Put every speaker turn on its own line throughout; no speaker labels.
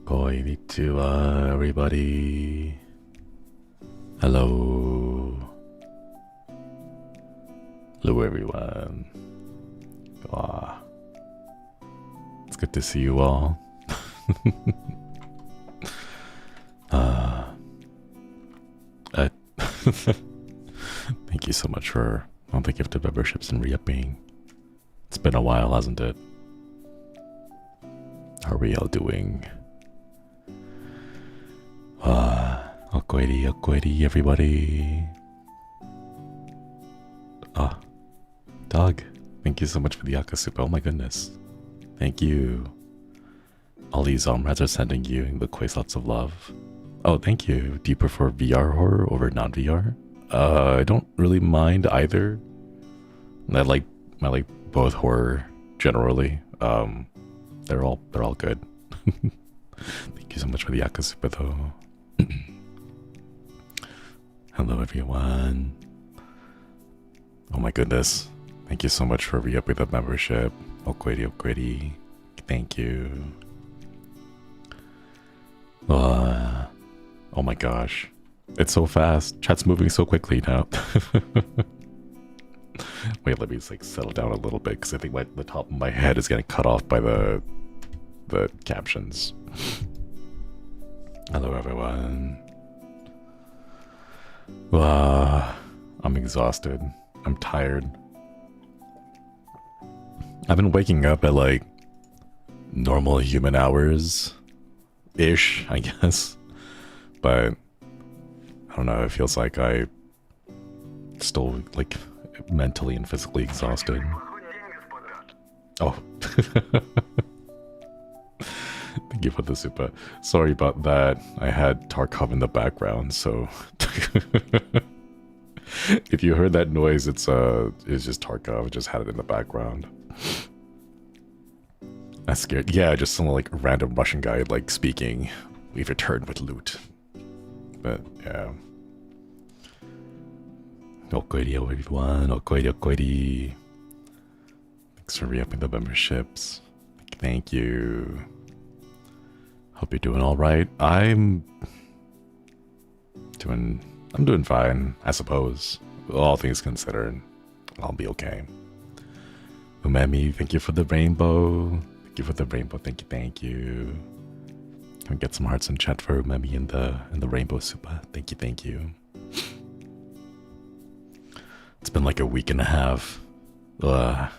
Konnichiwa, everybody. Hello. Hello, everyone. Wow. It's good to see you all. Thank you so much for all the gifted memberships and re-upping. It's been a while, hasn't it? How are we all doing? Okoiri, everybody. Dog, thank you so much for the Akasupa. Oh my goodness. Thank you. All these rats are sending you the lots of love. Oh, thank you. Do you prefer VR horror over non-VR? I don't really mind either. I like both horror generally. They're all good. Thank you so much for the Akasupa though. Hello everyone. Oh my goodness. Thank you so much for re-upping the membership. Okwedi. Thank you. Oh my gosh. It's so fast. Chat's moving so quickly now. Wait, let me just like settle down a little bit because I think the top of my head is getting cut off by the captions. Hello everyone. I'm exhausted. I'm tired. I've been waking up at like normal human hours-ish, I guess. But I don't know, it feels like I still like mentally and physically exhausted. Oh. Thank you for the super. Sorry about that. I had Tarkov in the background, so if you heard that noise, it's just Tarkov. I just had it in the background. I'm scared. Yeah, just some like random Russian guy like speaking. We've returned with loot. But yeah. Okoiri everyone. Okoiri. Thanks for re-upping the memberships. Thank you. Hope you're doing all right. I'm doing fine, I suppose. All things considered, I'll be okay. Umemi, thank you for the rainbow. Thank you for the rainbow. Thank you, thank you. Can we get some hearts in chat for Umemi in the rainbow super? Thank you, thank you. It's been like a week and a half. I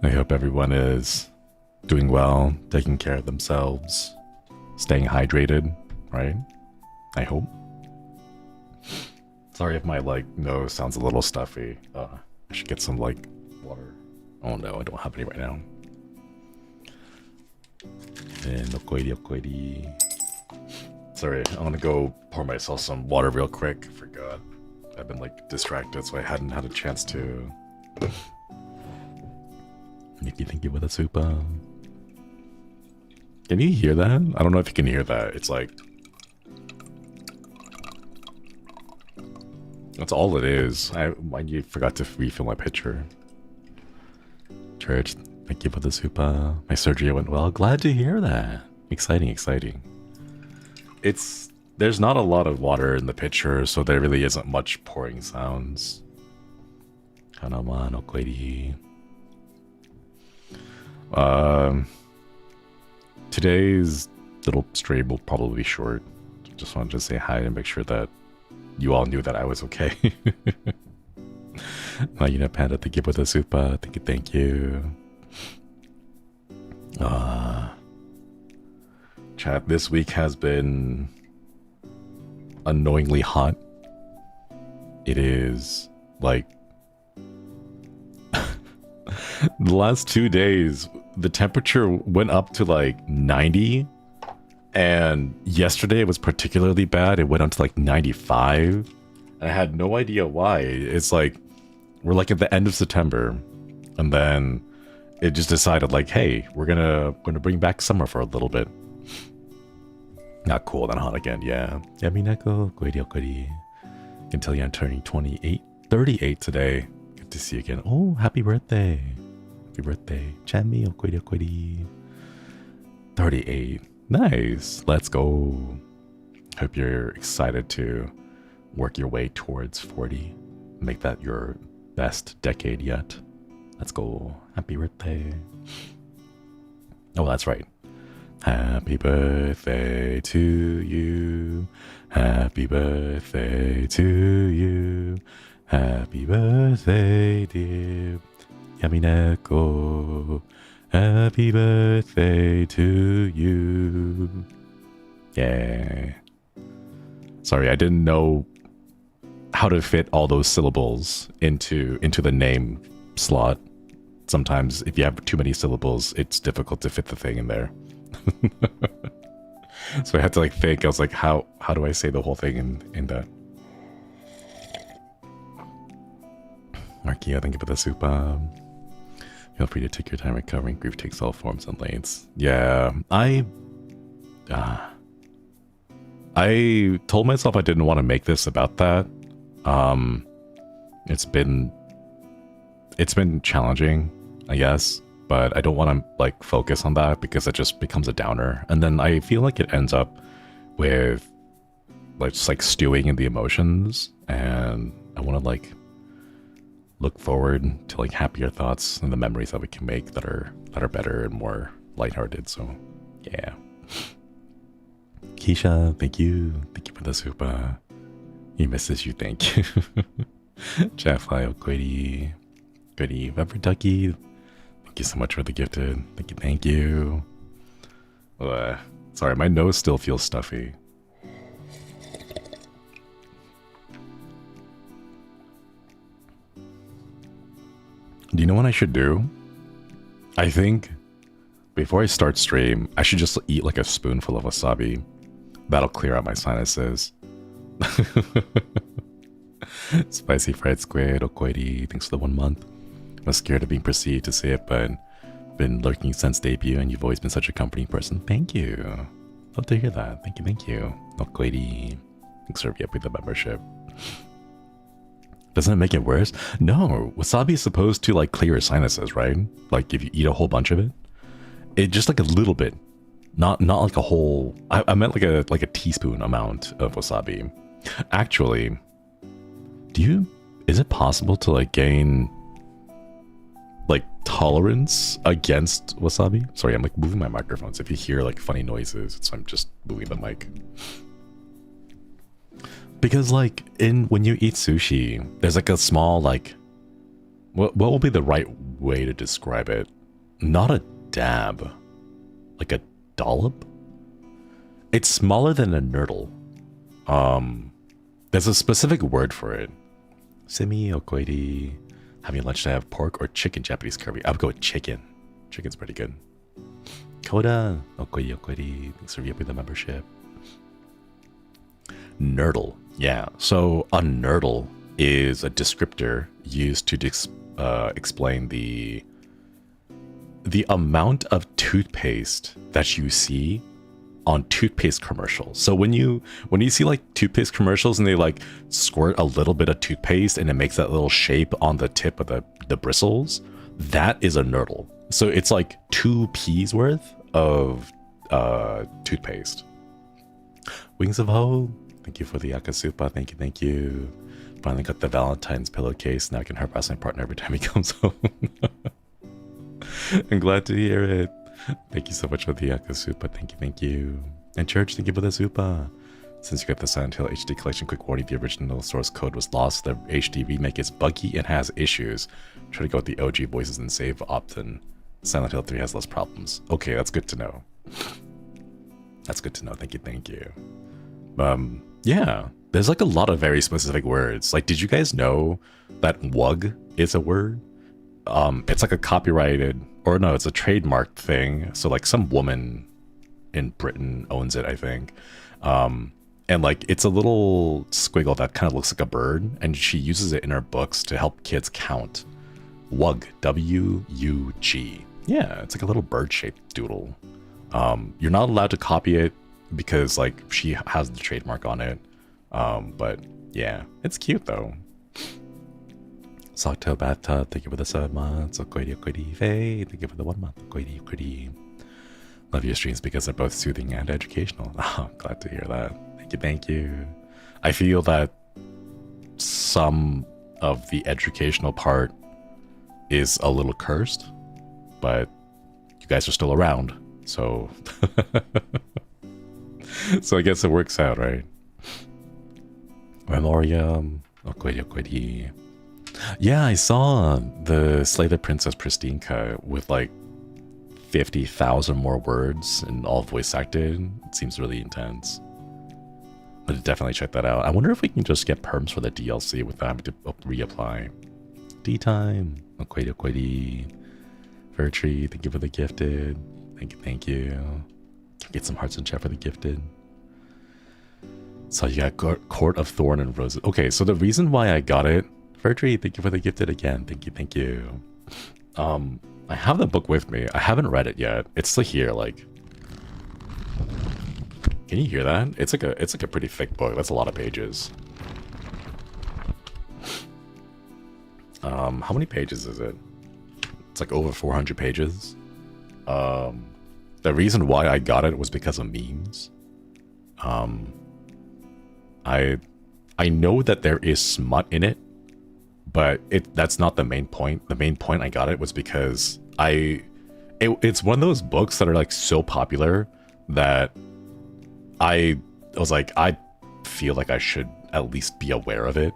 hope everyone is doing well, taking care of themselves, staying hydrated, right? I hope. Sorry if my nose sounds a little stuffy. I should get some water. Oh no, I don't have any right now. And okoiri. Sorry, I'm gonna go pour myself some water real quick. Forgot. I've been distracted, so I hadn't had a chance to. Thank you for the super. Can you hear that? I don't know if you can hear that. It's that's all it is. I forgot to refill my pitcher. Church, thank you for the super. My surgery went well. Glad to hear that. Exciting, exciting. There's not a lot of water in the pitcher, so there really isn't much pouring sounds. Today's little stream will probably be short. Just wanted to say hi and make sure that you all knew that I was okay. Panda, thank you for the super. Thank you. Chat, this week has been annoyingly hot. It is the last 2 days, the temperature went up to 90. And yesterday it was particularly bad. It went up to 95. And I had no idea why. It's we're at the end of September. And then it just decided hey, we're gonna bring back summer for a little bit. Not cool, then hot again, yeah. Yamineko, koiri. Can tell you I'm turning 38 today. Good to see you again. Oh, happy birthday. Happy birthday. Chami, koiri. 38. Nice. Let's go. Hope you're excited to work your way towards 40. Make that your best decade yet. Let's go. Happy birthday. Oh, that's right. Happy birthday to you. Happy birthday to you. Happy birthday, dear Yamineko. Happy birthday to you. Yeah. Sorry, I didn't know how to fit all those syllables into the name slot. Sometimes if you have too many syllables, it's difficult to fit the thing in there. So I had to think. I was how do I say the whole thing in that? Markia, thank you for the super. Feel free to take your time recovering. Grief takes all forms and lanes. Yeah, I told myself I didn't want to make this about that. It's been challenging, I guess, but I don't want to focus on that because it just becomes a downer. And then I feel like it ends up with just stewing in the emotions, and I want to look forward to happier thoughts and the memories that we can make that are better and more lighthearted. So yeah. Keisha, thank you for the super. He misses you, thank you. Jaffly, Okoiri, Goody, Rubber Ducky, thank you so much for the gifted. Thank you. Sorry, my nose still feels stuffy. Do you know what I should do? I think before I start stream, I should just eat a spoonful of wasabi. That'll clear out my sinuses. Spicy fried squid, Okoiri, thanks for the 1 month. I was scared of being perceived to say it, but been lurking since debut, and you've always been such a comforting person. Thank you. Love to hear that. Thank you. Okoiri, thanks for the membership. Doesn't it make it worse? No, wasabi is supposed to clear your sinuses, right? If you eat a whole bunch of it, it just a little bit, not a whole. I meant a teaspoon amount of wasabi. Actually, Is it possible to like gain like tolerance against wasabi? Sorry, I'm like moving my microphones. If you hear like funny noises, it's I'm just moving the mic. Because like when you eat sushi, there's like a small like what will be the right way to describe it? Not a dab, like a dollop. It's smaller than a nurdle. There's a specific word for it. Simi okoiri. Having lunch to have pork or chicken Japanese curry. I would go with chicken. Chicken's pretty good. Koda okoiri okoiri. Thanks for the membership. Nurdle. Yeah. So a nurdle is a descriptor used to explain the amount of toothpaste that you see on toothpaste commercials. So when you see like toothpaste commercials and they like squirt a little bit of toothpaste and it makes that little shape on the tip of the bristles, that is a nurdle. So it's like 2 peas worth of toothpaste. Wings of Hope, thank you for the yakasupa. Thank you. Finally got the Valentine's pillowcase. Now I can harass my partner every time he comes home. I'm glad to hear it. Thank you so much for the yakasupa. Thank you. And Church, thank you for the super. Since you got the Silent Hill HD collection, quick warning, the original source code was lost. The HD remake is buggy and has issues. Try to go with the OG voices and save often. Silent Hill 3 has less problems. Okay, that's good to know. That's good to know. Thank you. Yeah, there's like a lot of very specific words. Like, did you guys know that wug is a word? It's like a copyrighted, or no, it's a trademarked thing. So like some woman in Britain owns it, I think. And like it's a little squiggle that kind of looks like a bird, and she uses it in her books to help kids count. Wug, W-U-G. Yeah, it's like a little bird-shaped doodle. You're not allowed to copy it because like she has the trademark on it. But yeah, it's cute though. Sakto Bata, thank you for the 7 months. Faye, thank you for the 1 month. Love your streams because they're both soothing and educational. Oh, glad to hear that. Thank you. I feel that some of the educational part is a little cursed, but you guys are still around, so so I guess it works out, right? Memoriam. Yeah, I saw the Slay the Princess Pristine cut with like 50,000 more words and all voice acted. It seems really intense. But definitely check that out. I wonder if we can just get perms for the DLC without having to reapply. D-time. Okwedi. Vertree, thank you for the gifted. Thank you. Get some hearts in chat for the gifted. So you got Court of Thorn and Roses. Okay, so the reason why I got it, Vertree, thank you for the gifted again. Thank you. I have the book with me. I haven't read it yet. It's still here, like. Can you hear that? It's like a pretty thick book. That's a lot of pages. How many pages is it? It's like over 400 pages. The reason why I got it was because of memes. I know that there is smut in it, but that's not the main point. The main point I got it was because it's one of those books that are like so popular that I was like, I feel like I should at least be aware of it,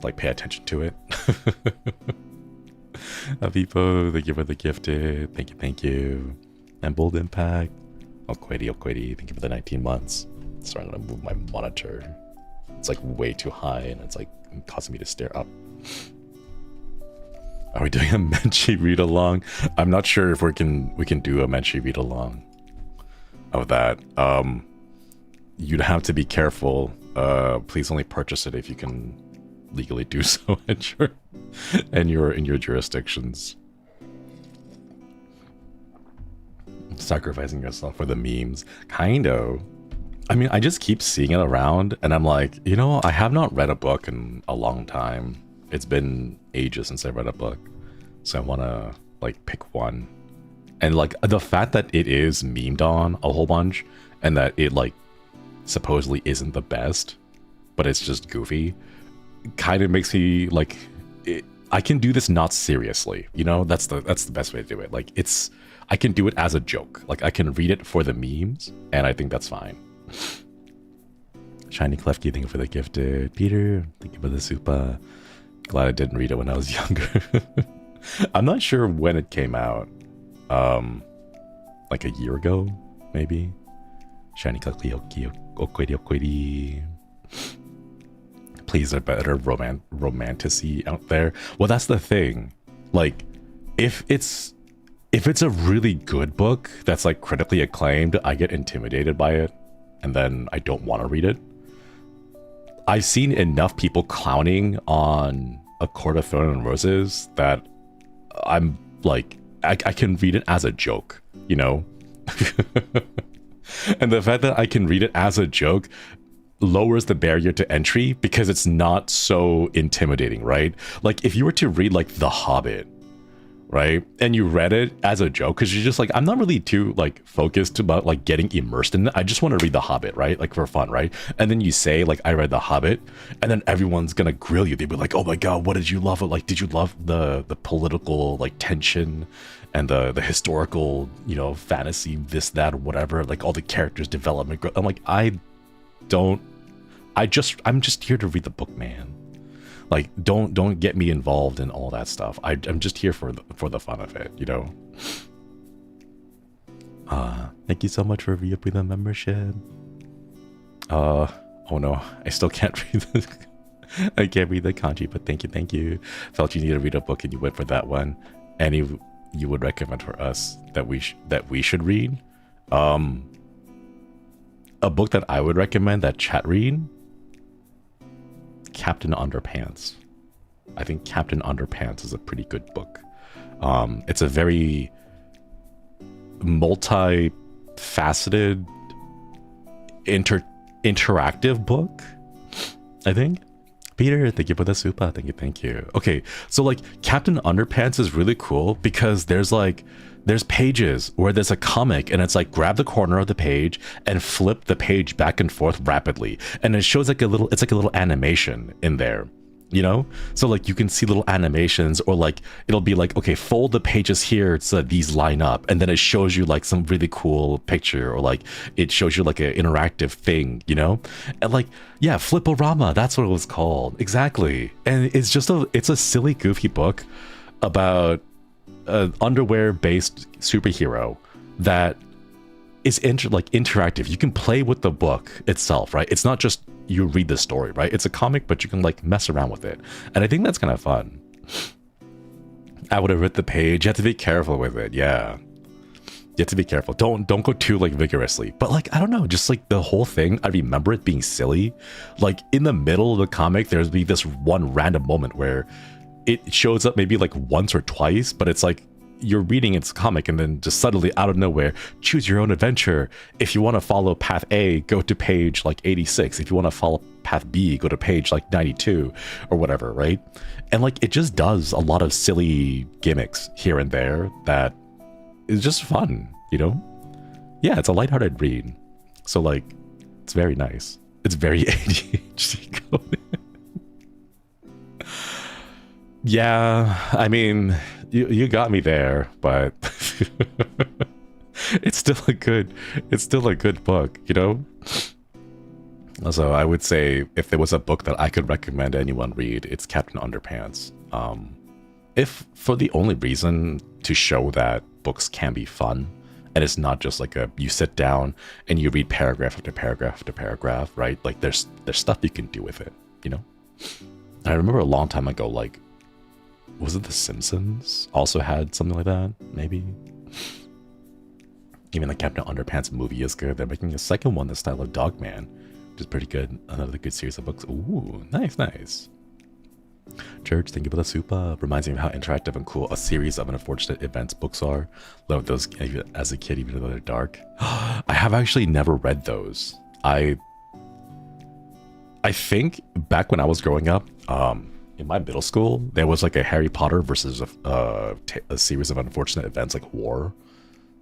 like pay attention to it. Avipo, thank you for the gifted. Thank you. And Bold Impact. Okwedi, thank you for the 19 months. Starting to move my monitor. It's like way too high and it's like causing me to stare up. Are we doing a Menchie read along? I'm not sure if we can do a Menchie read along of that. You'd have to be careful. Please only purchase it if you can legally do so in your jurisdictions. Sacrificing yourself for the memes. Kind of. I mean, I just keep seeing it around and I'm like, you know, I have not read a book in a long time. It's been ages since I read a book. So I want to like pick one. And like the fact that it is memed on a whole bunch and that it like supposedly isn't the best, but it's just goofy. kind of makes me like, I can do this not seriously, you know? That's the best way to do it. Like, I can do it as a joke. Like, I can read it for the memes, and I think that's fine. Shiny Klefki, thank you for the gifted. Peter, thank you for the super. Glad I didn't read it when I was younger. I'm not sure when it came out. Like a year ago, maybe. Shiny Klefki, okwedi. Please, a better romanticy out there. Well, that's the thing. Like, if it's a really good book that's like critically acclaimed, I get intimidated by it, and then I don't want to read it. I've seen enough people clowning on A Court of Thorns and Roses that I'm like, I can read it as a joke, you know? And the fact that I can read it as a joke lowers the barrier to entry because it's not so intimidating, right? Like, if you were to read like The Hobbit, right, and you read it as a joke because you're just like, I'm not really too like focused about like getting immersed in it, I just want to read The Hobbit, right, like for fun, right? And then you say like, I read The Hobbit, and then everyone's gonna grill you. They'd be like, oh my god, what did you love? Like, did you love the political like tension and the historical, you know, fantasy, this, that, whatever, like all the characters development? I'm like, I'm just here to read the book, man. Like, don't get me involved in all that stuff. I'm just here for the fun of it, you know. Thank you so much for re-upping the membership. Oh no, I still can't read the I can't read the kanji, but thank you. Felt you need to read a book and you went for that one. Any you would recommend for us that we should read? A book that I would recommend that chat read. Captain Underpants. I think Captain Underpants is a pretty good book. It's a very multi-faceted, interactive book, I think. Peter, thank you for the super. Thank you. Okay, so like Captain Underpants is really cool because there's pages where there's a comic and it's like grab the corner of the page and flip the page back and forth rapidly, and it shows like a little animation in there, you know? So like you can see little animations, or like it'll be like, okay, fold the pages here so that these line up, and then it shows you like some really cool picture, or like it shows you like an interactive thing, you know? And like, yeah, Flip-O-Rama, that's what it was called, exactly. And it's just it's a silly, goofy book about an underwear-based superhero that is interactive. You can play with the book itself, right? It's not just you read the story, right? It's a comic, but you can like mess around with it, and I think that's kind of fun. I would have read the page. You have to be careful with it. Yeah, you have to be careful. Don't go too like vigorously. But like, I don't know, just like the whole thing, I remember it being silly. Like in the middle of the comic, there's be this one random moment where it shows up maybe like once or twice, but it's like you're reading its comic and then just suddenly out of nowhere, choose your own adventure. If you want to follow path A, go to page like 86. If you want to follow path B, go to page like 92 or whatever, right? And like it just does a lot of silly gimmicks here and there that is just fun, you know? Yeah, it's a lighthearted read. So like, it's very nice. It's very ADHD coded. Yeah, I mean, you got me there, but it's still a good book, you know? So I would say if there was a book that I could recommend anyone read, it's Captain Underpants. If for the only reason to show that books can be fun, and it's not just like you sit down and you read paragraph after paragraph after paragraph, right? Like there's stuff you can do with it, you know? I remember a long time ago, like, was it The Simpsons also had something like that? Maybe. Even the Captain Underpants movie is good. They're making a second one, the style of Dogman, which is pretty good. Another good series of books. Ooh, nice. Church, thank you for the super. Reminds me of how interactive and cool a series of unfortunate events books are. Love those as a kid, even though they're dark. I have actually never read those. I think back when I was growing up, in my middle school, there was like a Harry Potter versus a series of unfortunate events, like war.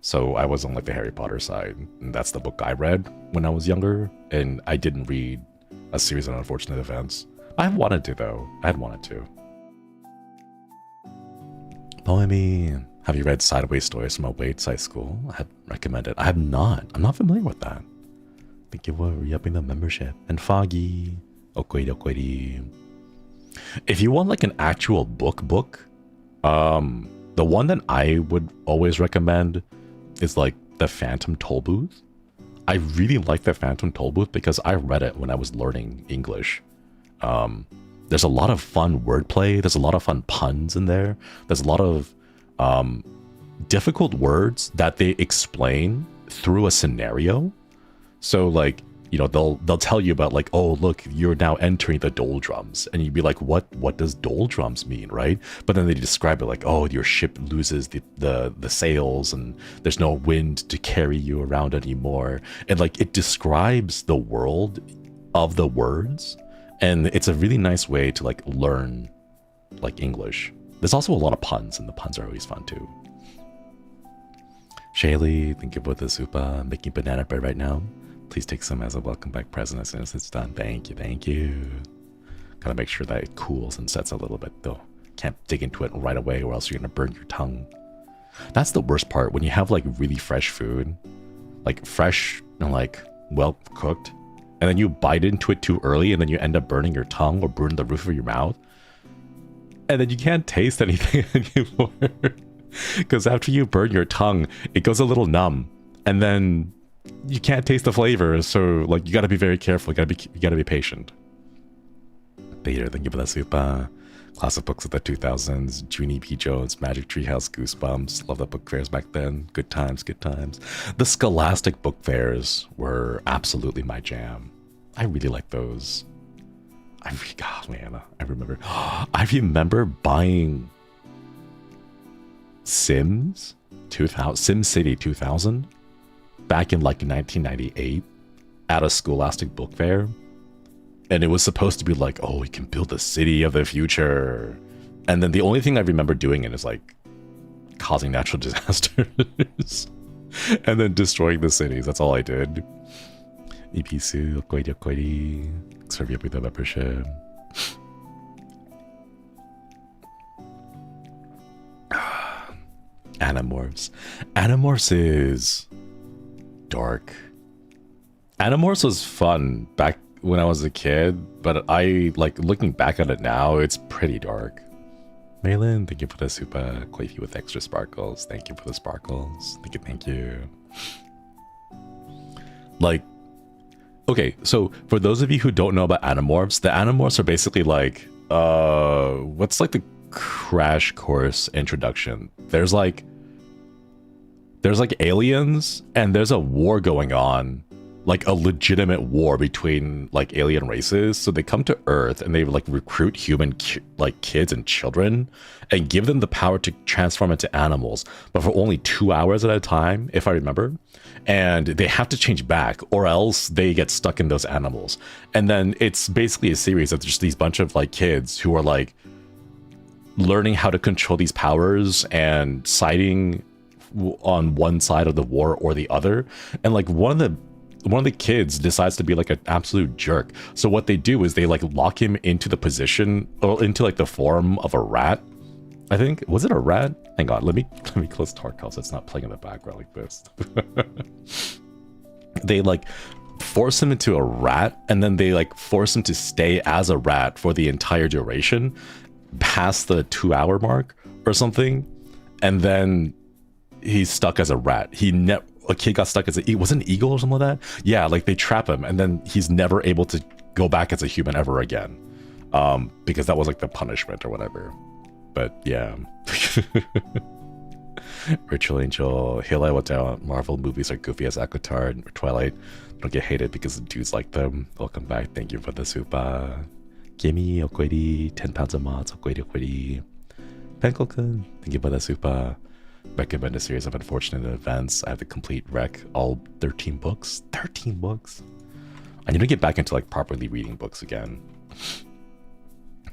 So I was on like the Harry Potter side, and that's the book I read when I was younger. And I didn't read a series of unfortunate events, I've wanted to though. I'd wanted to. Poemi, have you read Sideways Stories from a Wade High School? I have recommended. I have not. I'm not familiar with that. Thank you for re-upping the membership. And Foggy. Okwedi. If you want like an actual book, the one that I would always recommend is like the Phantom Tollbooth. I really like the Phantom Tollbooth because I read it when I was learning English. There's a lot of fun wordplay. There's a lot of fun puns in there. There's a lot of difficult words that they explain through a scenario. So like, you know, they'll tell you about like, oh, look, you're now entering the doldrums. And you'd be like, what does doldrums mean, right? But then they describe it like, oh, your ship loses the sails and there's no wind to carry you around anymore. And like, it describes the world of the words. And it's a really nice way to like learn like English. There's also a lot of puns, and the puns are always fun too. Shaylee, thank you for the soup. Making banana bread right now. Please take some as a welcome back present as soon as it's done. Thank you. Gotta make sure that it cools and sets a little bit though. Can't dig into it right away or else you're gonna burn your tongue. That's the worst part when you have like really fresh food. Like fresh and like well cooked. And then you bite into it too early and then you end up burning your tongue or burn the roof of your mouth. And then you can't taste anything anymore. Because after you burn your tongue, it goes a little numb. And then you can't taste the flavor. So like you gotta be very careful. You gotta be patient. Peter, thank you for that soup. Classic books of the 2000s. Junie P. Jones, Magic Treehouse, Goosebumps. Love the book fairs back then. Good times, good times. The Scholastic book fairs were absolutely my jam. I really like those. I remember buying SimCity 2000 back in like 1998 at a Scholastic book fair. And it was supposed to be like, oh, we can build the city of the future. And then the only thing I remember doing it is like causing natural disasters and then destroying the cities. That's all I did. Ipisu, Okoidi, serve you up with the membership. Animorphs. Animorphs is dark. Animorphs was fun back when I was a kid, but I like looking back at it now, it's pretty dark. Malin, thank you for the super coffee with extra sparkles. Thank you for the sparkles. Thank you. Like, okay, so for those of you who don't know about Animorphs, the Animorphs are basically like, what's like the crash course introduction? There's like aliens and there's a war going on, like a legitimate war between like alien races. So they come to Earth and they like recruit human like kids and children and give them the power to transform into animals, but for only 2 hours at a time, if I remember. And they have to change back or else they get stuck in those animals. And then it's basically a series of just these bunch of like kids who are like learning how to control these powers and siding on one side of the war or the other. And like one of the kids decides to be like an absolute jerk. So what they do is they like lock him into the position or into like the form of a rat. I think, was it a rat? Hang on, let me close Tarkov so it's not playing in the background like this. They like force him into a rat and then they like force him to stay as a rat for the entire duration past the 2 hour mark or something. And then he's stuck as a rat. A kid got stuck as was it an eagle or something like that? Yeah, like they trap him and then he's never able to go back as a human ever again. Because that was like the punishment or whatever. But yeah. Ritual Angel, Halo, what down? Marvel movies are goofy as Avatar or Twilight. Don't get hated because the dudes like them. Welcome back. Thank you for the super. Gimme, Okwedi, 10 pounds a month. Okwedi. Penkelkun, thank you for the super. Recommend a series of unfortunate events. I have the complete rec, all 13 books. 13 books. I need to get back into like properly reading books again.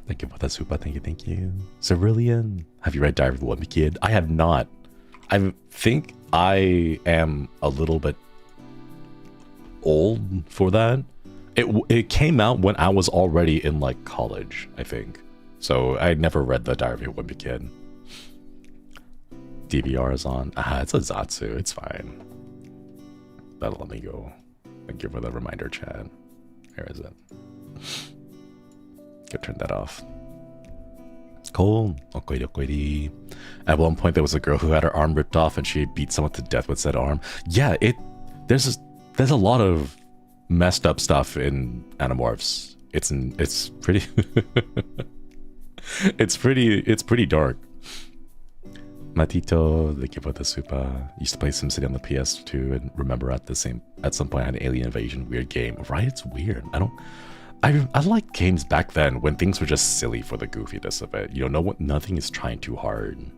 Thank you for that super. Thank you. Cerulean, have you read Diary of the Wimpy Kid? I have not. I think I am a little bit old for that. It came out when I was already in like college, I think. So I never read the Diary of a Wimpy Kid. DVR is on. It's a Zatsu. It's fine. But let me go. Thank you for the reminder, Chad. Where is it? Go turn that off. Cool. At one point, there was a girl who had her arm ripped off, and she beat someone to death with said arm. Yeah, there's a lot of messed up stuff in Animorphs. It's pretty it's pretty dark. Matito, thank you for the super. Used to play SimCity on the PS2 and remember at some point I had an alien invasion weird game. Right? It's weird. I like games back then when things were just silly for the goofiness of it. You know, nothing is trying too hard.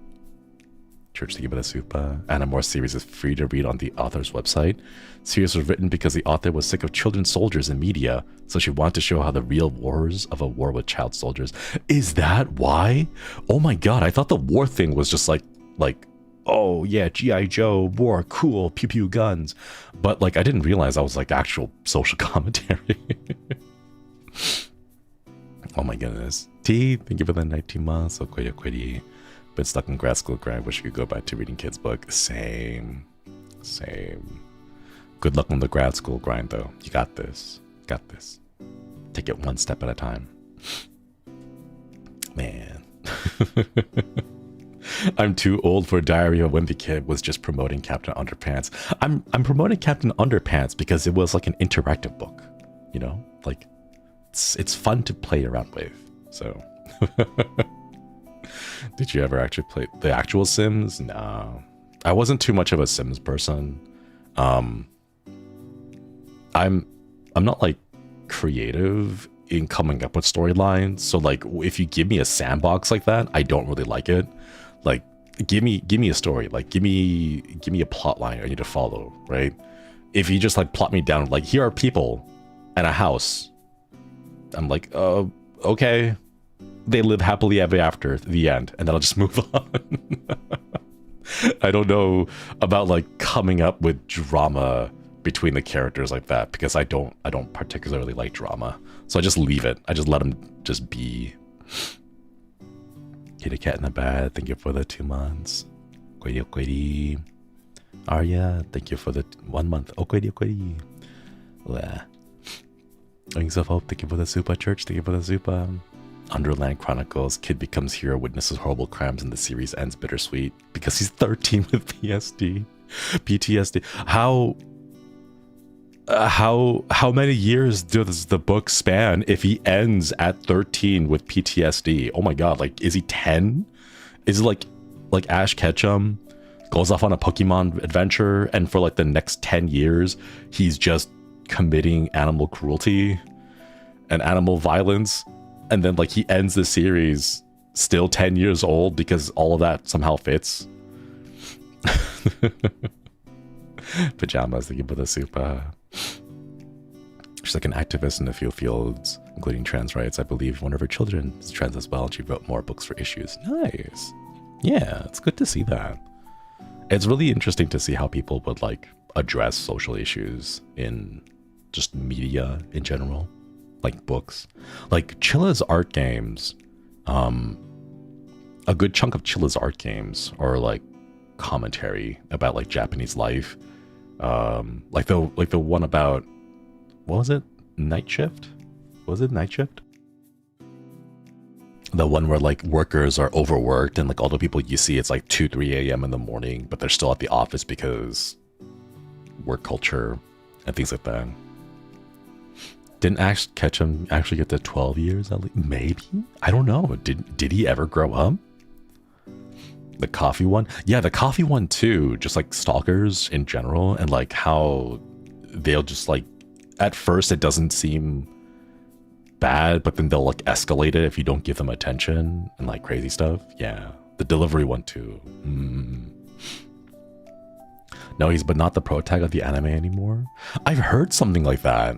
Church to give it a super. Animorphs series is free to read on the author's website. Series was written because the author was sick of children soldiers in media, so she wanted to show how the real wars of a war with child soldiers. Is that why? Oh my god, I thought the war thing was just like, oh yeah, G.I. Joe, war, cool, pew pew guns. But like, I didn't realize I was like actual social commentary. Oh my goodness. T, thank you for the 19 months. Okwedi. Been stuck in grad school grind. Wish you could go back to reading kids' book. Same. Good luck on the grad school grind though. You got this. Take it one step at a time. Man. I'm too old for Diary of a Wimpy Kid was just promoting Captain Underpants. I'm promoting Captain Underpants because it was like an interactive book. You know? Like, it's fun to play around with. So... Did you ever actually play the actual Sims? No. I wasn't too much of a Sims person. I'm not like creative in coming up with storylines. So like if you give me a sandbox like that, I don't really like it. Like give me a story. Like give me a plot line I need to follow, right? If you just like plot me down like here are people and a house, I'm like, okay. They live happily ever after, the end, and then I'll just move on. I don't know about like coming up with drama between the characters like that because I don't particularly like drama. So I just leave it. I just let them just be. Kitty cat in the bed, thank you for the 2 months. Okwedi. Arya, thank you for the 1 month. Okwedi. Wings of Hope, thank you for the super. Church, thank you for the super. Underland Chronicles, kid becomes hero, witnesses horrible crimes, and the series ends bittersweet because he's 13 with PTSD. How many years does the book span if he ends at 13 with PTSD? Oh my god, like is he 10? Is it like Ash Ketchum goes off on a Pokemon adventure and for like the next 10 years he's just committing animal cruelty and animal violence? And then like he ends the series still 10 years old because all of that somehow fits. Pajamas, thank you for the super. She's like an activist in a few fields, including trans rights. I believe one of her children is trans as well, and she wrote more books for issues. Nice. Yeah, it's good to see that. It's really interesting to see how people would like address social issues in just media in general. Like books, like Chilla's art games. A good chunk of Chilla's art games are like commentary about like Japanese life. Like the one about what was it? Night Shift? Was it Night Shift? The one where like workers are overworked and like all the people you see, it's like 2-3 a.m. in the morning, but they're still at the office because work culture and things like that. Didn't Ash Ketchum actually get to 12 years at least? Maybe? I don't know. Did he ever grow up? The coffee one? Yeah, the coffee one too. Just like stalkers in general and like how they'll just like, at first it doesn't seem bad, but then they'll like escalate it if you don't give them attention and like crazy stuff. Yeah, the delivery one too. No, he's but not the pro tag of the anime anymore. I've heard something like that.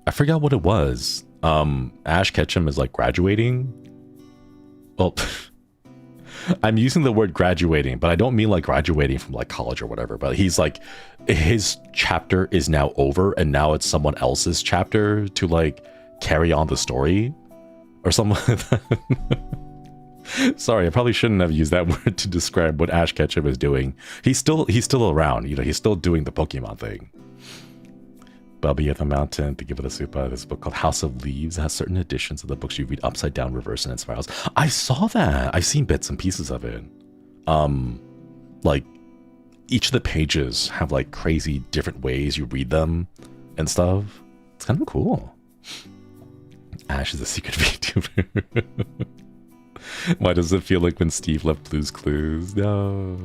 I forgot what it was. Ash Ketchum is like graduating. Well, I'm using the word graduating, but I don't mean like graduating from like college or whatever. But he's like, his chapter is now over, and now it's someone else's chapter to like carry on the story or something like that. Sorry, I probably shouldn't have used that word to describe what Ash Ketchum is doing. He's still around, you know, he's still doing the Pokemon thing. Bubby at the Mountain, thank you for the super. This book called House of Leaves has certain editions of the books you read upside down, reverse, and in spirals. I saw that. I've seen bits and pieces of it. Like each of the pages have like crazy different ways you read them and stuff. It's kind of cool. Ash is a secret VTuber. Why does it feel like when Steve left Blue's Clues? No.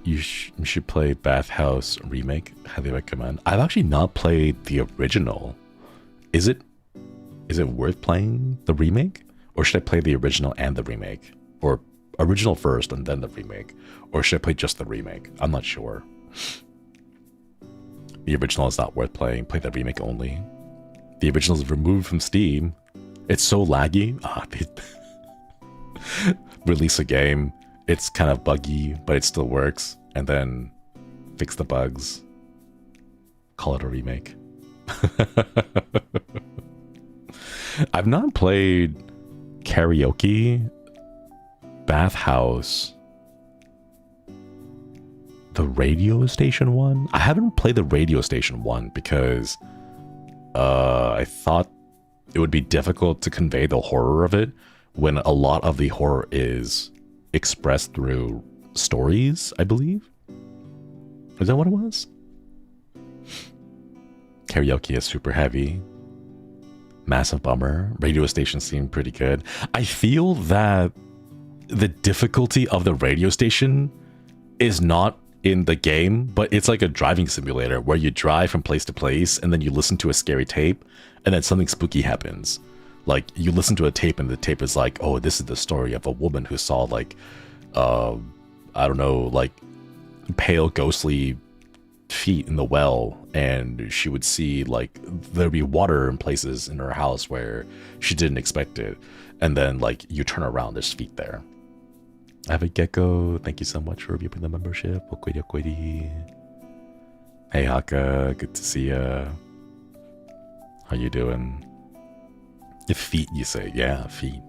You should play Bathhouse Remake. Highly recommend. I've actually not played the original. Is it worth playing the remake? Or should I play the original and the remake? Or original first and then the remake? Or should I play just the remake? I'm not sure. The original is not worth playing. Play the remake only. The original is removed from Steam. It's so laggy. Release a game. It's kind of buggy, but it still works. And then fix the bugs. Call it a remake. I've not played Karaoke, Bathhouse, the radio station one. I haven't played the radio station one because I thought it would be difficult to convey the horror of it when a lot of the horror is expressed through stories, I believe. Is that what it was? Karaoke is super heavy. Massive bummer. Radio station seemed pretty good. I feel that the difficulty of the radio station is not in the game, but it's like a driving simulator where you drive from place to place and then you listen to a scary tape and then something spooky happens. Like, you listen to a tape and the tape is like, oh, this is the story of a woman who saw, like, I don't know, like, pale, ghostly feet in the well. And she would see, like, there'd be water in places in her house where she didn't expect it. And then, like, you turn around, there's feet there. I have a gecko. Thank you so much for reviewing the membership. Hey, Haka. Good to see ya. How you doing? Feet, you say. Yeah, feet.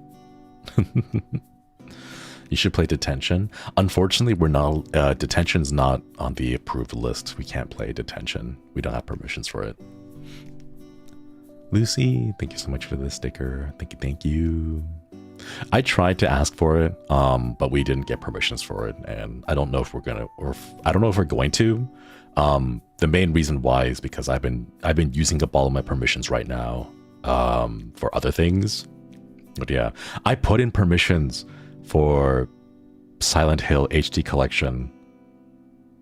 You should play Detention. Unfortunately, we're not. Detention's not on the approved list. We can't play Detention. We don't have permissions for it. Lucy, thank you so much for the sticker. Thank you. I tried to ask for it, but we didn't get permissions for it, and I don't know if we're gonna, I don't know if we're going to. The main reason why is because I've been using up all of my permissions right now. For other things. But yeah, I put in permissions for Silent Hill HD Collection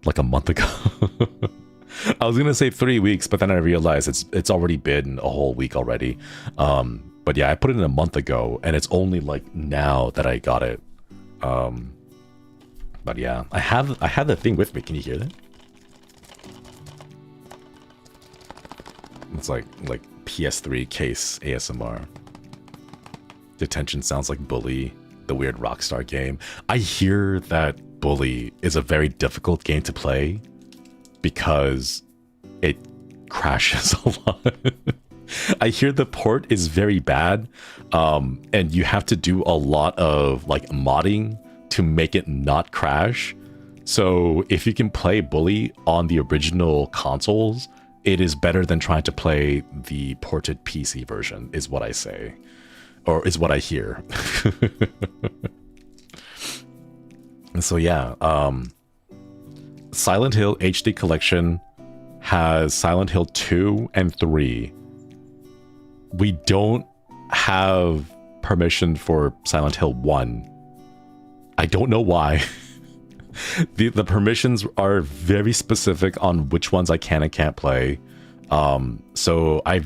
like a month ago. I was gonna say 3 weeks, but then I realized it's already been a whole week already. But yeah, I put it in a month ago, and it's only like now that I got it. But yeah, I have the thing with me. Can you hear that? It's like PS3 case ASMR. Detention sounds like Bully, the weird Rockstar game. I hear that Bully is a very difficult game to play because it crashes a lot. I hear the port is very bad, and you have to do a lot of like modding to make it not crash. So if you can play Bully on the original consoles, it is better than trying to play the ported PC version, is what I say. Or is what I hear. And so yeah, Silent Hill HD Collection has Silent Hill 2 and 3. We don't have permission for Silent Hill 1. I don't know why. The permissions are very specific on which ones I can and can't play. So I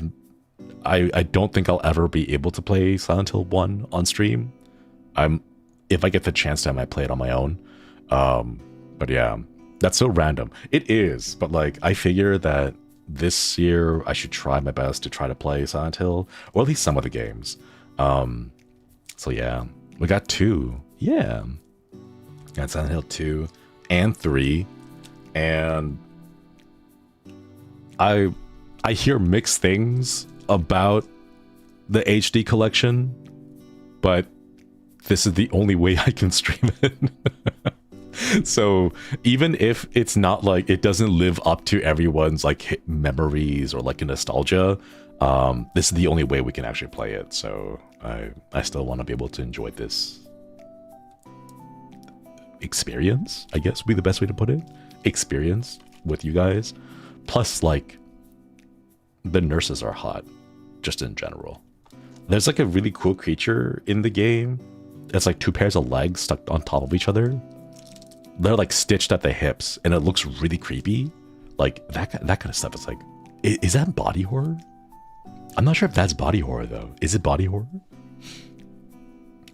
don't think I'll ever be able to play Silent Hill 1 on stream. If I get the chance to, I might play it on my own. But yeah, that's so random. It is, but like I figure that this year I should try my best to try to play Silent Hill, or at least some of the games. So yeah, we got 2. Yeah. Got Silent Hill 2 and 3. And I hear mixed things about the HD collection, but this is the only way I can stream it. So even if it's not like, it doesn't live up to everyone's like memories or like a nostalgia, this is the only way we can actually play it. So I still want to be able to enjoy this experience, I guess would be the best way to put it. Experience with you guys. Plus, like, the nurses are hot, just in general. There's like a really cool creature in the game. It's like 2 pairs of legs stuck on top of each other. They're like stitched at the hips, and it looks really creepy. Like that kind of stuff. It's like, is that body horror? I'm not sure if that's body horror though. Is it body horror?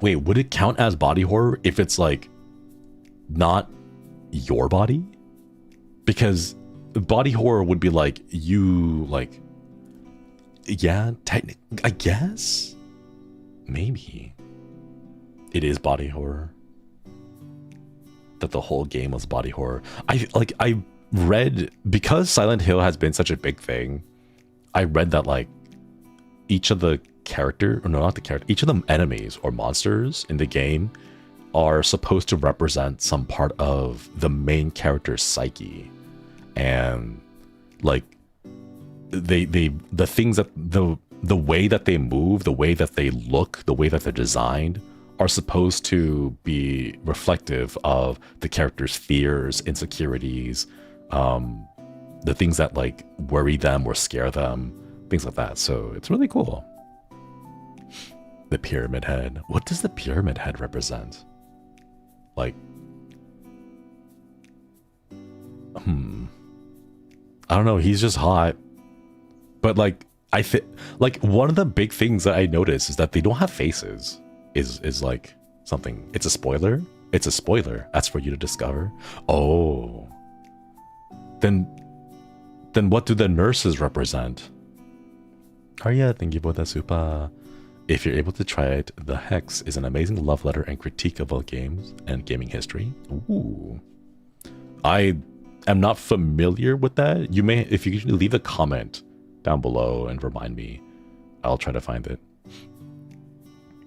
Wait, would it count as body horror if it's like not your body? Because body horror would be like you like, yeah, technically, I guess, maybe it is body horror. That the whole game was body horror. I read, because Silent Hill has been such a big thing, I read that like each of the character, or no, not the character, each of the enemies or monsters in the game are supposed to represent some part of the main character's psyche. And like the things that the way that they move, the way that they look, the way that they're designed are supposed to be reflective of the character's fears, insecurities, the things that like worry them or scare them, things like that. So it's really cool. The pyramid head. What does the pyramid head represent? Like, I don't know. He's just hot. But like, I think like one of the big things that I noticed is that they don't have faces. Is like something. It's a spoiler. It's a spoiler. That's for you to discover. Oh. Then what do the nurses represent? Oh yeah, thank you for that super. If you're able to try it, The Hex is an amazing love letter and critique of all games and gaming history. Ooh. I am not familiar with that. You may, if you can leave a comment down below and remind me, I'll try to find it.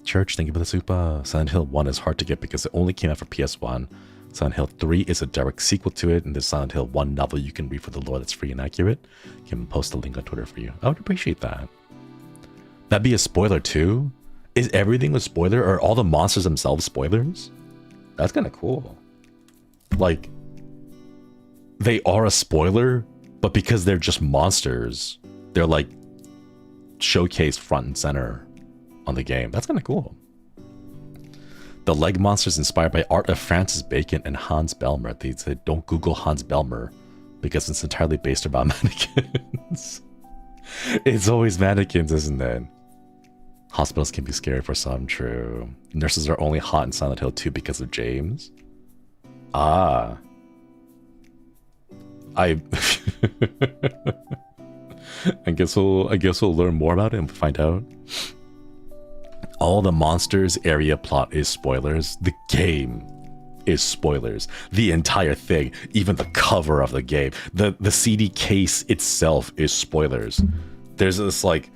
Church, thank you for the super. Silent Hill 1 is hard to get because it only came out for PS1. Silent Hill 3 is a direct sequel to it, and the Silent Hill 1 novel you can read for the lore that's free and accurate. I can post a link on Twitter for you. I would appreciate that. That'd be a spoiler too? Is everything a spoiler? Are all the monsters themselves spoilers? That's kind of cool. Like, they are a spoiler, but because they're just monsters, they're like showcased front and center on the game. That's kind of cool. The leg monsters inspired by art of Francis Bacon and Hans Belmer. They said don't Google Hans Belmer because it's entirely based around mannequins. It's always mannequins, isn't it? Hospitals can be scary for some, true. Nurses are only hot in Silent Hill 2 because of James. Ah. I guess we'll learn more about it and find out. All the monsters area plot is spoilers. The game is spoilers. The entire thing, even the cover of the game, the CD case itself is spoilers. There's this like,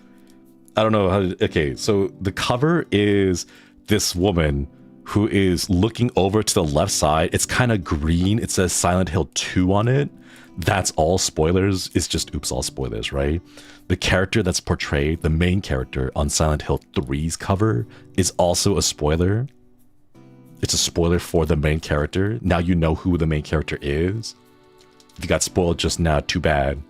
I don't know how to, okay, so the cover is this woman who is looking over to the left side. It's kind of green. It says Silent Hill 2 on it. That's all spoilers. It's just oops, all spoilers, right? The character that's portrayed, the main character on Silent Hill 3's cover, is also a spoiler. It's a spoiler for the main character. Now you know who the main character is. If you got spoiled just now, too bad.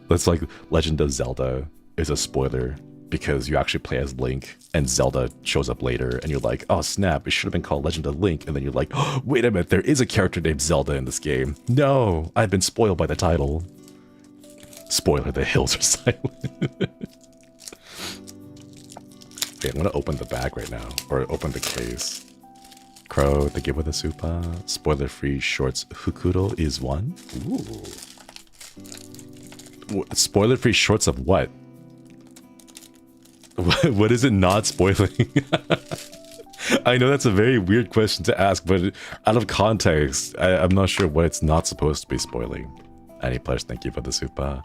That's like Legend of Zelda is a spoiler because you actually play as Link and Zelda shows up later and you're like, oh snap, it should have been called Legend of Link. And then you're like, oh, wait a minute, there is a character named Zelda in this game. No, I've been spoiled by the title. Spoiler, the hills are silent. Okay, I'm gonna open the bag right now, or open the case. Crow, the give with a super. Spoiler-free shorts Hukuro is one. Ooh. Spoiler-free shorts of what? What is it not spoiling? I know that's a very weird question to ask, but out of context, I'm not sure what it's not supposed to be spoiling. Any players, thank you for the super.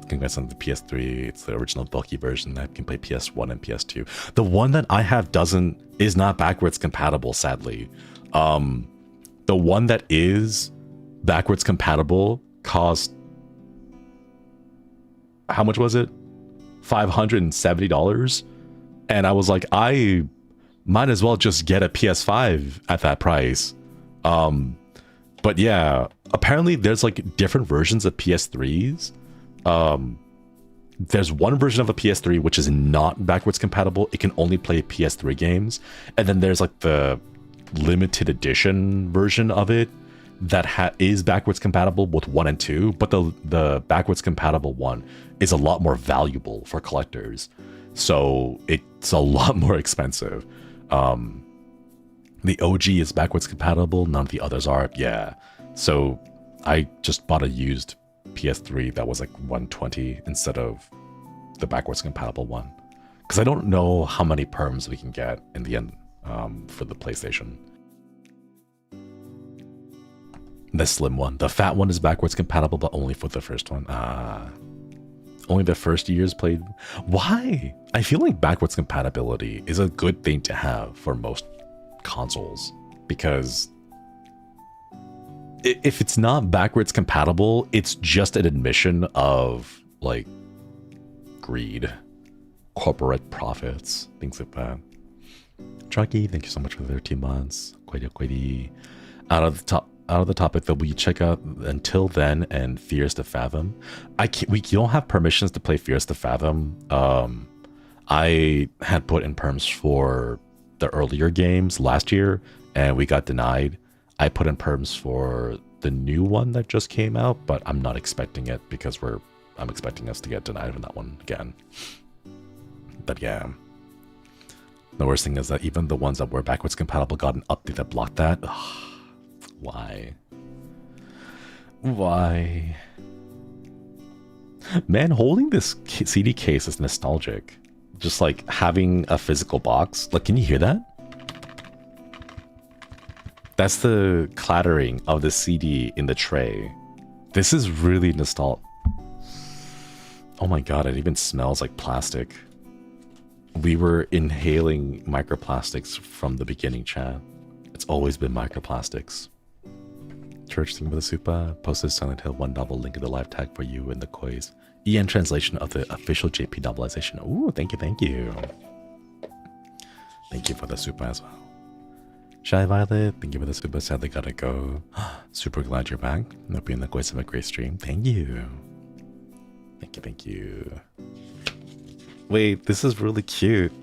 Congrats on the PS3. It's the original bulky version that can play PS1 and PS2. The one that I have is not backwards compatible, sadly. The one that is backwards compatible cost, how much was it? $570. And I was like, I might as well just get a PS5 at that price. But yeah, apparently there's like different versions of PS3s. There's one version of a PS3 which is not backwards compatible. It can only play PS3 games. And then there's like the limited edition version of it that is backwards compatible with 1 and 2, but the backwards compatible one is a lot more valuable for collectors. So it's a lot more expensive. The OG is backwards compatible, none of the others are. Yeah. So I just bought a used PS3 that was like $120 instead of the backwards compatible one. Because I don't know how many perms we can get in the end for the PlayStation. The slim one. The fat one is backwards compatible, but only for the first one. Only the first years played. Why? I feel like backwards compatibility is a good thing to have for most consoles, because if it's not backwards compatible, it's just an admission of like greed, corporate profits, things like that. Chucky, thank you so much for the 13 months. Quite out of the topic that we check out Until Then and Fears to Fathom. We don't have permissions to play Fears to Fathom. I had put in perms for the earlier games last year and we got denied. I put in perms for the new one that just came out, but I'm not expecting it because I'm expecting us to get denied on that one again. But yeah. The worst thing is that even the ones that were backwards compatible got an update that blocked that. Ugh. Why? Why? Man, holding this CD case is nostalgic. Just like having a physical box. Like, can you hear that? That's the clattering of the CD in the tray. This is really nostalgic. Oh my god, it even smells like plastic. We were inhaling microplastics from the beginning, chat. It's always been microplastics. Church, thank you for the super. Posted Silent Hill 1 novel, link in the live tag for you in the quiz. EN translation of the official JP novelization. Ooh, thank you, thank you. Thank you for the super as well. Shy Violet, thank you for the super. Sadly gotta go. Super glad you're back. Hope you in the quiz of a great stream. Thank you. Thank you, thank you. Wait, this is really cute.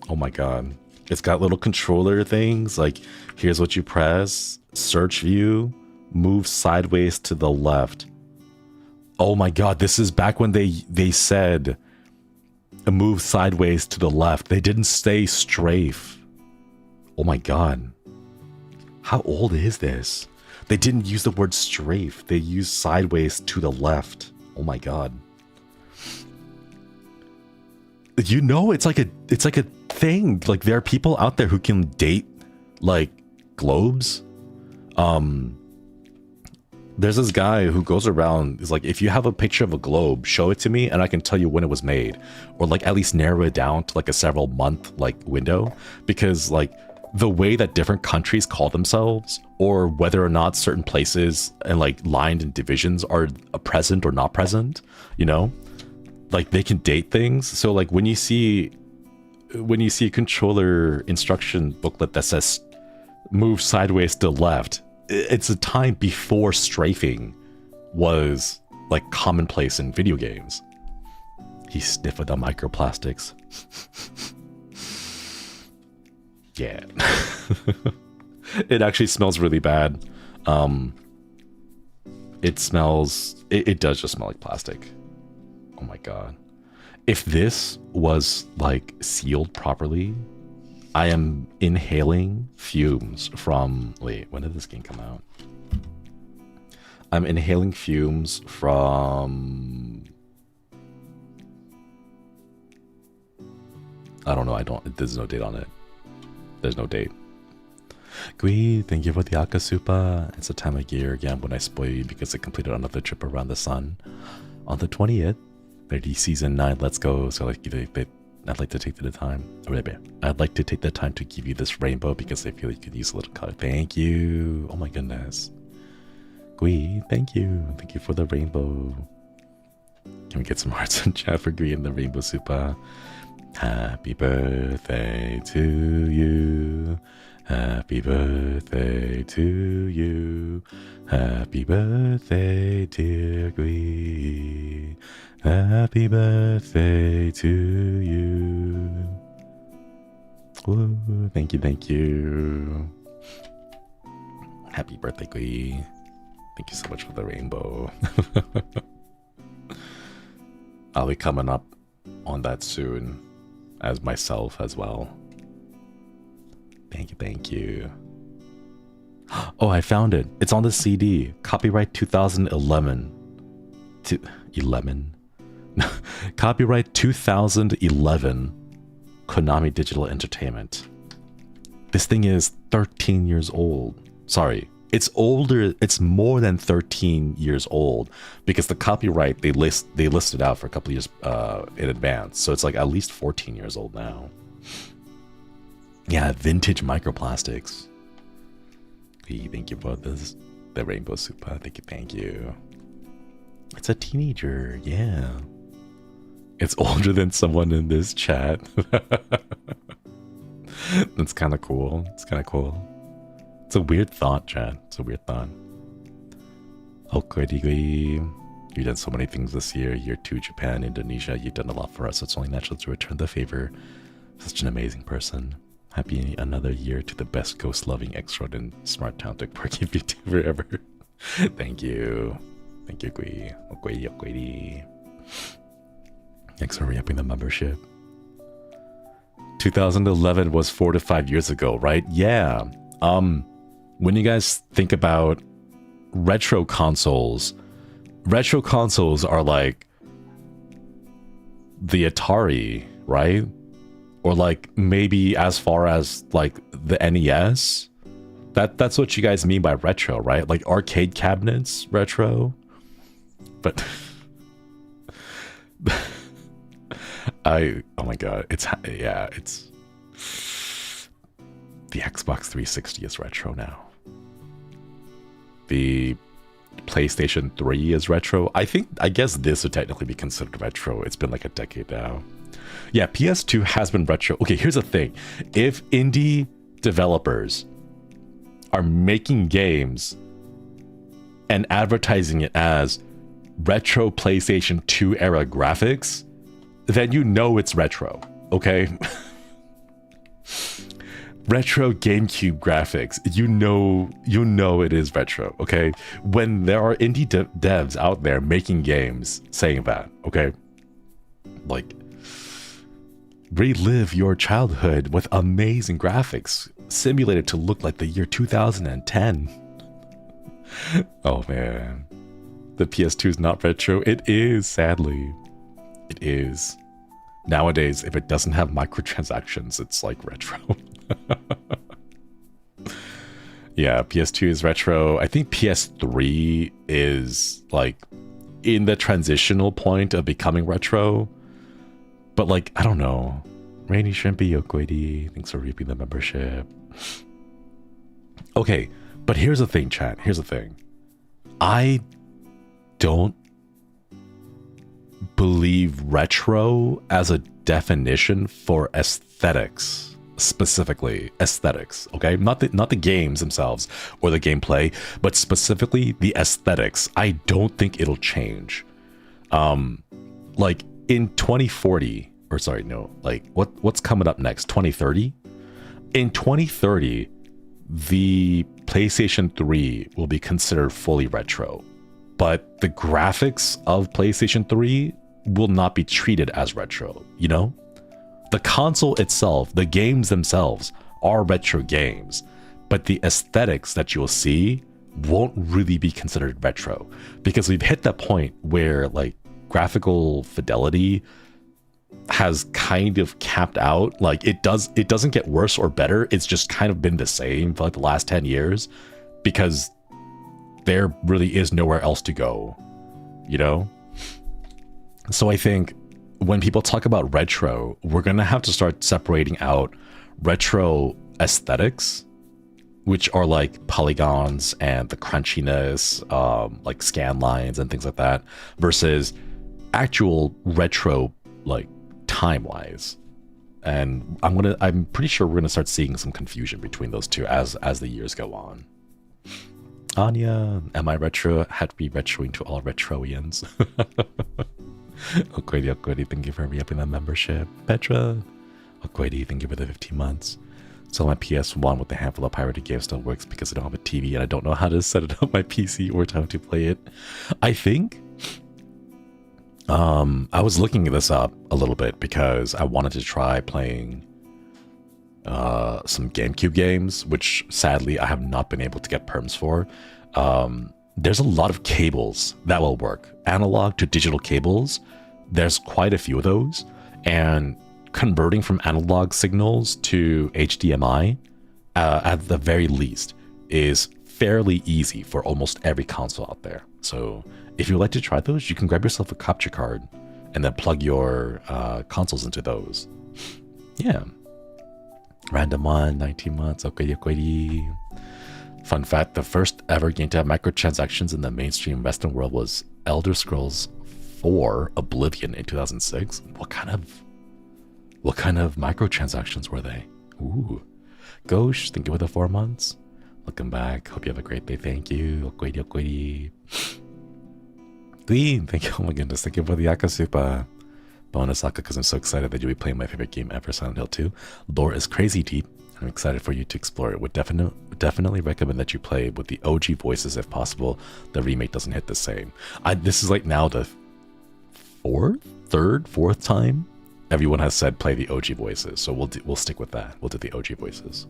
Oh my god. It's got little controller things, like here's what you press, search view, move sideways to the left. Oh my god, this is back when they said move sideways to the left. They didn't say strafe. Oh my god. How old is this? They didn't use the word strafe. They used sideways to the left. Oh my god. You know, it's like a thing. Like, there are people out there who can date like globes. There's this guy who goes around, is like, if you have a picture of a globe, show it to me and I can tell you when it was made, or like at least narrow it down to like a several month like window, because like the way that different countries call themselves, or whether or not certain places and like lined in divisions are present or not present, you know, like they can date things. So like when you see a controller instruction booklet that says move sideways to the left, it's a time before strafing was like commonplace in video games. He sniffed the microplastics. Yeah. It actually smells really bad. It does just smell like plastic. Oh my god. If this was like sealed properly, I am inhaling fumes from... Wait, when did this game come out? I'm inhaling fumes from I don't know. There's no date on it. There's no date. Gui, thank you for the Akasupa. It's a time of year again when I spoil you because I completed another trip around the sun. On the 20th, 30 season 9, let's go. So I'd like to take the time. I'd like to take the time to give you this rainbow because I feel you could use a little color. Thank you. Oh my goodness. Gui, thank you. Thank you for the rainbow. Can we get some hearts in chat for Gui and the rainbow super? Happy birthday to you. Happy birthday to you. Happy birthday, dear Gui. Happy birthday to you. Woo, thank you, thank you. Happy birthday, Gui. Thank you so much for the rainbow. I'll be coming up on that soon as myself as well. Thank you, thank you. Oh, I found it. It's on the CD. Copyright 2011. 11? Copyright 2011. Konami Digital Entertainment. This thing is 13 years old. Sorry. It's older. It's more than 13 years old because the copyright they listed out for a couple of years in advance. So it's like at least 14 years old now. Yeah, vintage microplastics. Thank you for this. The rainbow super. Thank you. It's a teenager. Yeah. It's older than someone in this chat. That's kind of cool. It's kind of cool. It's a weird thought, chat. It's a weird thought. Okay, you've done so many things this year. Year 2, Japan, Indonesia. You've done a lot for us. So it's only natural to return the favor. Such an amazing person. Happy another year to the best ghost-loving, extraordinary, smart, talented, quirky VTuber ever. Thank you. Thank you, Gui. Okui. Thanks for re-upping the membership. 2011 was 4 to 5 years ago, right? Yeah. When you guys think about retro consoles are like the Atari, right? Or like maybe as far as like the NES. That's what you guys mean by retro, right? Like arcade cabinets retro. But oh my god, it's the Xbox 360 is retro now. The PlayStation 3 is retro. I guess this would technically be considered retro. It's been like a decade now. Yeah, PS2 has been retro. Okay, here's the thing. If indie developers are making games and advertising it as retro PlayStation 2 era graphics, then you know it's retro, okay? Retro GameCube graphics, you know it is retro, okay? When there are indie devs out there making games saying that, okay? Like, relive your childhood with amazing graphics simulated to look like the year 2010. Oh man. The PS2 is not retro. It is, sadly. It is. Nowadays, if it doesn't have microtransactions, it's like retro. Yeah, PS2 is retro. I think PS3 is like in the transitional point of becoming retro. But like, I don't know. Rainy Shrimpy Yokoidi, thanks for reaping the membership. Okay, but here's the thing, chat. Here's the thing. I don't believe retro as a definition for aesthetics. Specifically aesthetics, okay? Not the games themselves or the gameplay, but specifically the aesthetics. I don't think it'll change. Like in 2040, or sorry, no, like what's coming up next? 2030? In 2030, the PlayStation 3 will be considered fully retro, but the graphics of PlayStation 3 will not be treated as retro, you know? The console itself, the games themselves are retro games, but the aesthetics that you'll see won't really be considered retro because we've hit that point where like graphical fidelity has kind of capped out. Like it doesn't get worse or better. It's just kind of been the same for like the last 10 years because there really is nowhere else to go, you know? So I think when people talk about retro, we're gonna have to start separating out retro aesthetics, which are like polygons and the crunchiness, like scan lines and things like that, versus actual retro, like time-wise. And I'm pretty sure we're gonna start seeing some confusion between those two as the years go on. Anya, am I retro? Had to be retroing to all retroians. Okwedi, thank you for re-upping that membership. Petra, Okwedi, thank you for the 15 months. So my PS1 with the handful of pirated games still works because I don't have a TV and I don't know how to set it up my PC or time to play it. I think I was looking this up a little bit because I wanted to try playing some GameCube games, which sadly I have not been able to get perms for. There's a lot of cables that will work. Analog to digital cables, there's quite a few of those. And converting from analog signals to HDMI, at the very least, is fairly easy for almost every console out there. So if you'd like to try those, you can grab yourself a capture card and then plug your consoles into those. Yeah. Random one, 19 months. Okay. Fun fact, the first ever game to have microtransactions in the mainstream Western world was Elder Scrolls 4 Oblivion in 2006. What kind of microtransactions were they? Ooh. Ghosh, thank you for the 4 months. Looking back, hope you have a great day. Thank you. Okwedi. Queen, thank you. Oh my goodness, thank you for the Akasupa bonus, Aka, because I'm so excited that you'll be playing my favorite game ever, Silent Hill 2. Lore is crazy deep. I'm excited for you to explore it. Would definitely recommend that you play with the OG voices if possible. The remake doesn't hit the same. This is like now the fourth time everyone has said play the OG voices, so we'll stick with that. We'll do the OG voices.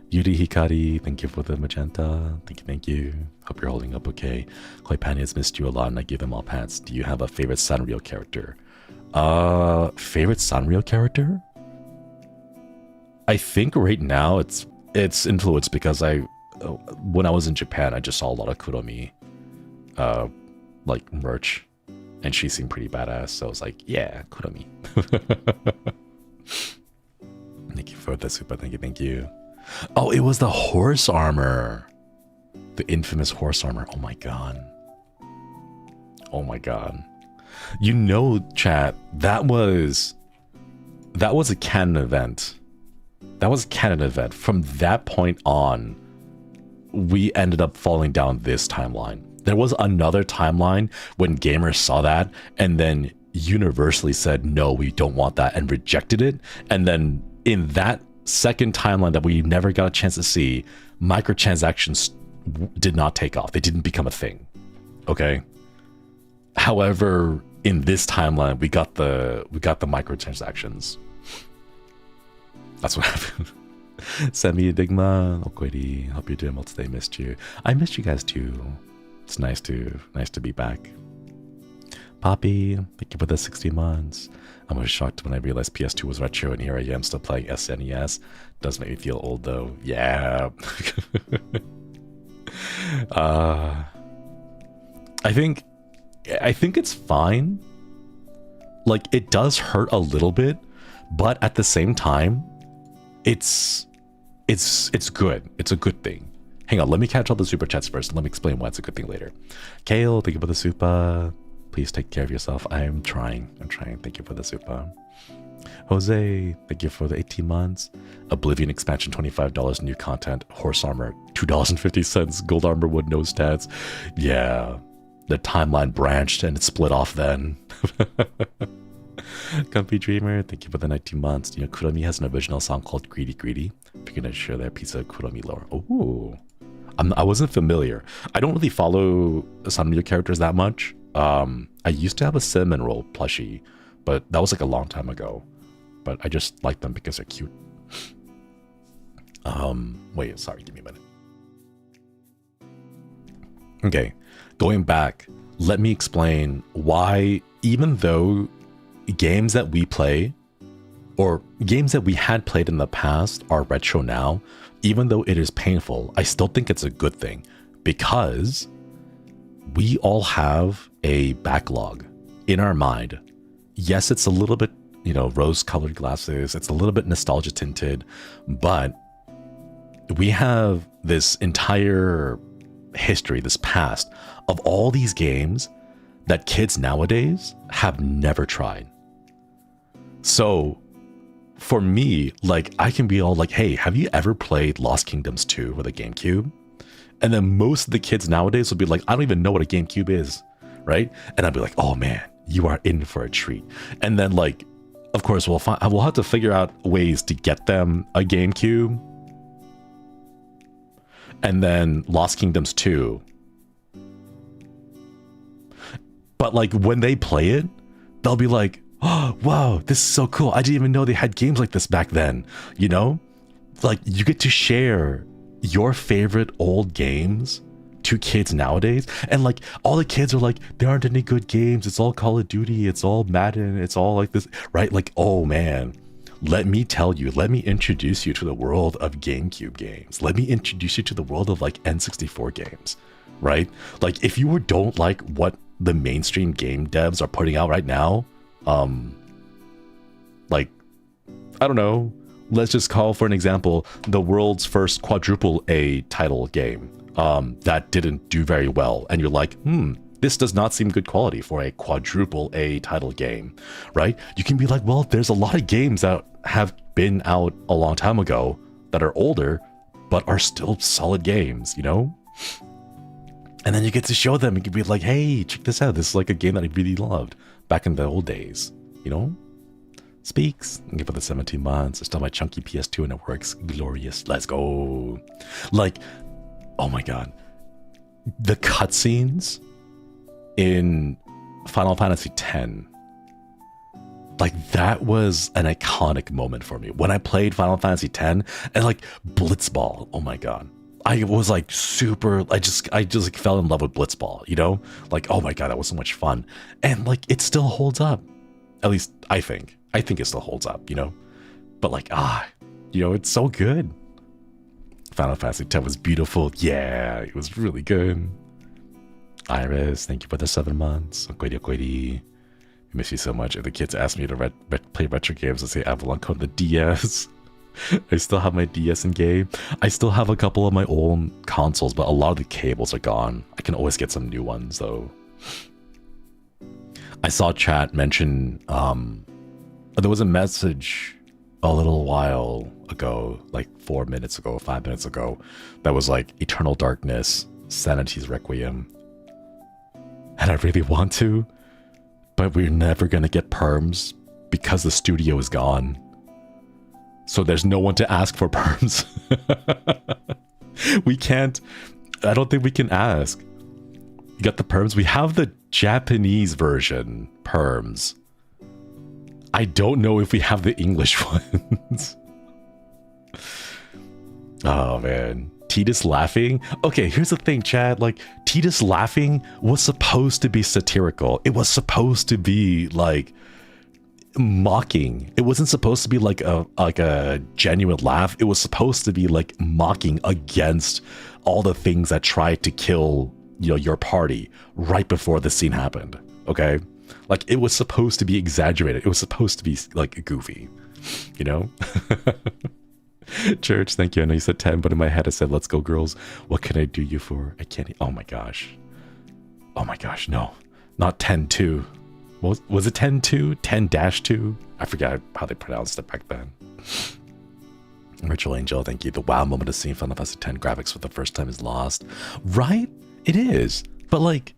Yuri Hikari, thank you for the magenta. Thank you. Hope you're holding up okay. Koi Pani has missed you a lot and I give them all pants. Do you have a favorite Sanrio character? Favorite Sanrio character? I think right now it's influenced because when I was in Japan, I just saw a lot of Kuromi, like merch, and she seemed pretty badass. So I was like, yeah, Kuromi. Thank you for the super. Thank you. Oh, it was the horse armor, the infamous horse armor. Oh my god. Oh my god. You know, chat, that was a canon event. That was a canon event. From that point on, we ended up falling down this timeline. There was another timeline when gamers saw that and then universally said, no, we don't want that, and rejected it. And then in that second timeline that we never got a chance to see, microtransactions did not take off. They didn't become a thing. Okay. However, in this timeline, we got the microtransactions. That's what happened. Semi Enigma, Okwedi, hope you're doing well today. Missed you. I missed you guys too. It's nice to be back. Poppy, thank you for the 60 months. I was shocked when I realized PS2 was retro, and here I am still playing SNES. Does make me feel old though. Yeah. I think it's fine. Like, it does hurt a little bit, but at the same time, it's good. It's a good thing. Hang on, let me catch all the super chats first. Let me explain why it's a good thing later. Kale, thank you for the super. Please take care of yourself. I'm trying. Thank you for the super. Jose, thank you for the 18 months. Oblivion expansion, $25. New content. Horse armor, $2.50. Gold armor with no stats. Yeah, the timeline branched and it split off then. Comfy Dreamer, thank you for the 19 months. You know, Kuromi has an original song called Greedy Greedy. If you're gonna share that piece of Kuromi lore. Oh, I wasn't familiar. I don't really follow some of your characters that much. I used to have a cinnamon roll plushie, but that was like a long time ago. But I just like them because they're cute. Wait, sorry, give me a minute. Okay, going back, let me explain why, even though games that we play or games that we had played in the past are retro now, even though it is painful, I still think it's a good thing because we all have a backlog in our mind. Yes, it's a little bit, you know, rose-colored glasses. It's a little bit nostalgia tinted, but we have this entire history, this past of all these games that kids nowadays have never tried. So for me, like, I can be all like, hey, have you ever played Lost Kingdoms 2 with a GameCube? And then most of the kids nowadays will be like, I don't even know what a GameCube is, right? And I'd be like, oh man, you are in for a treat. And then, like, of course, we'll have to figure out ways to get them a GameCube. And then Lost Kingdoms 2. But like when they play it, they'll be like, oh, wow, this is so cool. I didn't even know they had games like this back then. You know, like you get to share your favorite old games to kids nowadays. And like all the kids are like, there aren't any good games. It's all Call of Duty. It's all Madden. It's all like this, right? Like, oh man, let me tell you, let me introduce you to the world of GameCube games. Let me introduce you to the world of like N64 games, right? Like if you don't like what the mainstream game devs are putting out right now, like, I don't know, let's just call for an example, the world's first quadruple A title game, that didn't do very well. And you're like, this does not seem good quality for a quadruple A title game, right? You can be like, well, there's a lot of games that have been out a long time ago that are older, but are still solid games, you know? And then you get to show them, you can be like, hey, check this out. This is like a game that I really loved back in the old days, you know? Speaks. Thank you for the 17 months. I still have my chunky PS2 and it works glorious. Let's go. Like, oh my God. The cutscenes in Final Fantasy X, like that was an iconic moment for me. When I played Final Fantasy X and like Blitzball, oh my God. I was like super, I just like fell in love with Blitzball, you know? Like, oh my God, that was so much fun. And like, it still holds up. At least I think it still holds up, you know? But like, you know, it's so good. Final Fantasy X was beautiful. Yeah, it was really good. Iris, thank you for the 7 months. I miss you so much. If the kids ask me to play retro games, I say Avalon Code the DS. I still have my DS in game. I still have a couple of my old consoles, but a lot of the cables are gone. I can always get some new ones though. I saw chat mention, there was a message a little while ago, like 4 minutes ago, 5 minutes ago, that was like Eternal Darkness, Sanity's Requiem. And I really want to, but we're never gonna get perms because the studio is gone. So there's no one to ask for perms. We can't, I don't think we can ask. You got the perms? We have the Japanese version perms. I don't know if we have the English ones. Oh man. Titus laughing? Okay, here's the thing, Chad. Like, Titus laughing was supposed to be satirical. It was supposed to be like mocking. It wasn't supposed to be like a genuine laugh. It was supposed to be like mocking against all the things that tried to kill, you know, your party right before the scene happened. Okay, like it was supposed to be exaggerated. It was supposed to be like goofy, you know. Church, thank you. I know you said 10, but in my head I said, let's go girls. What can I do you for? I can't. Oh my gosh. Oh my gosh. No, not 10-2. Was it 10-2? 10-2? I forgot how they pronounced it back then. Ritual Angel, thank you. The wow moment of seeing Final Fantasy X graphics for the first time is lost. Right? It is. But like,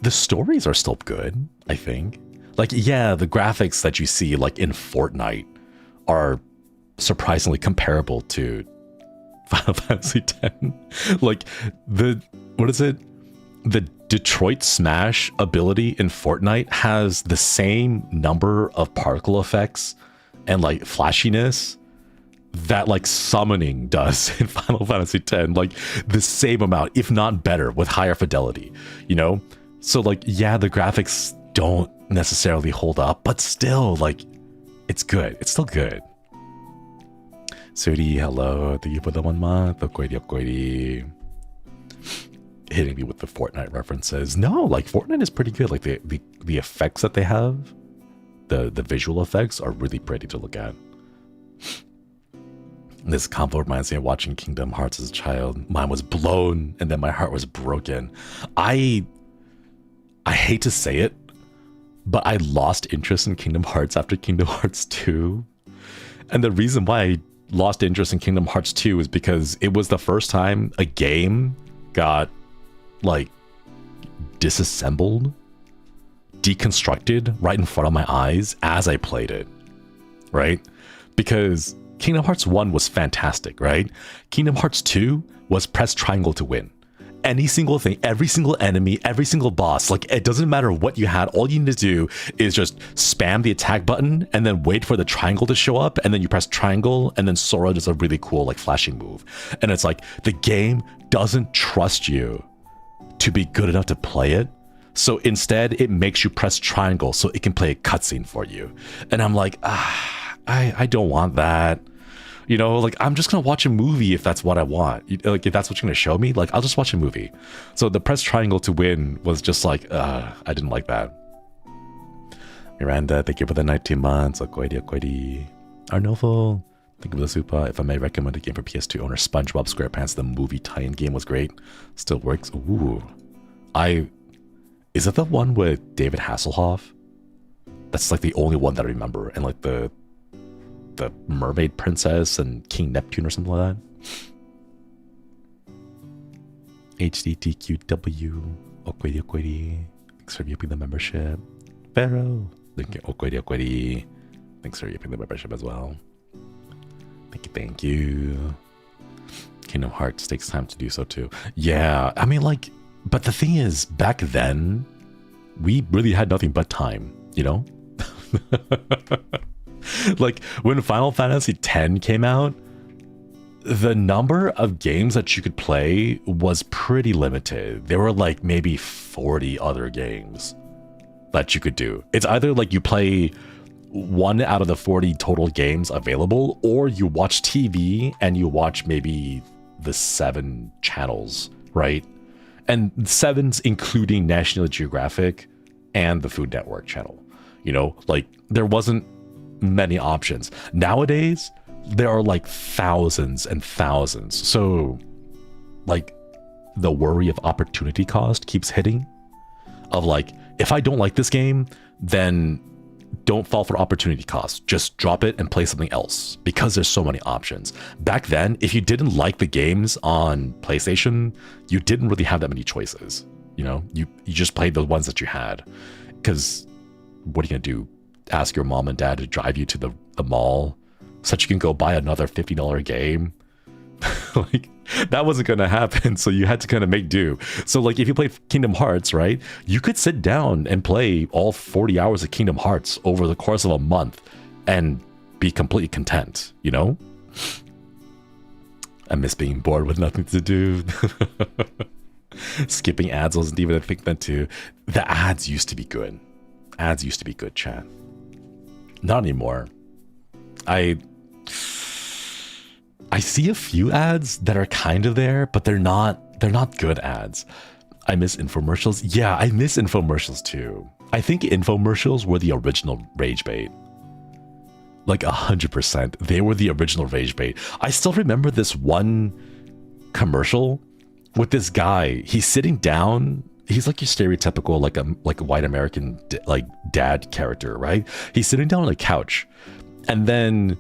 the stories are still good, I think. Like, yeah, the graphics that you see like in Fortnite are surprisingly comparable to Final Fantasy X. Like, what is it? The Detroit Smash ability in Fortnite has the same number of particle effects and like flashiness that like summoning does in Final Fantasy X, like the same amount, if not better, with higher fidelity, you know? So like, yeah, the graphics don't necessarily hold up, but still, like, it's good. It's still good. Suri, hello. Thank you for the 1 month. Okoiri. Hitting me with the Fortnite references. No, like, Fortnite is pretty good. Like, the effects that they have, the visual effects are really pretty to look at. This combo reminds me of watching Kingdom Hearts as a child. Mine was blown, and then my heart was broken. I hate to say it, but I lost interest in Kingdom Hearts after Kingdom Hearts 2. And the reason why I lost interest in Kingdom Hearts 2 is because it was the first time a game got, like, disassembled, deconstructed right in front of my eyes as I played it, right? Because Kingdom Hearts 1 was fantastic, right? Kingdom Hearts 2 was press triangle to win. Any single thing, every single enemy, every single boss, like, it doesn't matter what you had, all you need to do is just spam the attack button and then wait for the triangle to show up, and then you press triangle, and then Sora does a really cool, like, flashing move. And it's like, the game doesn't trust you to be good enough to play it, so instead it makes you press triangle so it can play a cutscene for you. And I'm like, I don't want that. You know, like, I'm just gonna watch a movie if that's what I want. Like, if that's what you're gonna show me, like, I'll just watch a movie. So the press triangle to win was just like, I didn't like that. Miranda, thank you for the 19 months. Okoidi. Arnulfo, thank you for the super. If I may recommend a game for PS2 owner, SpongeBob SquarePants, the movie tie-in game was great. Still works. Ooh. Is it the one with David Hasselhoff? That's, like, the only one that I remember. And, like, the mermaid princess and King Neptune or something like that. HDTQW. Okoidi. Thanks for viewing the membership. Pharaoh. Thank you. Okoidi. Thanks for viewing the membership as well. Thank you. Kingdom Hearts takes time to do so too. Yeah, I mean, like, but the thing is, back then, we really had nothing but time, you know? Like, when Final Fantasy X came out, the number of games that you could play was pretty limited. There were, like, maybe 40 other games that you could do. It's either, like, you play one out of the 40 total games available, or you watch TV and you watch maybe the 7 channels, right? And 7's including National Geographic and the Food Network channel. You know, like, there wasn't many options. Nowadays, there are, like, thousands and thousands. So, like, the worry of opportunity cost keeps hitting. Of, like, if I don't like this game, then don't fall for opportunity cost. Just drop it and play something else, because there's so many options. Back then, if you didn't like the games on PlayStation, you didn't really have that many choices. You know, you just played the ones that you had. Because what are you gonna do? Ask your mom and dad to drive you to the mall so that you can go buy another $50 game? Like, that wasn't gonna happen, so you had to kind of make do. So, like, if you played Kingdom Hearts, right, you could sit down and play all 40 hours of Kingdom Hearts over the course of a month and be completely content, you know? I miss being bored with nothing to do. Skipping ads wasn't even a thing then too. The ads used to be good. Ads used to be good, chat. Not anymore. I see a few ads that are kind of there, but they're not good ads. I miss infomercials. Yeah, I miss infomercials too. I think infomercials were the original rage bait. Like 100%. They were the original rage bait. I still remember this one commercial with this guy. He's sitting down. He's like your stereotypical, like a white American, like, dad character, right? He's sitting down on a couch, and then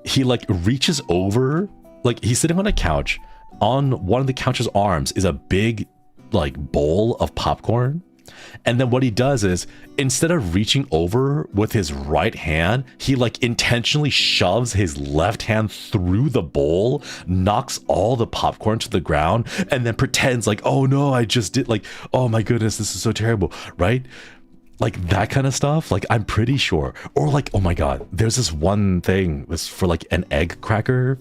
he, like, reaches over, like, he's sitting on a couch. On one of the couch's arms is a big, like, bowl of popcorn. And then what he does is, instead of reaching over with his right hand, he, like, intentionally shoves his left hand through the bowl, knocks all the popcorn to the ground, and then pretends like, oh no, I just did, like, oh my goodness, this is so terrible, right? Like, that kind of stuff, like, I'm pretty sure. Or, like, oh my god, there's this one thing, it's for, like, an egg cracker.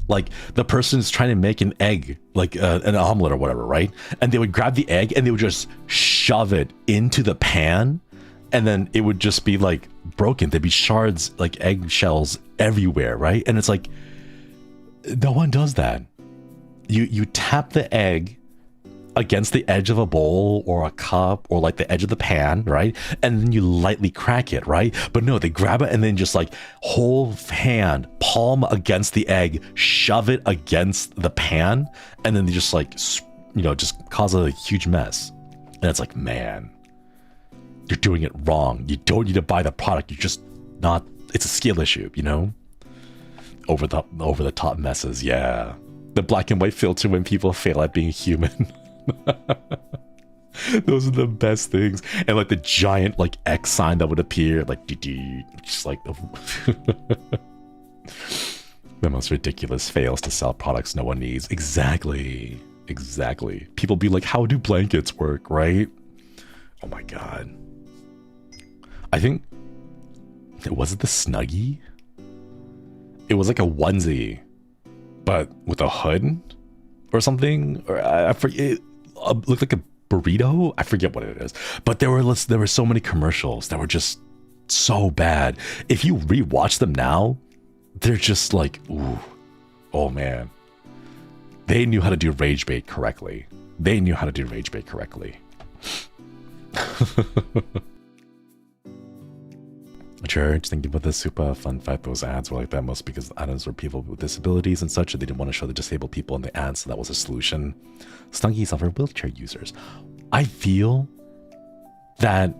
Like the person's trying to make an egg, like an omelet or whatever, right? And they would grab the egg and they would just shove it into the pan, and then it would just be like broken. There'd be shards, like eggshells everywhere, right? And it's like, no one does that. You tap the egg against the edge of a bowl or a cup or like the edge of the pan, right? And then you lightly crack it, right? But no, they grab it and then just like whole hand, palm against the egg, shove it against the pan, and then they just like, you know, just cause a huge mess. And it's like, man, you're doing it wrong. You don't need to buy the product. You're just not, it's a skill issue, you know? Over the top messes, yeah. The black and white filter when people fail at being human. Those are the best things. And like the giant like X sign that would appear, like just like the most ridiculous fails to sell products no one needs. Exactly. People be like, how do blankets work, right? Oh my god. I think was it the Snuggie? It was like a onesie, but with a hood or something, or I forget. It looked like a burrito. I forget what it is. But there were so many commercials that were just so bad. If you rewatch them now, they're just like, ooh, oh man. They knew how to do rage bait correctly. Church, thank you for the super fun fact. Those ads were like that most because the ads were people with disabilities and such, and they didn't want to show the disabled people in the ads, so that was a solution. Snuggies are for wheelchair users. I feel that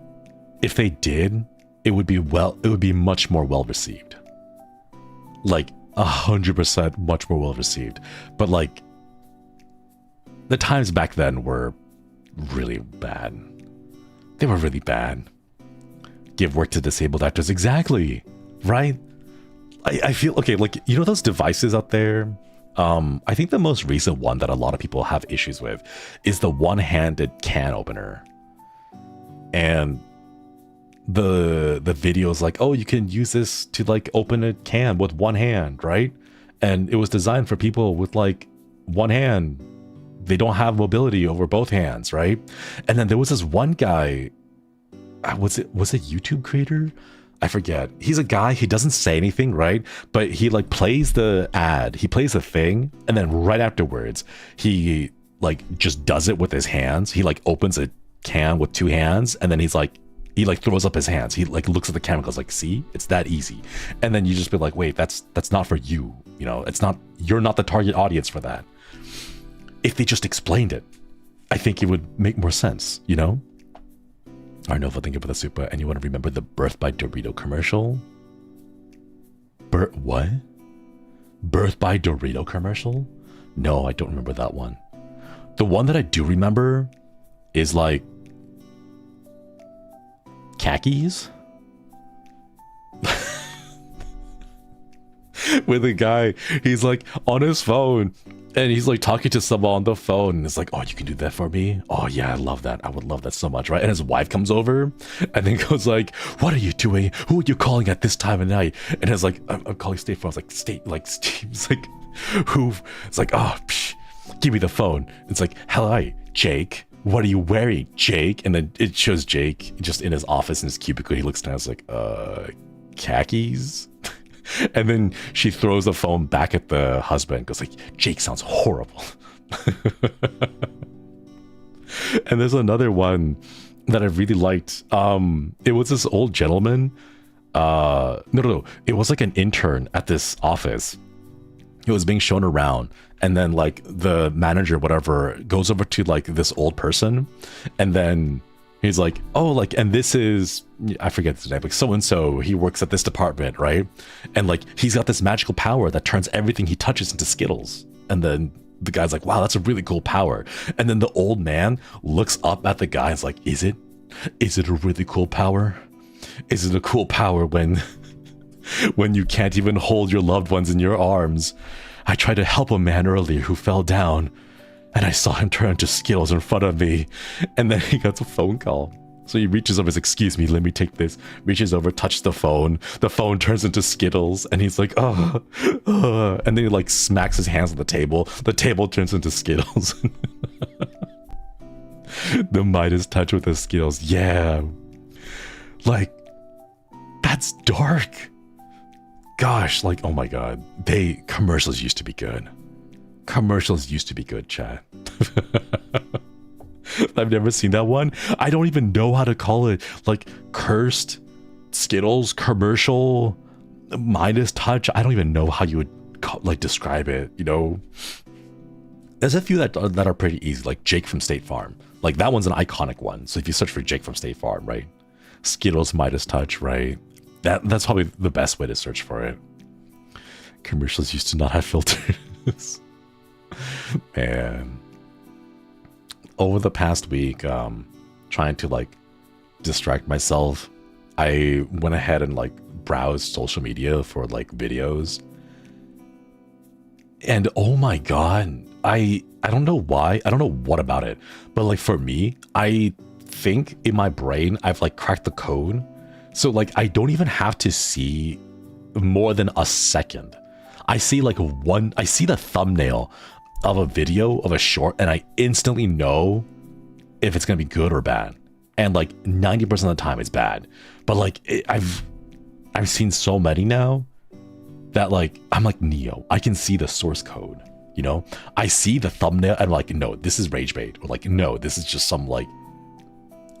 if they did, it would be much more well received. Like 100% much more well received. But like the times back then were really bad. They were really bad. Give work to disabled actors. Exactly. Right? I feel, okay, like, you know those devices out there? I think the most recent one that a lot of people have issues with is the one-handed can opener. And the video is like, oh, you can use this to like open a can with one hand, right? And it was designed for people with like one hand. They don't have mobility over both hands, right? And then there was this one guy, was it YouTube creator? I forget. He's a guy, he doesn't say anything, right? But he like plays the ad, he plays the thing, and then right afterwards, he like just does it with his hands. He like opens a can with two hands, and then he like throws up his hands. He like looks at the camera and goes like, see, it's that easy. And then you just be like, wait, that's not for you. You know, you're not the target audience for that. If they just explained it, I think it would make more sense, you know? Arnova, thank you for the super. Anyone remember the Birth by Dorito commercial? What? Birth by Dorito commercial? No, I don't remember that one. The one that I do remember is like khakis? With a guy, he's like on his phone and he's like talking to someone on the phone and it's like, oh, you can do that for me? Oh yeah, I love that. I would love that so much, right? And his wife comes over and then goes like, what are you doing? Who are you calling at this time of night? And it's like, I'm calling State Farm. I was like, State, like Steve's like, who? It's like, oh, psh, give me the phone. It's like, hi, Jake. What are you wearing, Jake? And then it shows Jake just in his office in his cubicle. He looks down, it's like, khakis? And then she throws the phone back at the husband, goes like, Jake sounds horrible. And there's another one that I really liked. It was this old gentleman. No. It was like an intern at this office. It was being shown around. And then like the manager, whatever, goes over to like this old person. And then he's like, oh, like, and this is, I forget his name, like so-and-so, he works at this department, right? And like, he's got this magical power that turns everything he touches into Skittles. And then the guy's like, wow, that's a really cool power. And then the old man looks up at the guy and is like, is it a really cool power? Is it a cool power when you can't even hold your loved ones in your arms? I tried to help a man earlier who fell down, and I saw him turn into Skittles in front of me, and then he got a phone call. So he reaches over, says, excuse me, let me take this. Reaches over, touches the phone. The phone turns into Skittles, and he's like, oh, and then he like smacks his hands on the table. The table turns into Skittles. The Midas touch with the Skittles. Yeah. Like, that's dark. Gosh, like, oh my god. Commercials used to be good. Commercials used to be good, chat. I've never seen that one. I don't even know how to call it. Like, cursed Skittles commercial Midas touch. I don't even know how you would describe it, you know? There's a few that are pretty easy, like Jake from State Farm. Like, that one's an iconic one. So if you search for Jake from State Farm, right? Skittles Midas touch, right? That's probably the best way to search for it. Commercials used to not have filters. Man. Over the past week, trying to like distract myself, I went ahead and like browsed social media for like videos. And oh my god, I don't know why, I don't know what about it, but like for me, I think in my brain I've like cracked the code. So like I don't even have to see more than a second. I see like I see the thumbnail of a video of a short and I instantly know if it's gonna be good or bad. And like 90% of the time it's bad. But like I've seen so many now that like I'm like Neo. I can see the source code, you know? I see the thumbnail and I'm like, no, this is rage bait. Or like, no, this is just some like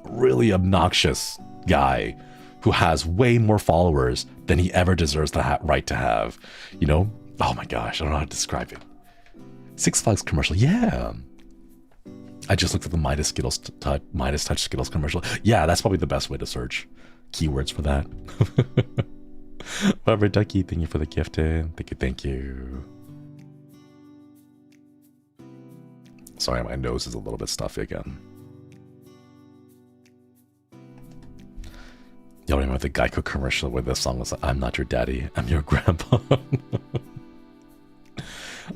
really obnoxious guy who has way more followers than he ever deserves the right to have, you know? Oh my gosh, I don't know how to describe it. Six Flags commercial, yeah. I just looked at the Midas Touch Skittles commercial. Yeah, that's probably the best way to search keywords for that. Rubber Ducky, thank you for the gifted. Thank you. Sorry, my nose is a little bit stuffy again. Y'all remember the Geico commercial where the song was like, I'm not your daddy, I'm your grandpa.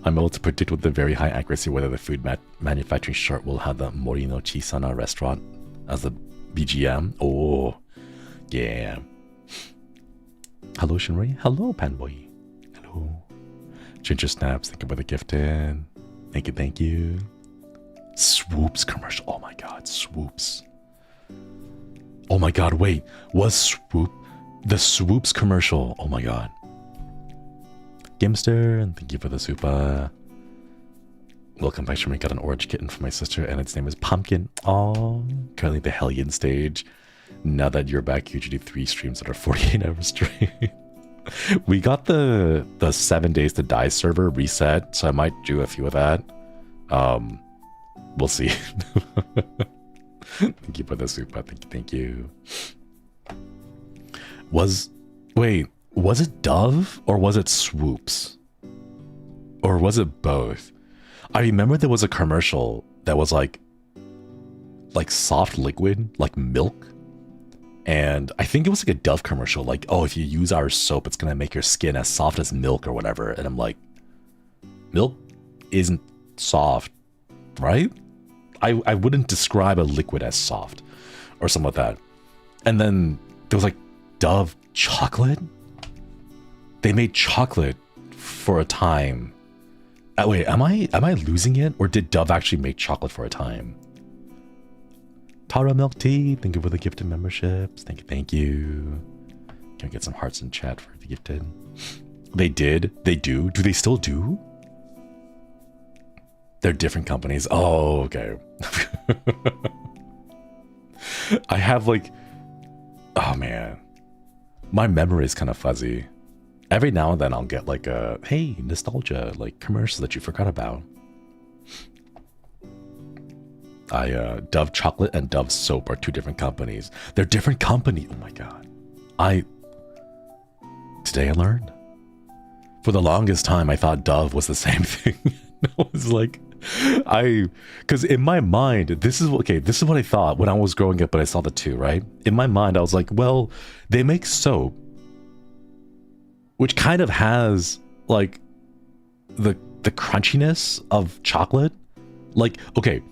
I'm able to predict with a very high accuracy whether the food manufacturing short will have the Morino Chisana restaurant as the BGM. Oh, yeah. Hello, Shinri. Hello, Panboy. Hello. Ginger Snaps, thank you for the gifted. Thank you. Swoops commercial. Oh my god, Swoops. Oh my god, wait. Was the Swoops commercial? Oh my god. Gimster, and thank you for the super. Welcome back, Shinri. Got an orange kitten for my sister, and its name is Pumpkin. Oh, currently the Hellion stage. Now that you're back, you usually do 3 streams that are 48 hours straight. We got the 7 days to die server reset, so I might do a few of that. We'll see. Thank you for the super. Thank you. Wait, was it Dove or was it Swoops? Or was it both? I remember there was a commercial that was like soft liquid, like milk. And I think it was like a Dove commercial, like, oh, if you use our soap, it's gonna make your skin as soft as milk or whatever. And I'm like, milk isn't soft, right? I wouldn't describe a liquid as soft or something like that. And then there was like Dove chocolate. They made chocolate for a time. Wait, am I losing it? Or did Dove actually make chocolate for a time? Tara Milk Tea, thank you for the gifted memberships. Thank you. Can we get some hearts in chat for the gifted? They did. They do. Do they still do? They're different companies. Oh, okay. I have like, oh man, my memory is kind of fuzzy. Every now and then I'll get like a, hey, nostalgia, like commercials that you forgot about. Dove chocolate and Dove soap are 2 different companies. They're different companies. Oh my god. Today I learned. For the longest time I thought Dove was the same thing. I was like, because in my mind, this is what I thought when I was growing up, but I saw the 2, right? In my mind, I was like, well, they make soap, which kind of has like the crunchiness of chocolate. Like, okay,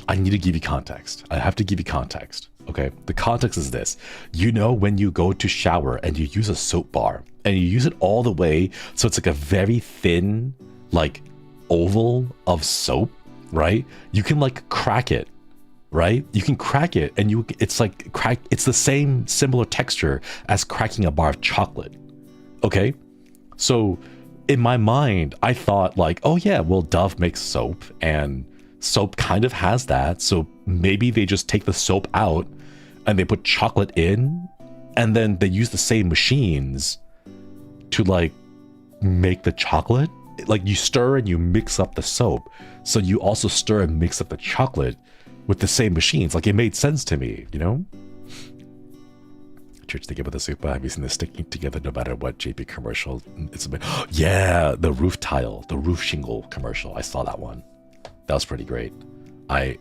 I need to give you context. I have to give you context. Okay, the context is this. You know, when you go to shower and you use a soap bar and you use it all the way, so it's like a very thin, like oval of soap, right? You can like crack it, right? You can crack it and it's like it's the same similar texture as cracking a bar of chocolate. Okay, so in my mind, I thought like, oh yeah, well, Dove makes soap and soap kind of has that, so maybe they just take the soap out and they put chocolate in, and then they use the same machines to like make the chocolate. Like you stir and you mix up the soap, so you also stir and mix up the chocolate with the same machines. Like it made sense to me, you know? Church together with the soup. Have you seen this sticking together no matter what JP commercial? It's a bit, yeah, the roof tile, the roof shingle commercial. I saw that one. That was pretty great. I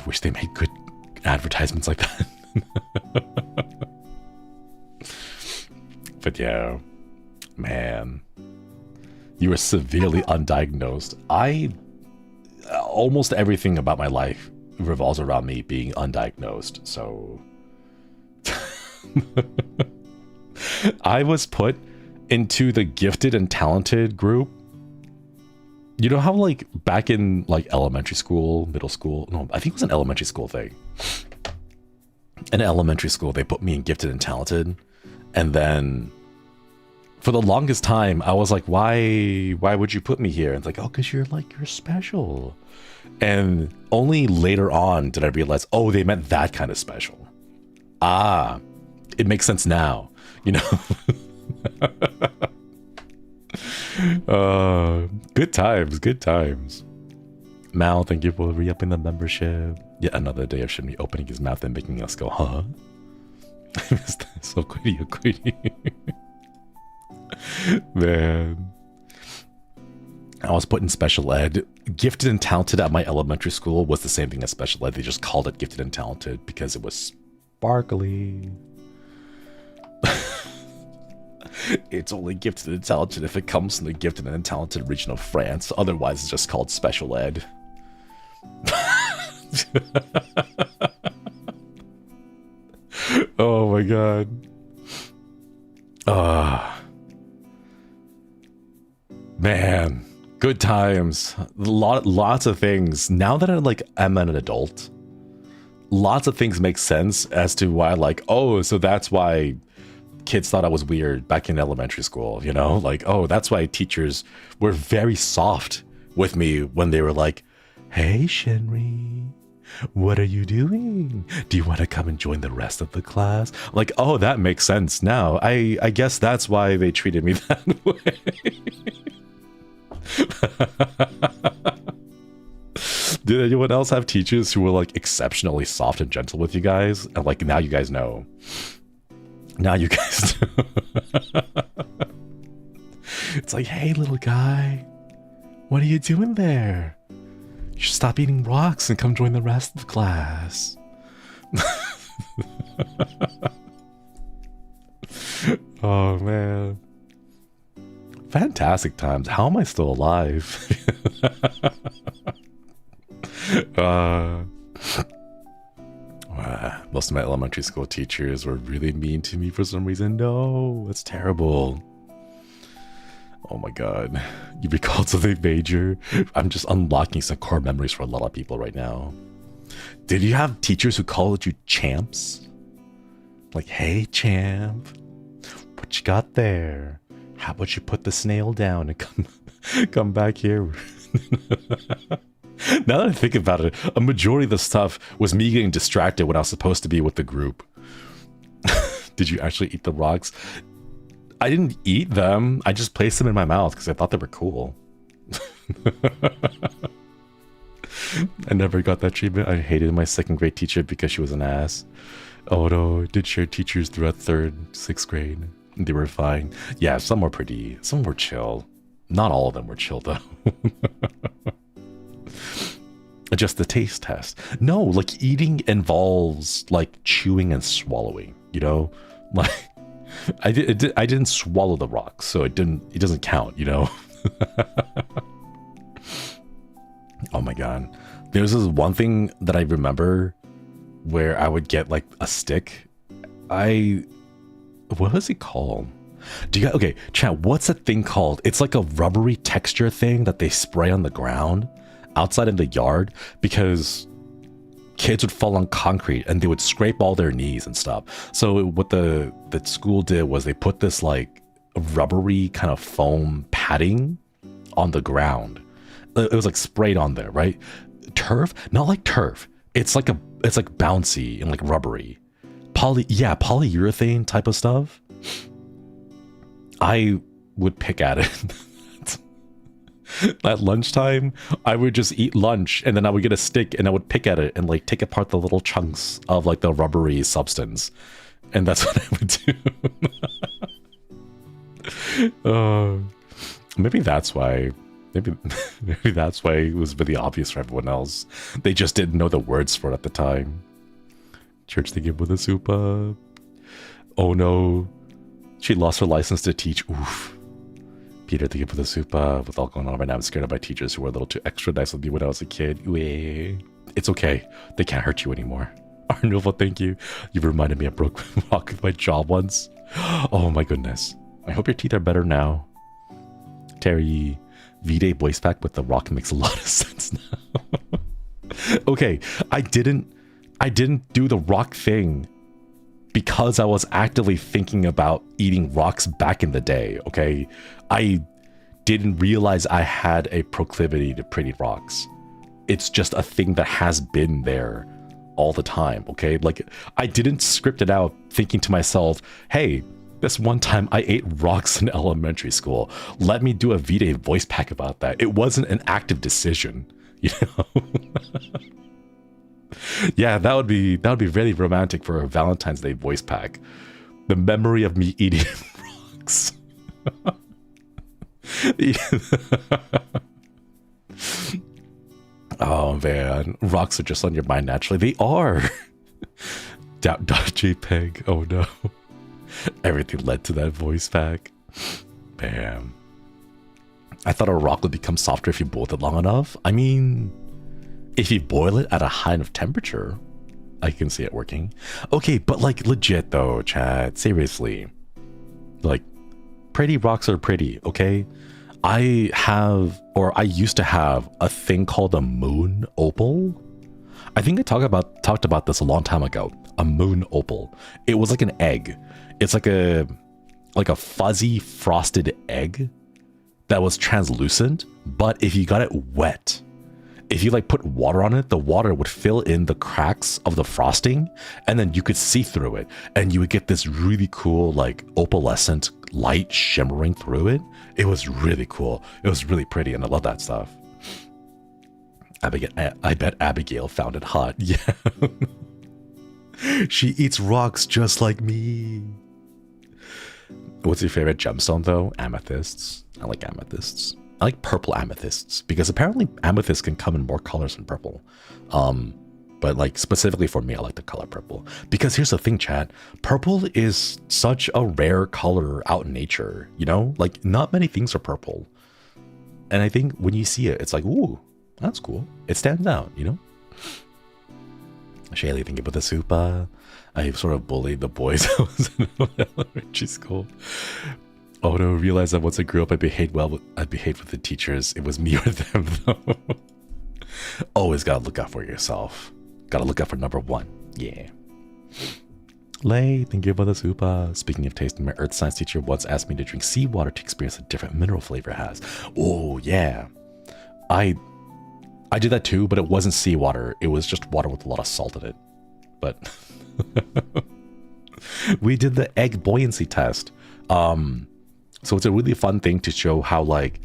wish they made good advertisements like that. But yeah, man, you were severely undiagnosed. Almost everything about my life revolves around me being undiagnosed. So I was put into the gifted and talented group. You know how like back in like elementary school, middle school, no, I think it was an elementary school thing. In elementary school, they put me in gifted and talented. And then for the longest time, I was like, why would you put me here? And it's like, oh, because you're special. And only later on did I realize, oh, they meant that kind of special. Ah, it makes sense now, you know? Good times, good times. Mal, thank you for re-upping the membership. Yet another day of Shinri opening his mouth and making us go, huh? So quitty. Man. I was put in special ed. Gifted and talented at my elementary school was the same thing as special ed. They just called it gifted and talented because it was sparkly. It's only gifted and talented if it comes from the gifted and talented region of France. Otherwise, it's just called special ed. Oh my god. Man, good times. Lots of things. Now that I'm an adult, lots of things make sense as to why, like, oh, so that's why kids thought I was weird back in elementary school, you know? Like, oh, that's why teachers were very soft with me when they were like, hey, Shinri, what are you doing? Do you want to come and join the rest of the class? Like, oh, that makes sense now. I guess that's why they treated me that way. Did anyone else have teachers who were like exceptionally soft and gentle with you guys? And like, now you guys know. Now you guys know. It's like, hey, little guy, what are you doing there? You should stop eating rocks and come join the rest of the class. Oh, man. Fantastic times. How am I still alive? Most of my elementary school teachers were really mean to me for some reason. No, that's terrible. Oh my god. You recalled something major? I'm just unlocking some core memories for a lot of people right now. Did you have teachers who called you champs? Like, hey, champ, what you got there? How about you put the snail down and come back here? Now that I think about it, a majority of the stuff was me getting distracted when I was supposed to be with the group. Did you actually eat the rocks? I didn't eat them. I just placed them in my mouth because I thought they were cool. I never got that treatment. I hated my second grade teacher because she was an ass. Oh no, I did share teachers throughout 3rd, 6th grade. They were fine. Yeah, some were pretty, some were chill. Not all of them were chill though. Just the taste test. No, like eating involves like chewing and swallowing, you know? Like I didn't swallow the rock, so it doesn't count, you know? Oh my god. There's this one thing that I remember where I would get like a stick. What was it called? Okay, chat, what's that thing called? It's like a rubbery texture thing that they spray on the ground outside in the yard because kids would fall on concrete and they would scrape all their knees and stuff. So what the school did was they put this like rubbery kind of foam padding on the ground. It was like sprayed on there, right? Turf? Not like turf. It's like bouncy and like rubbery. Polyurethane type of stuff. I would pick at it. At lunchtime, I would just eat lunch and then I would get a stick and I would pick at it and like take apart the little chunks of like the rubbery substance. And that's what I would do. Maybe that's why. Maybe that's why it was really obvious for everyone else. They just didn't know the words for it at the time. Church to give with a super. Oh no. She lost her license to teach. Oof. Peter to give with a super. With all going on right now, I'm scared of my teachers who were a little too extra nice with me when I was a kid. It's okay. They can't hurt you anymore. Arnulfo, thank you. You reminded me I broke rock with my jaw once. Oh my goodness. I hope your teeth are better now. Terry, V-Day voice pack with the rock makes a lot of sense now. Okay, I didn't do the rock thing because I was actively thinking about eating rocks back in the day, okay? I didn't realize I had a proclivity to pretty rocks. It's just a thing that has been there all the time, okay? Like, I didn't script it out thinking to myself, hey, this one time I ate rocks in elementary school. Let me do a V-Day voice pack about that. It wasn't an active decision, you know? Yeah, that would be really romantic for a Valentine's Day voice pack. The memory of me eating rocks. Oh man, rocks are just on your mind naturally. They are. JPEG. Oh no. Everything led to that voice pack. Bam. I thought a rock would become softer if you boiled it long enough. I mean, if you boil it at a high enough temperature, I can see it working. Okay, but like legit though, Chad, seriously. Like, pretty rocks are pretty, okay? I used to have a thing called a moon opal. I think I talked about this a long time ago. A moon opal. It was like an egg. It's like a fuzzy frosted egg that was translucent, but if you got it wet, if you like put water on it, the water would fill in the cracks of the frosting and then you could see through it and you would get this really cool like opalescent light shimmering through it. It was really cool. It was really pretty and I love that stuff. I bet Abigail found it hot. Yeah. She eats rocks just like me. What's your favorite gemstone though? Amethysts. I like amethysts. I like purple amethysts because apparently amethysts can come in more colors than purple. But like specifically for me, I like the color purple because here's the thing, Chad. Purple is such a rare color out in nature, you know? Like not many things are purple. And I think when you see it, it's like, ooh, that's cool. It stands out, you know? Shaylee, thank you for the super. I sort of bullied the boys I was in elementary school. Oh no, realize that once I grew up, I behaved with the teachers. It was me or them though. Always gotta look out for yourself. Gotta look out for number one. Yeah. Lay, thank you for the super. Speaking of tasting, my earth science teacher once asked me to drink seawater to experience a different mineral flavor it has. Oh yeah. I did that too, but it wasn't seawater. It was just water with a lot of salt in it. But we did the egg buoyancy test. So it's a really fun thing to show how like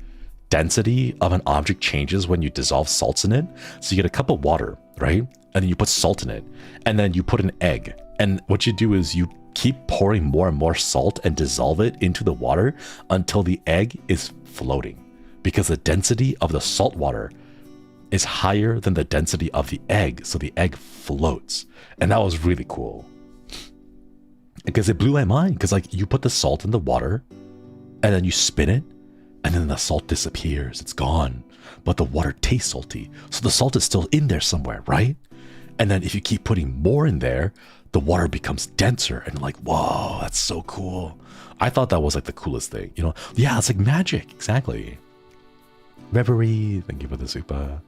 density of an object changes when you dissolve salts in it. So you get a cup of water, right? And then you put salt in it and then you put an egg. And what you do is you keep pouring more and more salt and dissolve it into the water until the egg is floating because the density of the salt water is higher than the density of the egg. So the egg floats. And that was really cool because it blew my mind because like you put the salt in the water and then you spin it and then the salt disappears. It's gone. but the water tastes salty. So the salt is still in there somewhere, right? And then if you keep putting more in there, the water becomes denser and like, whoa, that's so cool. I thought that was like the coolest thing, you know? Yeah, it's like magic, exactly. Reverie, thank you for the super.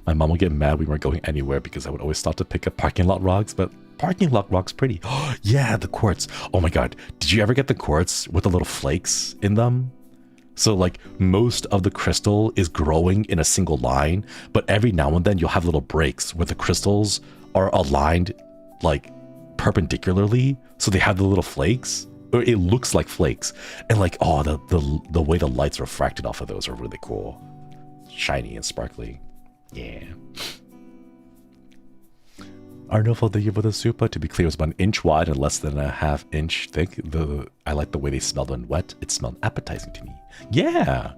My mom would get mad we weren't going anywhere because I would always stop to pick up parking lot rocks, but parking lot rocks pretty. Yeah, the quartz. Oh my god, did you ever get the quartz with the little flakes in them? So like most of the crystal is growing in a single line, but every now and then you'll have little breaks where the crystals are aligned like perpendicularly, so they have the little flakes, or it looks like flakes, and like, oh, the way the lights refracted off of those are really cool, shiny and sparkly. Yeah. Arnulfo, thank you for the super. To be clear, it was about an inch wide and less than a half-inch thick. I like the way they smelled when wet. It smelled appetizing to me. Yeah,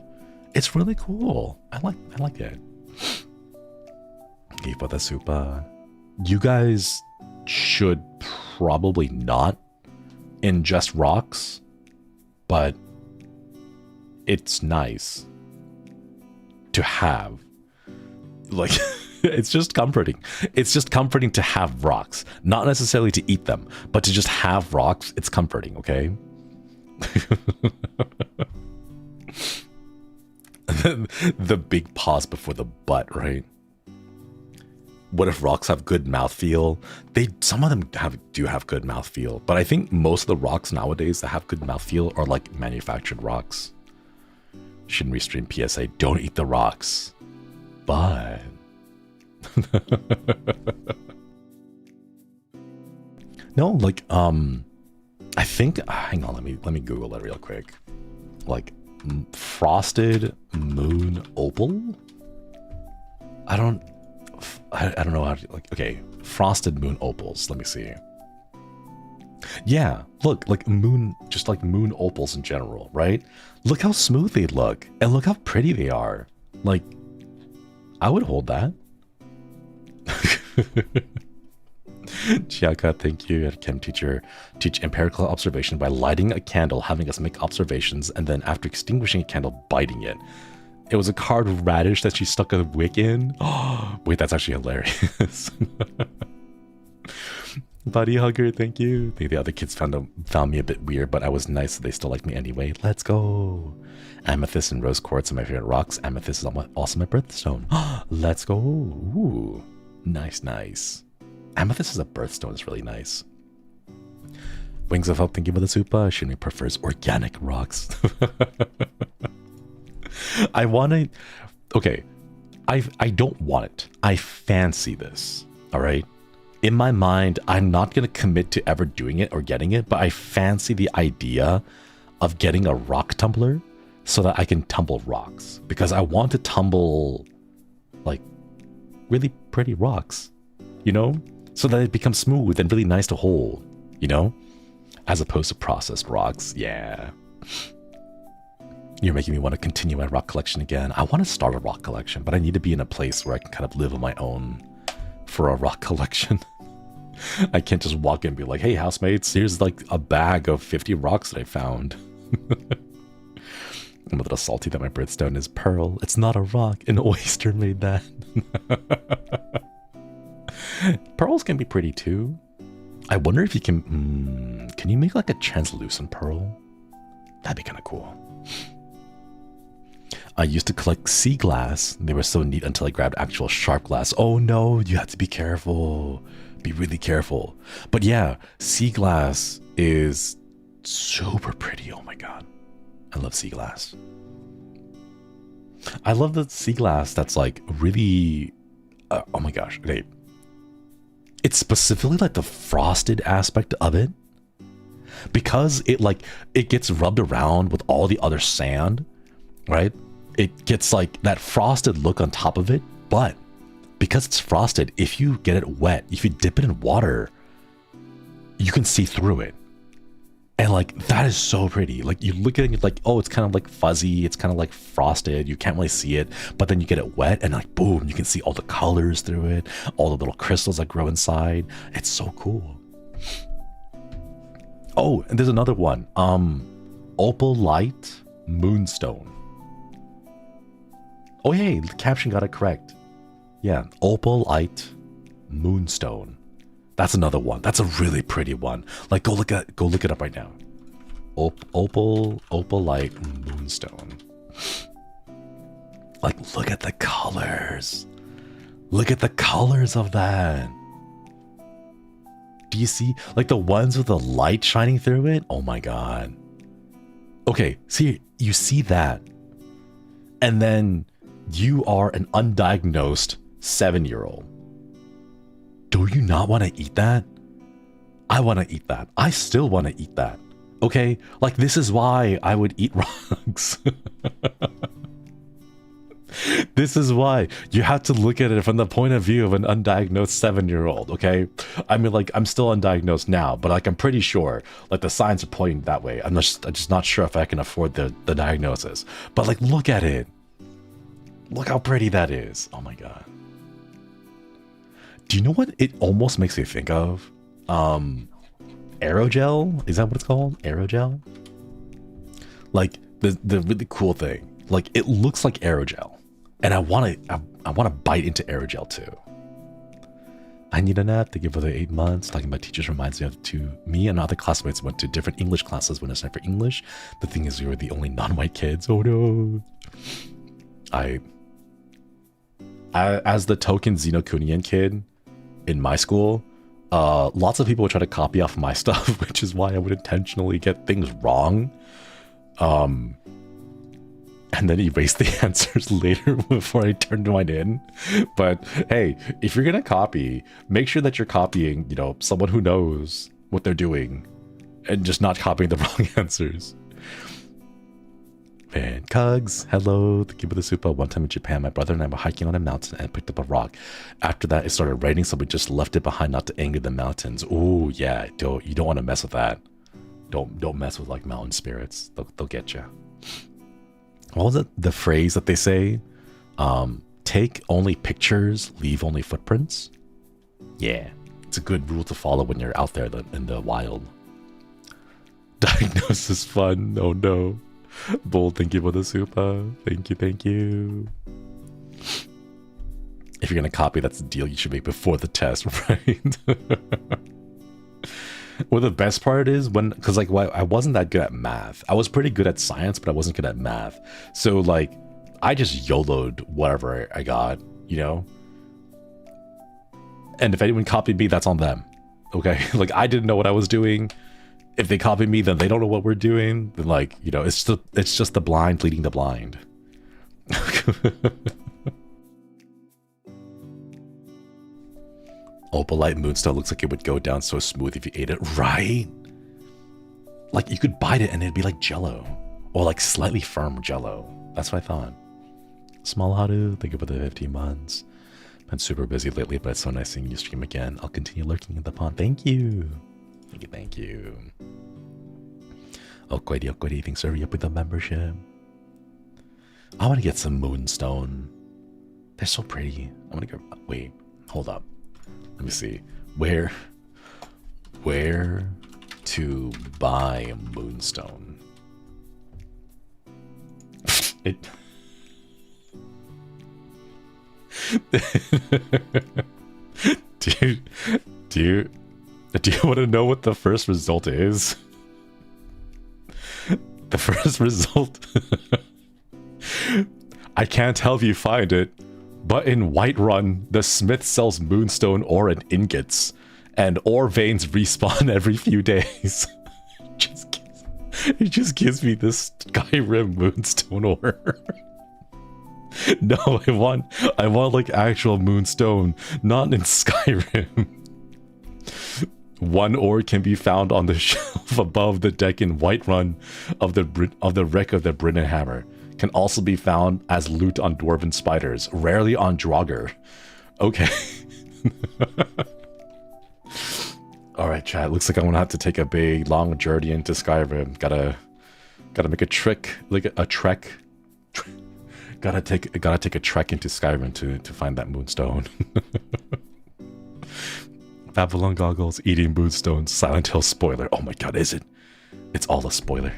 it's really cool. I like it. Thank you for the super. You guys should probably not ingest rocks, but it's nice to have. Like, it's just comforting. It's just comforting to have rocks. Not necessarily to eat them, but to just have rocks. It's comforting, okay? The big pause before the butt, right? What if rocks have good mouthfeel? Some of them do have good mouthfeel, but I think most of the rocks nowadays that have good mouthfeel are like manufactured rocks. Shinri stream PSA, don't eat the rocks. But no, like I think, hang on, let me Google that real quick. Like frosted moon opal. I don't know how to, like, okay, frosted moon opals. Let me see. Yeah, look, like moon, just like moon opals in general, right? Look how smooth they look, and look how pretty they are. Like, I would hold that. Chiaka, thank you. Chem teacher, teach empirical observation by lighting a candle, having us make observations, and then after extinguishing a candle, biting it. It was a carved radish that she stuck a wick in. Oh, wait, that's actually hilarious. Buddy hugger, thank you. I think the other kids found me a bit weird, but I was nice, so they still like me anyway. Let's go. Amethyst and rose quartz are my favorite rocks. Amethyst is also my birthstone. Let's go. Ooh, nice, nice. Amethyst as a birthstone is really nice. Wings of Hope, thank you for the super. Shinri prefers organic rocks. I want it. Okay, I don't want it. I fancy this. All right. In my mind, I'm not going to commit to ever doing it or getting it, but I fancy the idea of getting a rock tumbler so that I can tumble rocks, because I want to tumble like really pretty rocks, you know, so that it becomes smooth and really nice to hold, you know, as opposed to processed rocks. Yeah. You're making me want to continue my rock collection again. I want to start a rock collection, but I need to be in a place where I can kind of live on my own for a rock collection. I can't just walk in and be like, hey, housemates, here's like a bag of 50 rocks that I found. I'm a little salty that my birthstone is pearl. It's not a rock. An oyster made that. Pearls can be pretty too. I wonder if you can you make like a translucent pearl? That'd be kind of cool. I used to collect sea glass. They were so neat until I grabbed actual sharp glass. Oh no, you have to be careful. Be really careful. But yeah, sea glass is super pretty. Oh my god. I love sea glass. I love the sea glass that's like really... oh my gosh. Okay. It's specifically like the frosted aspect of it. Because it gets rubbed around with all the other sand, right? It gets like that frosted look on top of it, but because it's frosted, if you get it wet, if you dip it in water, you can see through it. And like, that is so pretty. Like, you look at it, you're like, oh, it's kind of like fuzzy, it's kind of like frosted, you can't really see it, but then you get it wet and like, boom, you can see all the colors through it, all the little crystals that grow inside. It's so cool. Oh, and there's another one. Opalite Moonstone. Oh, hey, the caption got it correct. Yeah, Opalite Moonstone. That's another one. That's a really pretty one. Like, go look it up right now. Opalite Moonstone. Like, look at the colors. Look at the colors of that. Do you see, like, the ones with the light shining through it? Oh my god. Okay, see, you see that. And then you are an undiagnosed 7-year-old. Do you not want to eat that? I want to eat that. I still want to eat that. Okay? Like, this is why I would eat rocks. This is why you have to look at it from the point of view of an undiagnosed 7-year-old, okay? I mean, like, I'm still undiagnosed now, but like, I'm pretty sure like the signs are pointing that way. I'm just not sure if I can afford the diagnosis. But like, look at it. Look how pretty that is. Oh my god. Do you know what it almost makes me think of? Aerogel? Is that what it's called? Aerogel? Like, the really cool thing. Like, it looks like aerogel. And I want to bite into aerogel too. I need a nap. Thank you for the 8 months. Talking about teachers reminds me of me and other classmates went to different English classes when it's time for English. The thing is, we were the only non-white kids. Oh no. I as the token Xenocunian kid in my school, lots of people would try to copy off my stuff, which is why I would intentionally get things wrong. And then erase the answers later before I turned mine in. But hey, if you're gonna copy, make sure that you're copying, you know, someone who knows what they're doing and just not copying the wrong answers. Man, Cugs, hello, thank you for the super. One time in Japan, my brother and I were hiking on a mountain and picked up a rock. After that, it started raining, so we just left it behind not to anger the mountains. Oh yeah, you don't want to mess with that. Don't mess with like mountain spirits. They'll get you. What was it? The phrase that they say? Take only pictures, leave only footprints. Yeah, it's a good rule to follow when you're out there in the wild. Diagnosis fun. Oh no. Bull, thank you for the super. Thank you. If you're gonna copy, that's the deal you should make before the test, right? Well, the best part is because like I wasn't that good at math. I was pretty good at science, but I wasn't good at math. So like, I just YOLO'd whatever I got, you know? And if anyone copied me, that's on them, okay? Like, I didn't know what I was doing. If they copy me, then they don't know what we're doing. Then like, you know, it's just the blind leading the blind. Opalite Moonstone looks like it would go down so smooth if you ate it, right? Like, you could bite it and it'd be like jello. Or like slightly firm jello. That's what I thought. Small Haru, thank you for the 15 months. Been super busy lately, but it's so nice seeing you stream again. I'll continue lurking in the pond. Thank you. Thank you. Okwedi, thanks for hurry up with the membership. I want to get some Moonstone. They're so pretty. I want to go. Wait, hold up. Let me see. Where to buy Moonstone? It. Do you want to know what the first result is? The first result. I can't help you find it, but in Whiterun, the smith sells Moonstone ore and ingots, and ore veins respawn every few days. It just gives me this Skyrim Moonstone ore. No, I want like actual Moonstone, not in Skyrim. One ore can be found on the shelf above the deck in Whiterun of the wreck of the Brennan Hammer. Can also be found as loot on dwarven spiders, rarely on Draugr. Okay. Alright, chat. Looks like I'm gonna have to take a big, long journey into Skyrim. Gotta make a trek. Gotta take a trek into Skyrim to find that Moonstone. Babylon goggles, eating Moonstone, Silent Hill spoiler. Oh my god, is it? It's all a spoiler.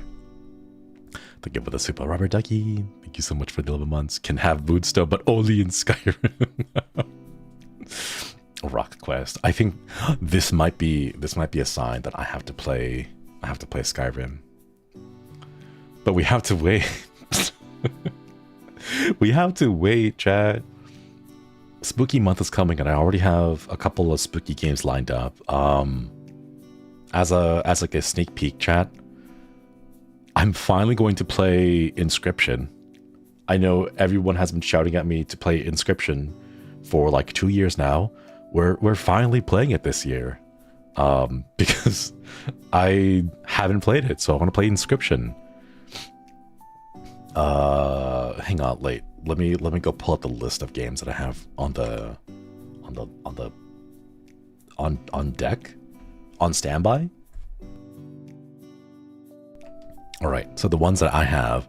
Thank you for the super Robert Ducky. Thank you so much for the 11 months. Can have Moonstone, but only in Skyrim. Rock Quest. I think this might be a sign that I have to play Skyrim. But we have to wait. We have to wait, chat. Spooky month is coming, and I already have a couple of spooky games lined up. As like a sneak peek, chat, I'm finally going to play Inscription. I know everyone has been shouting at me to play Inscription for like 2 years now. We're finally playing it this year, because I haven't played it, so I want to play Inscription. Hang on, let me go pull up the list of games that I have on deck, on standby. All right, so the ones that I have: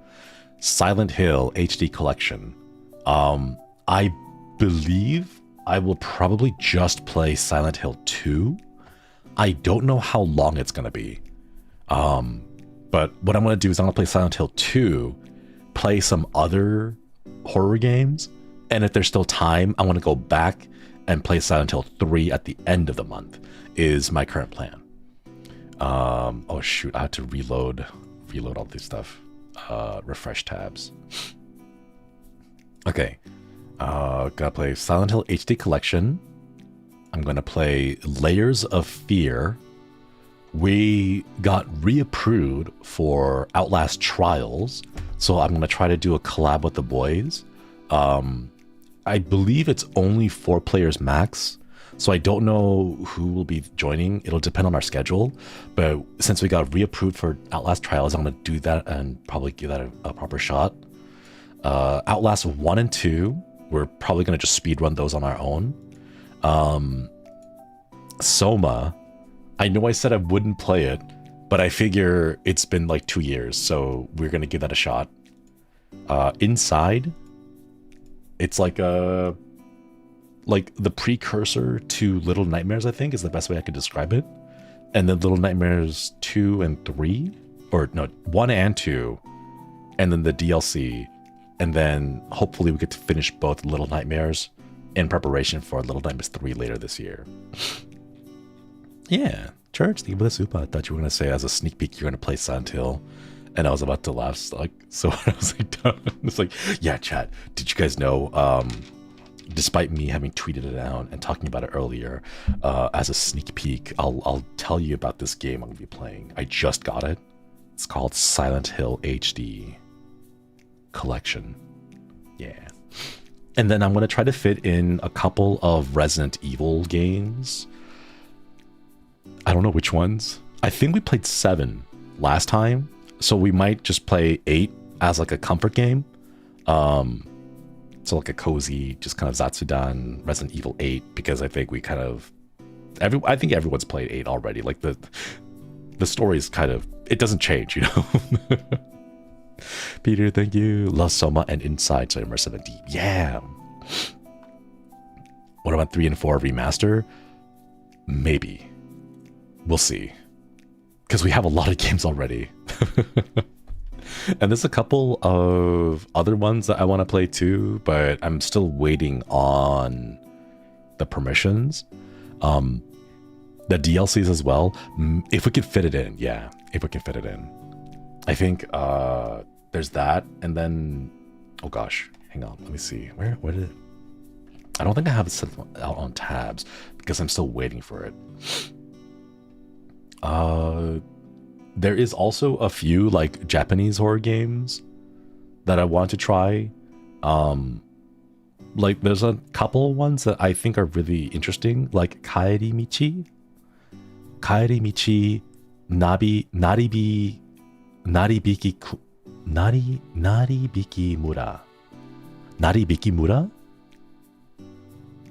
Silent Hill HD Collection. I believe I will probably just play Silent Hill 2. I don't know how long it's gonna be. But what I'm gonna do is I'm gonna play Silent Hill 2, play some other horror games, and if there's still time, I want to go back and play Silent Hill 3 at the end of the month, is my current plan. Oh shoot, I have to reload all this stuff. Refresh tabs. Okay. Gotta play Silent Hill HD Collection. I'm gonna play Layers of Fear. We got reapproved for Outlast Trials, so I'm gonna try to do a collab with the boys. I believe it's only 4 players max, so I don't know who will be joining. It'll depend on our schedule, but since we got reapproved for Outlast Trials, I'm gonna do that and probably give that a proper shot. Outlast 1 and 2, we're probably gonna just speedrun those on our own. Soma, I know I said I wouldn't play it, but I figure it's been like 2 years, so we're gonna give that a shot. Inside, it's like the precursor to Little Nightmares, I think, is the best way I could describe it. And then Little Nightmares 2 and 3, or no, 1 and 2, and then the DLC, and then hopefully we get to finish both Little Nightmares in preparation for Little Nightmares 3 later this year. Yeah, Church, thank you for the super. I thought you were going to say as a sneak peek you're going to play Silent Hill, and I was about to laugh. So I was like, yeah, chat, did you guys know, despite me having tweeted it out and talking about it earlier, as a sneak peek, I'll tell you about this game I'm going to be playing. I just got it. It's called Silent Hill HD Collection. Yeah. And then I'm going to try to fit in a couple of Resident Evil games. I don't know which ones. I think we played 7 last time, so we might just play 8 as like a comfort game. So like a cozy, just kind of Zatsudan Resident Evil 8, because I think we kind of I think everyone's played 8 already. Like the story is kind of, it doesn't change, you know. Peter, thank you. Love Soma and Inside, so immersive and deep. Yeah. What about 3 and 4 remaster? Maybe. We'll see. Because we have a lot of games already. And there's a couple of other ones that I want to play too, but I'm still waiting on the permissions. The DLCs as well. If we could fit it in, yeah. If we can fit it in. I think there's that, and then, oh gosh, hang on, let me see. Where did it? I don't think I have it set out on tabs because I'm still waiting for it. There is also a few like Japanese horror games that I want to try. Like there's a couple ones that I think are really interesting, like Kaeri Michi, Naribiki Mura,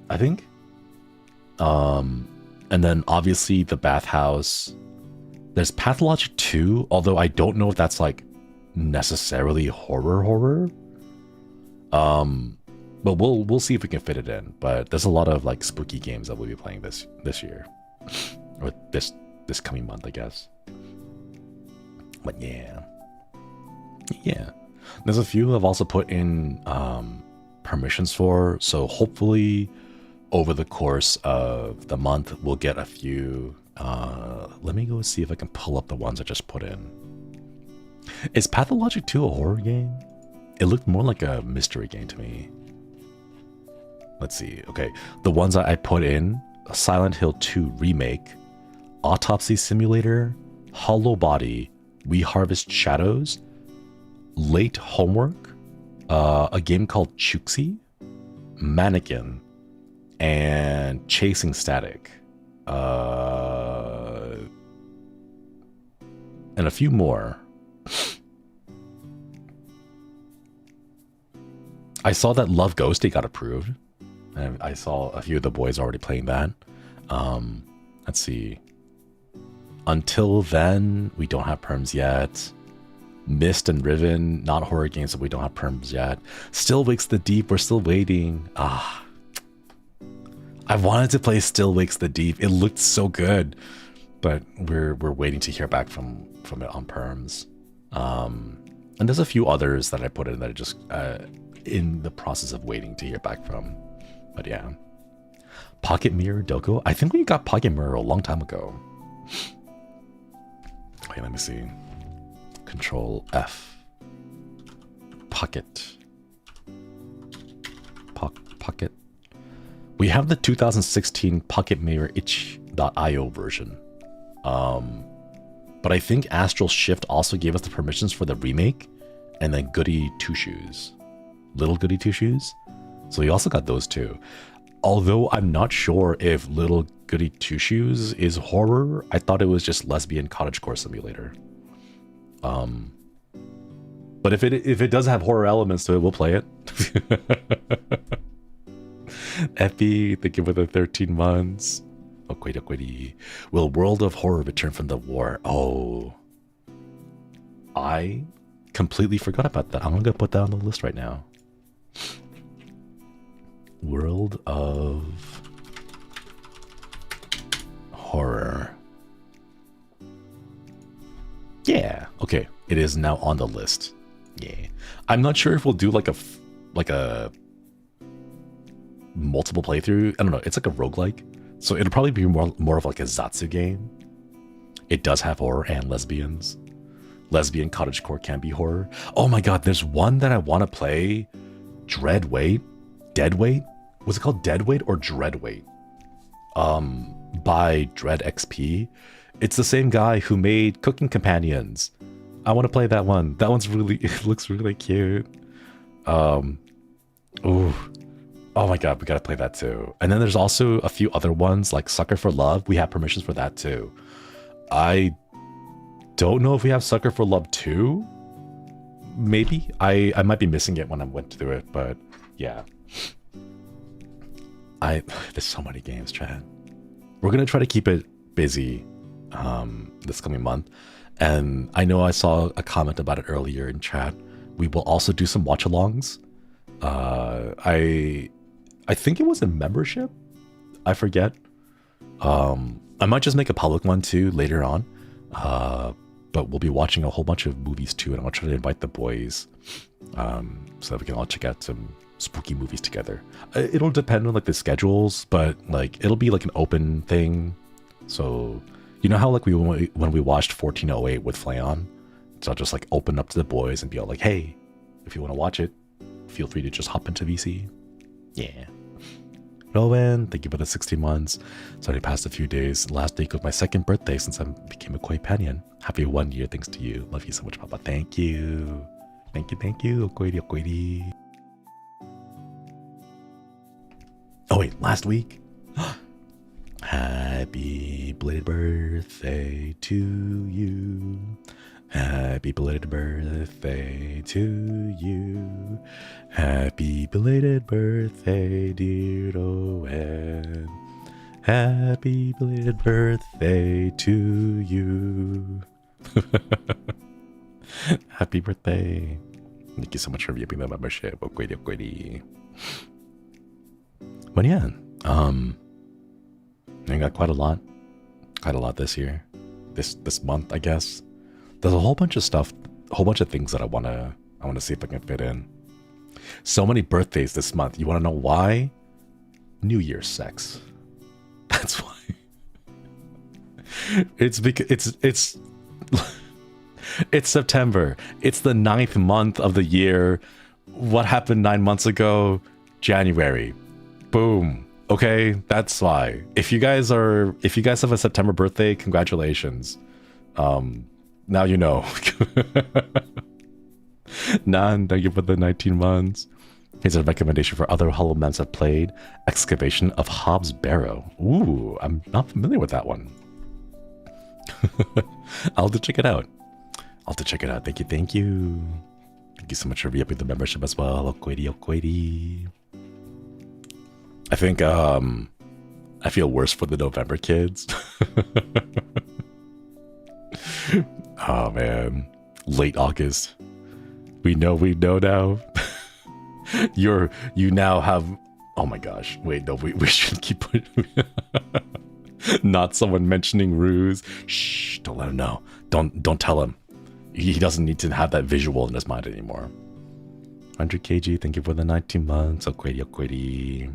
I think. And then obviously the Bathhouse. There's Pathologic 2, although I don't know if that's like necessarily horror. But we'll see if we can fit it in. But there's a lot of like spooky games that we'll be playing this year, or this coming month, I guess. But yeah. Yeah. There's a few I've also put in permissions for, so hopefully over the course of the month we'll get a few. Let me go see if I can pull up the ones I just put in. Is Pathologic 2 a horror game? It looked more like a mystery game to me. Let's see. Okay, the ones that I put in: Silent Hill 2 Remake, Autopsy Simulator, Hollow Body, We Harvest Shadows, Late Homework, a game called Chuxi, Mannequin, and Chasing Static. And a few more. I saw that Love Ghosty got approved. And I saw a few of the boys already playing that. Let's see. Until Then, we don't have perms yet. Mist and Riven, not horror games, so we don't have perms yet. Still Wakes the Deep, we're still waiting. I wanted to play Still Wakes the Deep. It looked so good, but we're waiting to hear back from it on perms. And there's a few others that I put in that are just in the process of waiting to hear back from. But yeah. Pocket Mirror Doko. I think we got Pocket Mirror a long time ago. Wait, let me see. Control F. Pocket. Pocket. We have the 2016 Pocket Mirror itch.io version. But I think Astral Shift also gave us the permissions for the remake, and then Goody Two Shoes. Little Goody Two Shoes. So we also got those too. Although I'm not sure if Little Goody Two Shoes is horror. I thought it was just lesbian cottagecore simulator. But if it does have horror elements to it, we'll play it. Epi, thank you for the 13 months. Okwedi. Will World of Horror return from the war? Oh, I completely forgot about that. I'm gonna put that on the list right now. World of Horror. Yeah. Okay. It is now on the list. Yeah. I'm not sure if we'll do like a multiple playthrough. I don't know. It's like a roguelike. So it'll probably be more of like a Zatsu game. It does have horror and lesbians. Lesbian cottagecore can be horror. Oh my god, there's one that I want to play. Deadweight? Was it called Deadweight or Dreadweight? By Dread XP. It's the same guy who made Cooking Companions. I want to play that one. That one's really, it looks really cute. Ooh. Oh my god, we gotta play that too. And then there's also a few other ones like Sucker for Love. We have permissions for that too. I don't know if we have Sucker for Love 2. Maybe. I might be missing it when I went through it, but yeah. There's so many games, Chad. We're gonna try to keep it busy this coming month. And I know I saw a comment about it earlier in chat. We will also do some watch-alongs. I think it was a membership. I forget. I might just make a public one too later on. But we'll be watching a whole bunch of movies too, and I'll try to invite the boys so that we can all check out some spooky movies together. It'll depend on like the schedules, but like it'll be like an open thing. So you know how like when we watched 1408 with Flayon, so I'll just like open up to the boys and be all like, hey, if you want to watch it, feel free to just hop into VC. Yeah. Rowan, thank you for the 60 months. It's already passed a few days. Last week was my second birthday since I became a Koi Panion. Happy 1 year thanks to you. Love you so much, Papa. Thank you. Thank you. Okoidi. Oh wait, last week. Happy belated birthday to you. Happy belated birthday to you. Happy belated birthday, dear Owen. Happy belated birthday to you. Happy birthday. Thank you so much for viewing the membership. Okwedi. But yeah, I got quite a lot this year. This month, I guess. There's a whole bunch of stuff whole bunch of things that I wanna see if I can fit in. So many birthdays this month. You wanna know why? New Year's sex. That's why. It's because it's it's September. It's the 9th month of the year. What happened 9 months ago? January. Boom. Okay, that's why. If you guys have a September birthday, congratulations. Now you know. Nan, thank you for the 19 months. Here's a recommendation for other HoloMens I've played. Excavation of Hobbs Barrow. Ooh, I'm not familiar with that one. I'll have to check it out. Thank you, thank you. Thank you so much for re-upping the membership as well. Okwedi. I think I feel worse for the November kids. Oh man. Late August. We know now. You now have, oh my gosh. Wait, no, we should keep not someone mentioning ruse. Shh, don't let him know. Don't tell him. He doesn't need to have that visual in his mind anymore. 100 kg, thank you for the 19 months. Okwedi.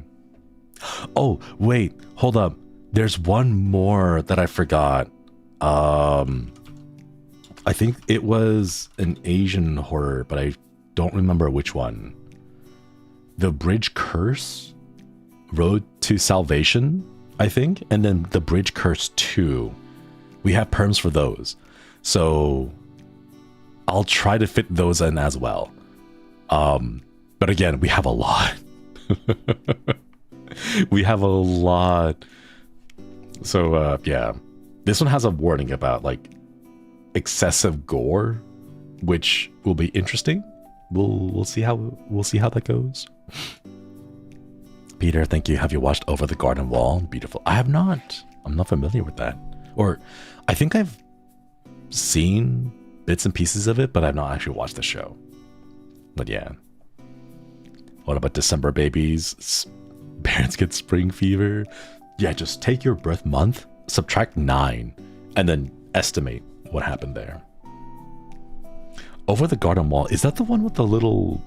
Oh, wait, hold up. There's one more that I forgot. I think it was an Asian horror, but I don't remember which one. The Bridge Curse? Road to Salvation, I think? And then The Bridge Curse 2. We have perms for those. So I'll try to fit those in as well. But again, we have a lot. We have a lot. So yeah. This one has a warning about like excessive gore, which will be interesting. We'll see how that goes. Peter, thank you. Have you watched Over the Garden Wall? Beautiful. I have not. I'm not familiar with that. Or I think I've seen bits and pieces of it, but I've not actually watched the show. But yeah. What about December babies? Parents get spring fever. Yeah, just take your birth month, subtract 9, and then estimate what happened there. Over the Garden Wall, is that the one with the little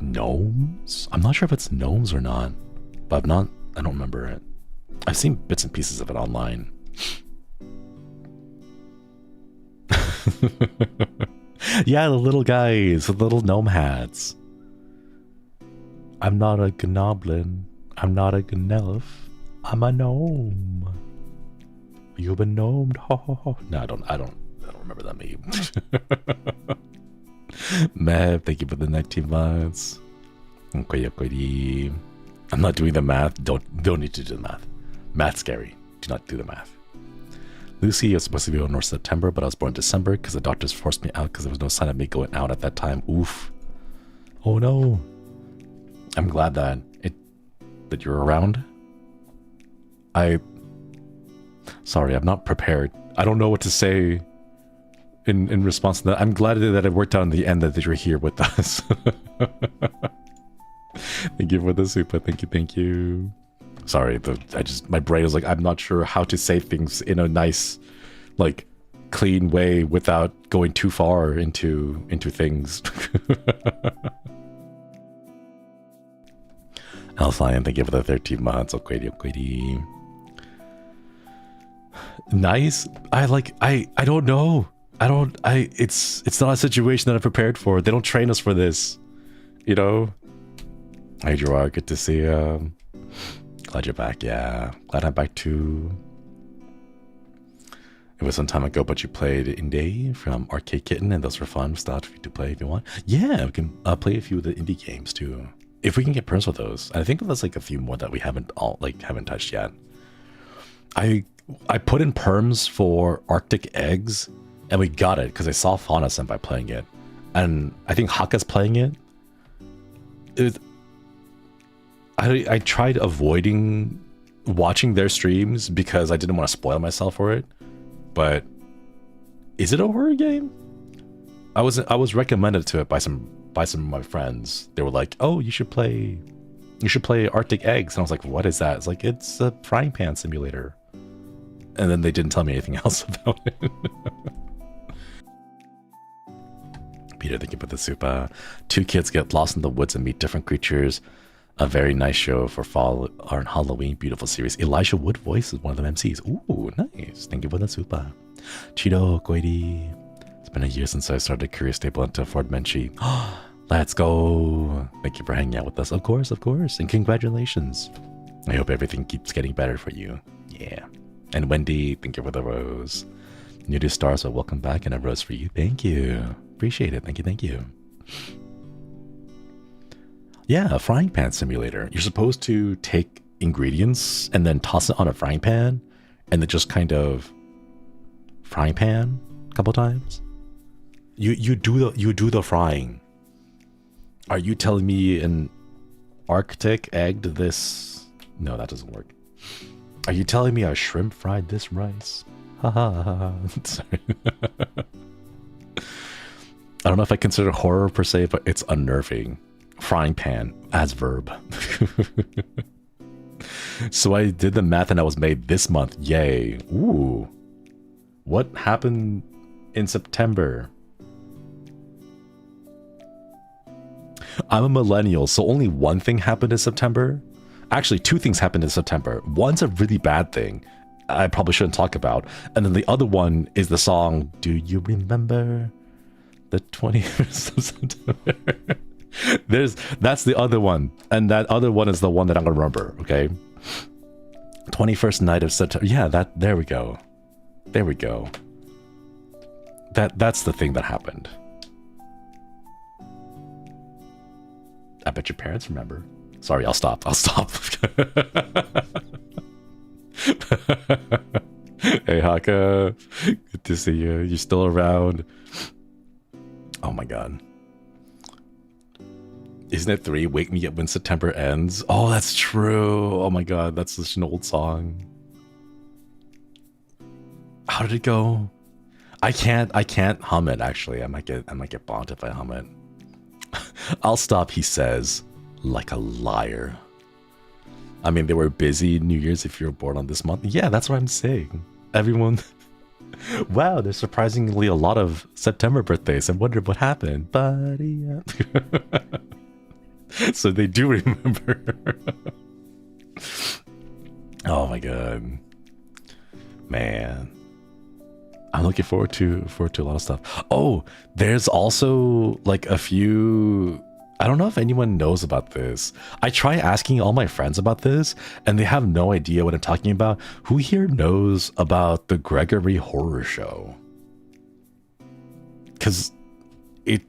gnomes? I'm not sure if it's gnomes or not, but I don't remember it. I've seen bits and pieces of it online. Yeah, the little guys, the little gnome hats. I'm not a gnoblin. I'm not a gnelf. I'm a gnome. You've been gnomed. Ho, ho, ho. No, I don't remember that meme. Mev, thank you for the 19 months. I'm not doing the math. Don't need to do the math. Math's scary. Do not do the math. Lucy, I was supposed to be born in September, but I was born in December because the doctors forced me out because there was no sign of me going out at that time. Oof. Oh no. I'm glad that you're around. Sorry, I'm not prepared. I don't know what to say in response to that. I'm glad that it worked out in the end that you're here with us. Thank you for the super. Thank you. Sorry, my brain was like, I'm not sure how to say things in a nice, like, clean way without going too far into things. Alphion, thank you for the 13 months. Okwedi. Nice. I don't know. It's not a situation that I'm prepared for. They don't train us for this. You know? Hi, Gerard. Good to see you. Glad you're back. Yeah. Glad I'm back too. It was some time ago, but you played Indie from Arcade Kitten, and those were fun. Start for you to play if you want. Yeah, we can play a few of the indie games too. If we can get perms with those. I think there's like a few more that we haven't touched yet. I put in perms for Arctic Eggs, and we got it because I saw Fauna Senpai playing it, and I think Haka's playing it. I tried avoiding watching their streams because I didn't want to spoil myself for it. But is it a horror game? I was recommended to it by some of my friends. They were like, "Oh, you should play Arctic Eggs," and I was like, "What is that?" It's like, it's a frying pan simulator. And then they didn't tell me anything else about it. Peter, thank you for the super. Two kids get lost in the woods and meet different creatures. A very nice show for fall or Halloween. Beautiful series. Elijah Wood voice is one of the MCs. Ooh, nice. Thank you for the super. Cheeto, Koidi. It's been a year since I started Curious Stable into Ford Menchie. Let's go. Thank you for hanging out with us. Of course, of course. And congratulations. I hope everything keeps getting better for you. Yeah. And Wendy, thank you for the rose. New to Stars, so welcome back, and a rose for you. Thank you. Appreciate it. Thank you, thank you. Yeah, a frying pan simulator. You're supposed to take ingredients and then toss it on a frying pan and then just kind of frying pan a couple times. You do the frying. Are you telling me an Arctic egged this? No, that doesn't work. Are you telling me a shrimp fried this rice? Ha ha ha. Sorry. I don't know if I consider horror per se, but it's unnerving. Frying pan as verb. So I did the math and I was made this month. Yay. Ooh. What happened in September? I'm a millennial, so only one thing happened in September. Actually, two things happened in September. One's a really bad thing I probably shouldn't talk about. And then the other one is the song, Do You Remember the 21st of September? That's the other one, and that other one is the one that I'm gonna remember. Okay, 21st night of September. Yeah, there we go. There we go. That's the thing that happened. I bet your parents remember. Sorry, I'll stop. Hey Haka, good to see you. You're still around. Oh my god. Isn't it 3? Wake me up when September ends. Oh, that's true. Oh my god, that's such an old song. How did it go? I can't hum it actually. I might get bombed if I hum it. I'll stop, he says, like a liar. I mean, they were busy New Year's if you were born on this month. Yeah, that's what I'm saying. Everyone. Wow, there's surprisingly a lot of September birthdays. I wonder what happened. Buddy up. So they do remember. Oh my god, man! I'm looking forward to a lot of stuff. Oh, there's also like a few. I don't know if anyone knows about this. I try asking all my friends about this, and they have no idea what I'm talking about. Who here knows about the Gregory Horror Show? Because it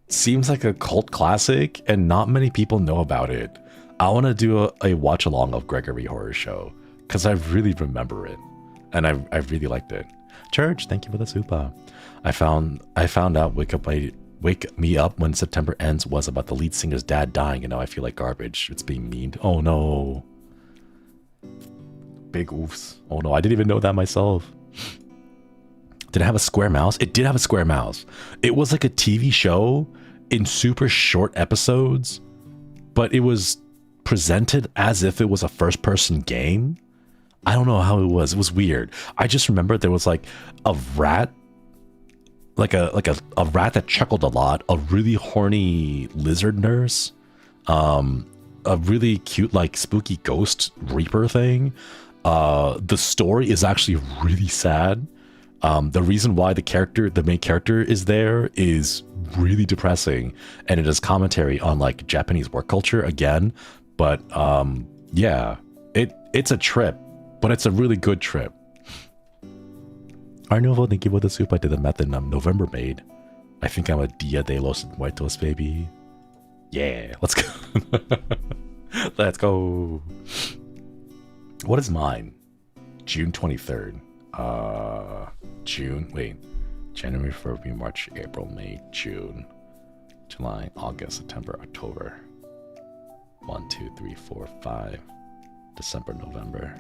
seems like a cult classic and not many people know about it. I want to do a watch along of Gregory Horror Show because I really remember it and I really liked it. Church, thank you for the super. I found out Wake Me Up When September Ends was about the lead singer's dad dying, and now I feel like garbage. It's being memed. Oh no. Big oofs. Oh no, I didn't even know that myself. Did it have a square mouse? It did have a square mouse. It was like a TV show in super short episodes, but it was presented as if it was a first-person game. I don't know how it was. It was weird. I just remember there was like a rat, like a rat that chuckled a lot, a really horny lizard nurse, a really cute like spooky ghost reaper thing. The story is actually really sad. The reason why the main character is there is really depressing, and it is commentary on like Japanese work culture again. But yeah, it's a trip, but it's a really good trip. Arnovo, thank you for the soup. I did the math in November made. I think I'm a Dia de los Muertos baby. Yeah, let's go. Let's go. What is mine? June 23rd. January, February, March, April, May, June, July, August, September, October. 1, 2, 3, 4, 5. December, November,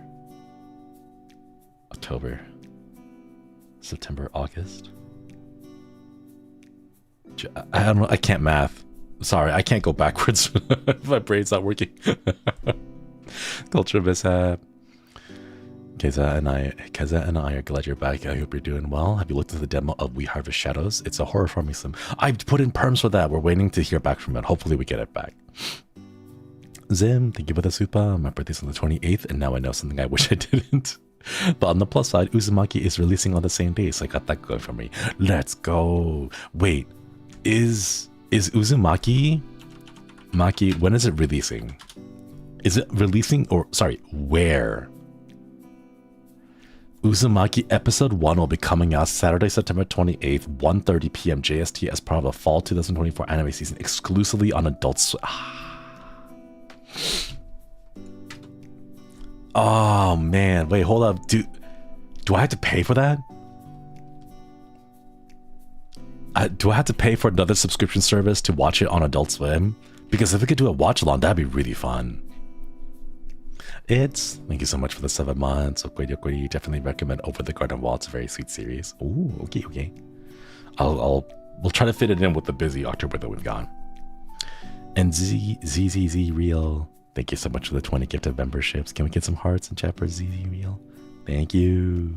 October, September, August. I don't know. I can't math. Sorry, I can't go backwards. My brain's not working. Culture mishap. Keza and I are glad you're back. I hope you're doing well. Have you looked at the demo of We Harvest Shadows? It's a horror farming sim. I put in perms for that. We're waiting to hear back from it. Hopefully we get it back. Zim, thank you for the super. My birthday's on the 28th, and now I know something I wish I didn't. But on the plus side, Uzumaki is releasing on the same day, so I got that going for me. Let's go. Wait, is Uzumaki Maki, when is it releasing? Is it releasing, or sorry, where? Uzumaki episode 1 will be coming out Saturday, September 28th, 1:30 p.m. JST as part of the fall 2024 anime season, exclusively on Adult Swim. Oh man, wait, hold up. Do I have to pay for that? Do I have to pay for another subscription service to watch it on Adult Swim? Because if we could do a watch along, that'd be really fun. Thank you so much for the 7 months. Okoi, definitely recommend Over the Garden Wall. It's a very sweet series. Ooh, okay. We'll try to fit it in with the busy October that we've got. And ZZZ Real, thank you so much for the 20 gifted memberships. Can we get some hearts in chat for ZZ Real? Thank you.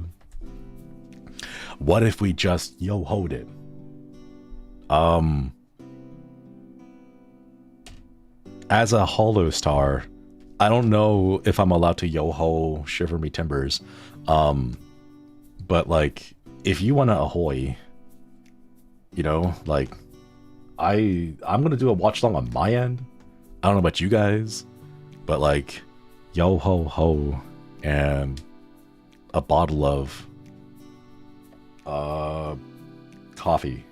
What if we just yo-hoed it? As a HOLOSTAR, I don't know if I'm allowed to yo-ho Shiver Me Timbers. But like, if you want to ahoy, you know, like, I'm gonna do a watch along on my end. I don't know about you guys, but like, yo ho ho and a bottle of coffee.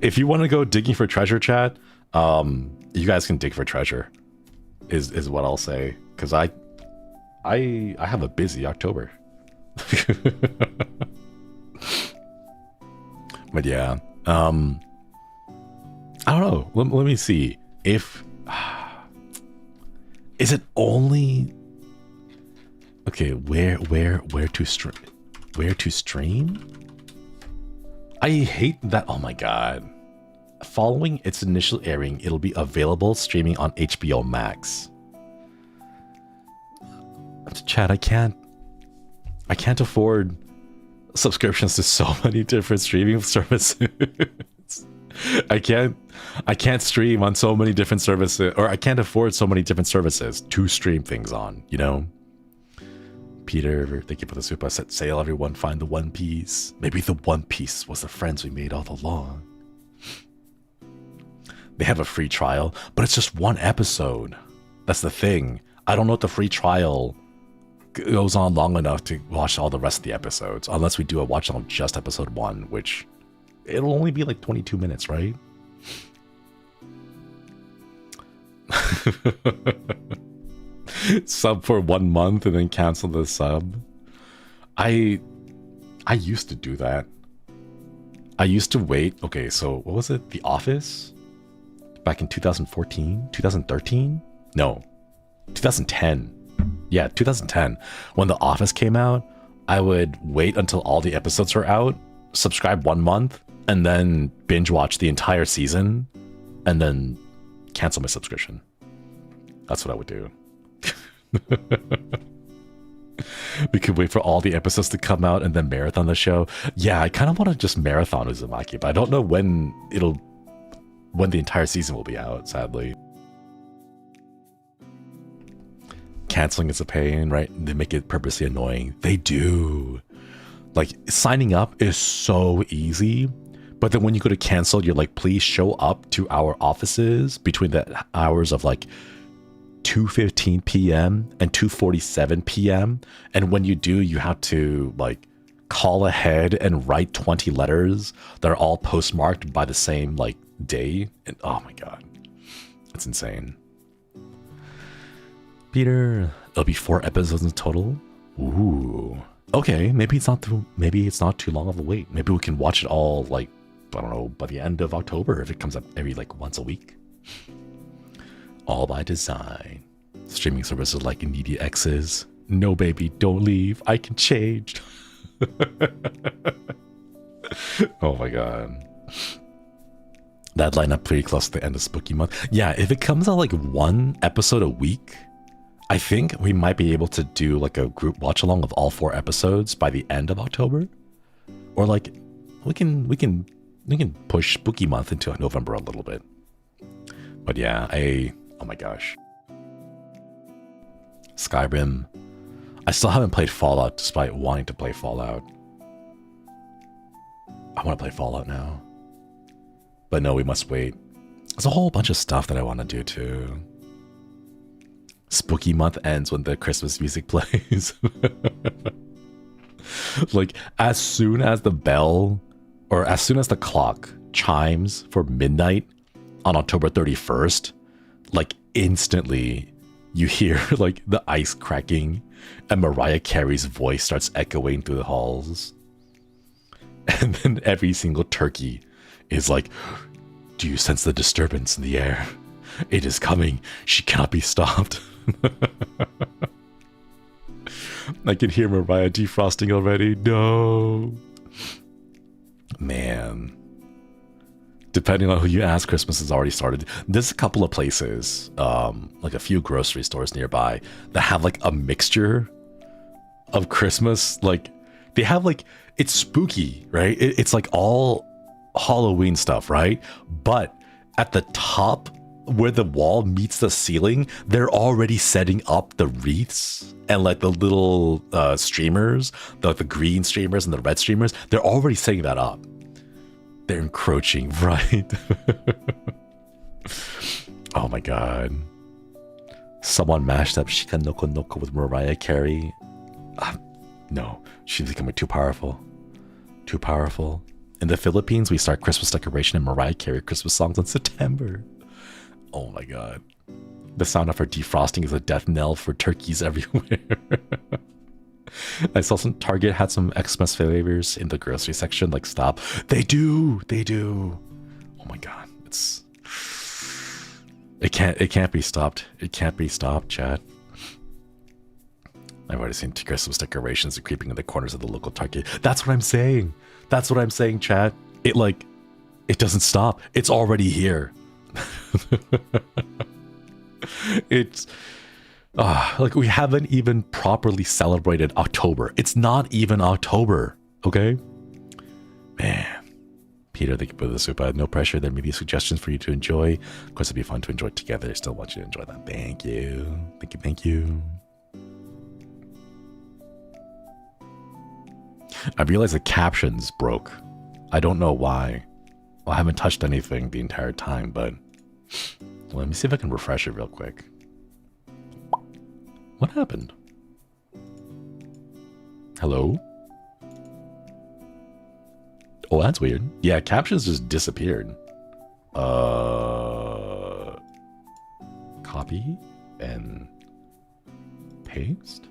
If you want to go digging for treasure, chat, you guys can dig for treasure. Is what I'll say, because I have a busy October. But yeah, I don't know. Let me see if is it only okay. Where to stream? I hate that. Oh my god! Following its initial airing, it'll be available streaming on HBO Max. Chat, I can't afford subscriptions to so many different streaming services. I can't stream on so many different services, or I can't afford so many different services to stream things on, you know? Peter, thank you for the super set sale. Everyone find the One Piece. Maybe the One Piece was the friends we made all along. They have a free trial, but it's just one episode. That's the thing. I don't know if the free trial goes on long enough to watch all the rest of the episodes, unless we do a watch on just episode 1, which it'll only be like 22 minutes, right? Sub for 1 month and then cancel the sub. I used to do that. I used to wait. Okay, so what was it? The Office? Back in 2014? 2013? No. 2010. Yeah, 2010. When The Office came out, I would wait until all the episodes were out, subscribe 1 month, and then binge watch the entire season, and then cancel my subscription. That's what I would do. We could wait for all the episodes to come out and then marathon the show. Yeah, I kind of want to just marathon Uzumaki, but I don't know when the entire season will be out, sadly. Canceling is a pain, right? They make it purposely annoying. They do. Like, signing up is so easy, but then when you go to cancel, you're like, please show up to our offices between the hours of like 2:15 p.m. and 2:47 p.m. And when you do, you have to like call ahead and write 20 letters that are all postmarked by the same like day. And oh my god, that's insane. Peter, it'll be 4 episodes in total. Ooh, okay. Maybe it's not too long of a wait. Maybe we can watch it all like, I don't know, by the end of October if it comes up every like once a week. All by design. Streaming services like Immediate X's. No, baby, don't leave. I can change. Oh my god. That line up pretty close to the end of Spooky Month. Yeah, if it comes out like one episode a week, I think we might be able to do like a group watch along of all 4 episodes by the end of October. Or like we can push Spooky Month into November a little bit. But yeah, oh my gosh. Skyrim. I still haven't played Fallout despite wanting to play Fallout. I want to play Fallout now. But no, we must wait. There's a whole bunch of stuff that I want to do too. Spooky Month ends when the Christmas music plays. Like, as soon as the bell, or as soon as the clock chimes for midnight on October 31st, like instantly you hear like the ice cracking and Mariah Carey's voice starts echoing through the halls. And then every single turkey is like, do you sense the disturbance in the air? It is coming. She cannot be stopped. I can hear Mariah defrosting already. No. Man. Depending on who you ask, Christmas has already started. There's a couple of places, like a few grocery stores nearby, that have like a mixture of Christmas. Like, they have like, it's spooky, right? It's like all Halloween stuff, right? But at the top, where the wall meets the ceiling, they're already setting up the wreaths and like the little streamers, the green streamers and the red streamers. They're already setting that up. They're encroaching, right? Oh my god. Someone mashed up Shika Noko Noko with Mariah Carey. No, she's becoming too powerful. Too powerful. In the Philippines, we start Christmas decoration and Mariah Carey Christmas songs in September. Oh my god. The sound of her defrosting is a death knell for turkeys everywhere. I saw some Target had some Xmas flavors in the grocery section. Like, stop. They do. Oh my god. It can't be stopped. It can't be stopped, chat. I've already seen Christmas decorations creeping in the corners of the local Target. That's what I'm saying. That's what I'm saying, chat. It doesn't stop. It's already here. It's like we haven't even properly celebrated October. It's not even October, okay? Man. Peter, thank you for the soup. I had no pressure. There may be suggestions for you to enjoy. Of course, it'd be fun to enjoy together. I still want you to enjoy that. Thank you. Thank you. I realized the captions broke. I don't know why. Well, I haven't touched anything the entire time, but let me see if I can refresh it real quick. What happened? Hello? Oh, that's weird. Yeah, captions just disappeared. Copy and paste?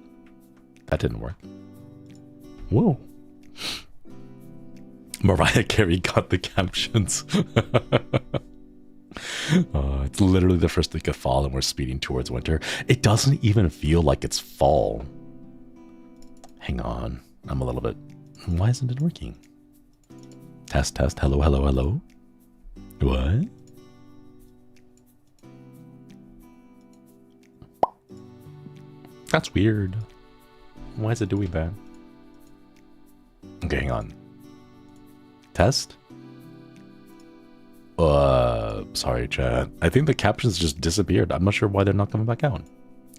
That didn't work. Whoa. Mariah Carey got the captions. It's literally the first week of fall and we're speeding towards winter. It doesn't even feel like it's fall. Hang on. I'm a little bit... Why isn't it working? Test. Hello. What? That's weird. Why is it doing that? Okay, hang on. Test? Sorry, chat. I think the captions just disappeared. I'm not sure why they're not coming back out.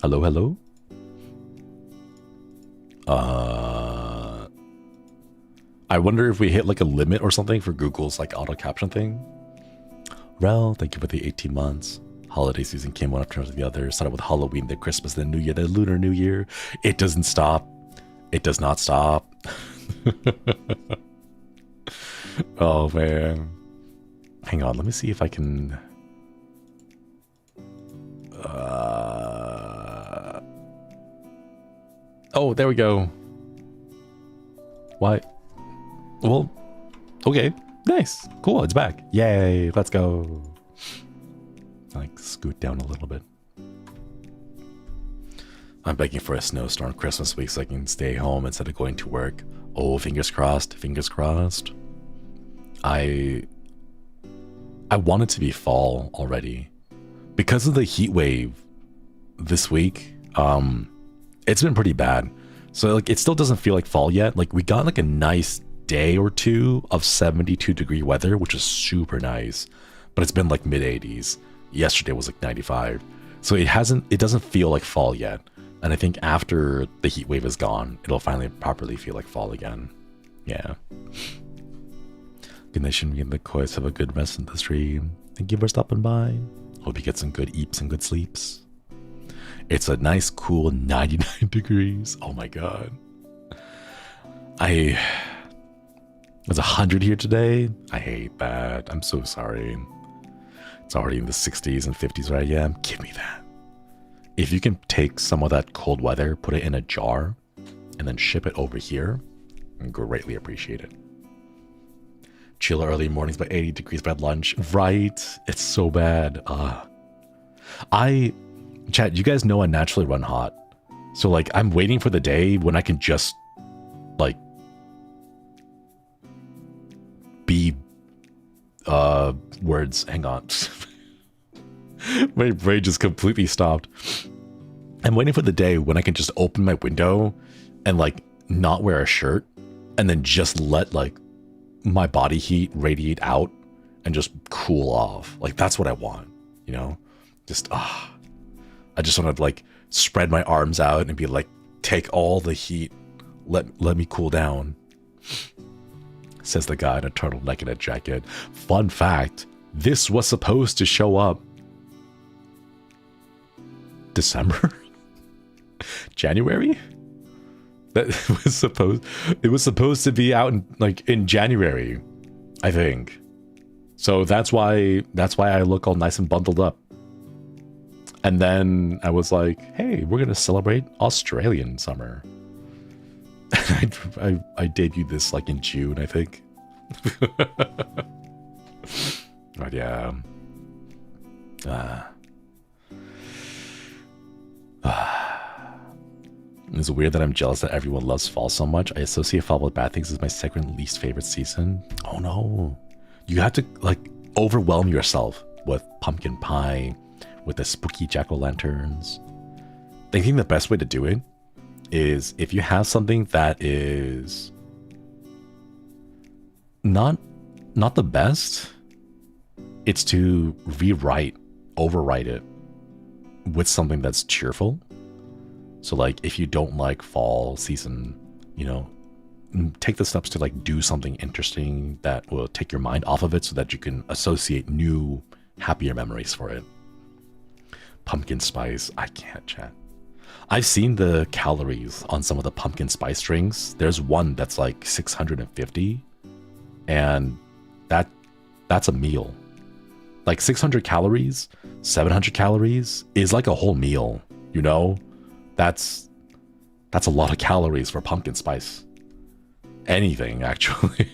Hello? I wonder if we hit like a limit or something for Google's like auto caption thing. Rel, thank you for the 18 months. Holiday season came one after the other. Started with Halloween, then Christmas, then New Year, then Lunar New Year. It doesn't stop. It does not stop. Oh man. Hang on, let me see if I can... Oh, there we go. Why? Well, okay. Nice. Cool, it's back. Yay, let's go. Like, scoot down a little bit. I'm begging for a snowstorm Christmas week so I can stay home instead of going to work. Oh, fingers crossed. Fingers crossed. I want it to be fall already. Because of the heat wave this week, it's been pretty bad. So like it still doesn't feel like fall yet. Like we got like a nice day or two of 72-degree weather, which is super nice. But it's been like mid 80s. Yesterday was like 95. So it doesn't feel like fall yet. And I think after the heat wave is gone, it'll finally properly feel like fall again. Yeah. Good night, Shinri and the Kois. Have a good rest of the stream. Thank you for stopping by. Hope you get some good eats and good sleeps. It's a nice, cool 99 degrees. Oh my god. It's 100 here today. I hate that. I'm so sorry. It's already in the 60s and 50s where I am. Give me that. If you can take some of that cold weather, put it in a jar, and then ship it over here, I greatly appreciate it. Chill early mornings by 80 degrees by lunch. Right. It's so bad. Chat, you guys know I naturally run hot. So like I'm waiting for the day when I can just like be words. Hang on. My brain just completely stopped. I'm waiting for the day when I can just open my window and like not wear a shirt and then just let like my body heat radiate out and just cool off. Like that's what I want, you know? Just I just want to like spread my arms out and be like, take all the heat, let me cool down. Says the guy in a turtleneck and a jacket. Fun fact, this was supposed to show up December? January? That it was supposed to be out in January, I think. So that's why I look all nice and bundled up. And then I was like, hey, we're gonna celebrate Australian summer. I debuted this like in June, I think. But yeah. It's weird that I'm jealous that everyone loves fall so much. I associate fall with bad things as my second least favorite season. Oh no. You have to like overwhelm yourself with pumpkin pie, with the spooky jack-o'-lanterns. I think the best way to do it is if you have something that is not the best, it's to overwrite it with something that's cheerful. So like if you don't like fall season, you know, take the steps to like do something interesting that will take your mind off of it so that you can associate new, happier memories for it. Pumpkin spice, I can't chat. I've seen the calories on some of the pumpkin spice drinks. There's one that's like 650, and that's a meal. Like 600 calories, 700 calories is like a whole meal, you know? That's a lot of calories for pumpkin spice. Anything, actually.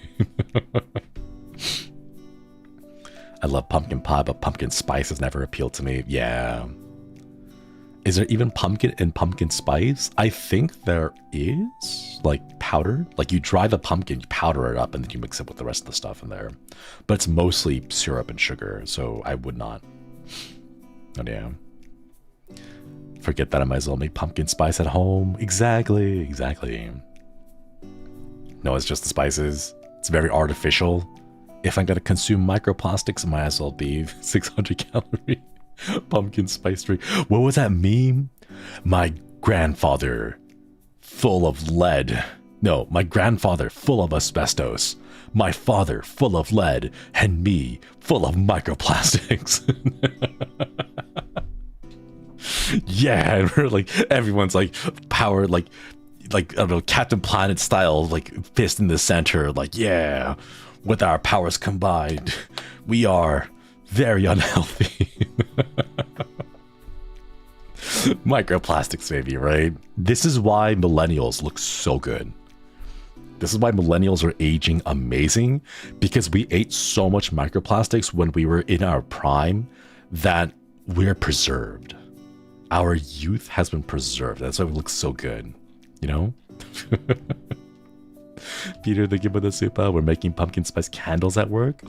I love pumpkin pie, but pumpkin spice has never appealed to me. Yeah. Is there even pumpkin and pumpkin spice? I think there is, like powder. Like you dry the pumpkin, you powder it up, and then you mix it with the rest of the stuff in there. But it's mostly syrup and sugar, so I would not. Oh yeah. Forget that I might as well make pumpkin spice at home. Exactly. No, it's just the spices. It's very artificial. If I'm gonna consume microplastics, it might as well be 600 calorie pumpkin spice drink. What was that meme? My grandfather full of lead. No, my grandfather full of asbestos. My father full of lead. And me full of microplastics. Yeah, and we're like, everyone's like powered, like I don't know, Captain Planet style, like fist in the center, like, yeah, with our powers combined, we are very unhealthy. Microplastics, baby, right? This is why millennials look so good. This is why millennials are aging amazing, because we ate so much microplastics when we were in our prime that we're preserved. Our youth has been preserved. That's why we look so good, you know? Peter, thank you for the super. We're making pumpkin spice candles at work.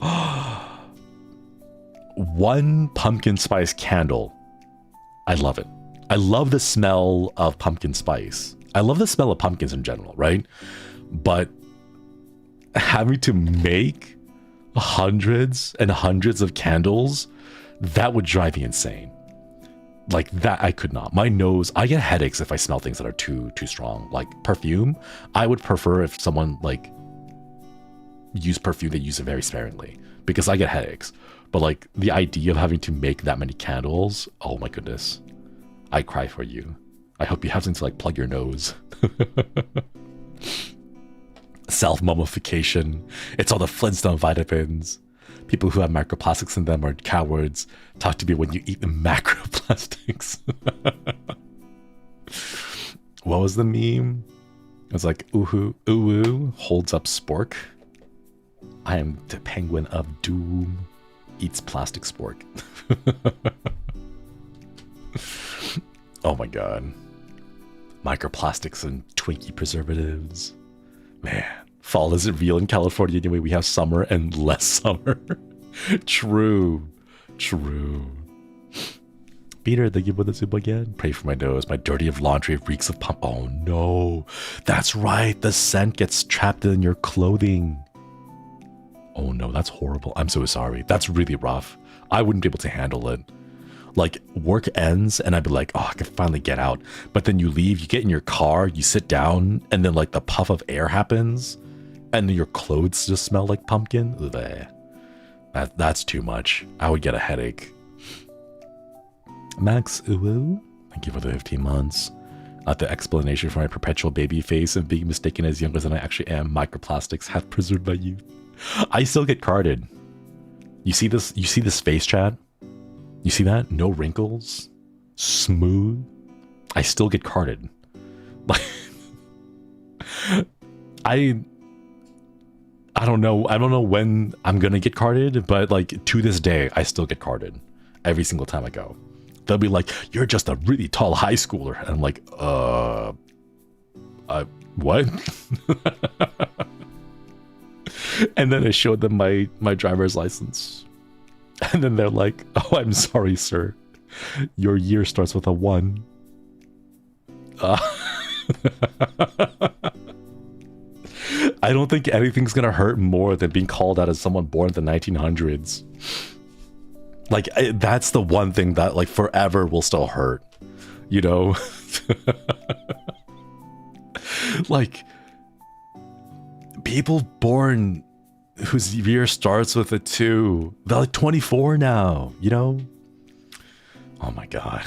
one pumpkin spice candle, I love it. I love the smell of pumpkin spice. I love the smell of pumpkins in general, right? But having to make hundreds and hundreds of candles, that would drive me insane. Like that, I could not. My nose, I get headaches if I smell things that are too strong. Like perfume, I would prefer if someone like use perfume, they use it very sparingly because I get headaches. But like the idea of having to make that many candles, oh my goodness, I cry for you. I hope you have something to like plug your nose. Self-mummification. It's all the Flintstone vitamins. People who have microplastics in them are cowards. Talk to me when you eat the macroplastics. What was the meme? It was like, ooh, holds up spork. I am the penguin of doom. Eats plastic spork. Oh my god. Microplastics and Twinkie preservatives. Man, fall isn't real in California anyway. We have summer and less summer. True. Peter, thank you for the soup again. Pray for my nose. My dirty of laundry reeks of pump. Oh no. That's right. The scent gets trapped in your clothing. Oh no, that's horrible. I'm so sorry. That's really rough. I wouldn't be able to handle it. Like, work ends and I'd be like, oh, I can finally get out. But then you leave, you get in your car, you sit down, and then like the puff of air happens, and then your clothes just smell like pumpkin. That's too much. I would get a headache. Max Uwu, thank you for the 15 months. The explanation for my perpetual baby face and being mistaken as younger than I actually am. Microplastics have preserved my youth. I still get carded. You see this? You see this face, chat? You see that? No wrinkles, smooth. I still get carded. Like, I don't know. I don't know when I'm gonna get carded, but like to this day, I still get carded every single time I go. They'll be like, "You're just a really tall high schooler," and I'm like, what?" And then I showed them my driver's license. And then they're like, "Oh, I'm sorry, sir. Your year starts with a 1. I don't think anything's gonna hurt more than being called out as someone born in the 1900s. Like, that's the one thing that, like, forever will still hurt. You know? Like, people born whose year starts with a 2, they're like 24 now, you know? Oh my god.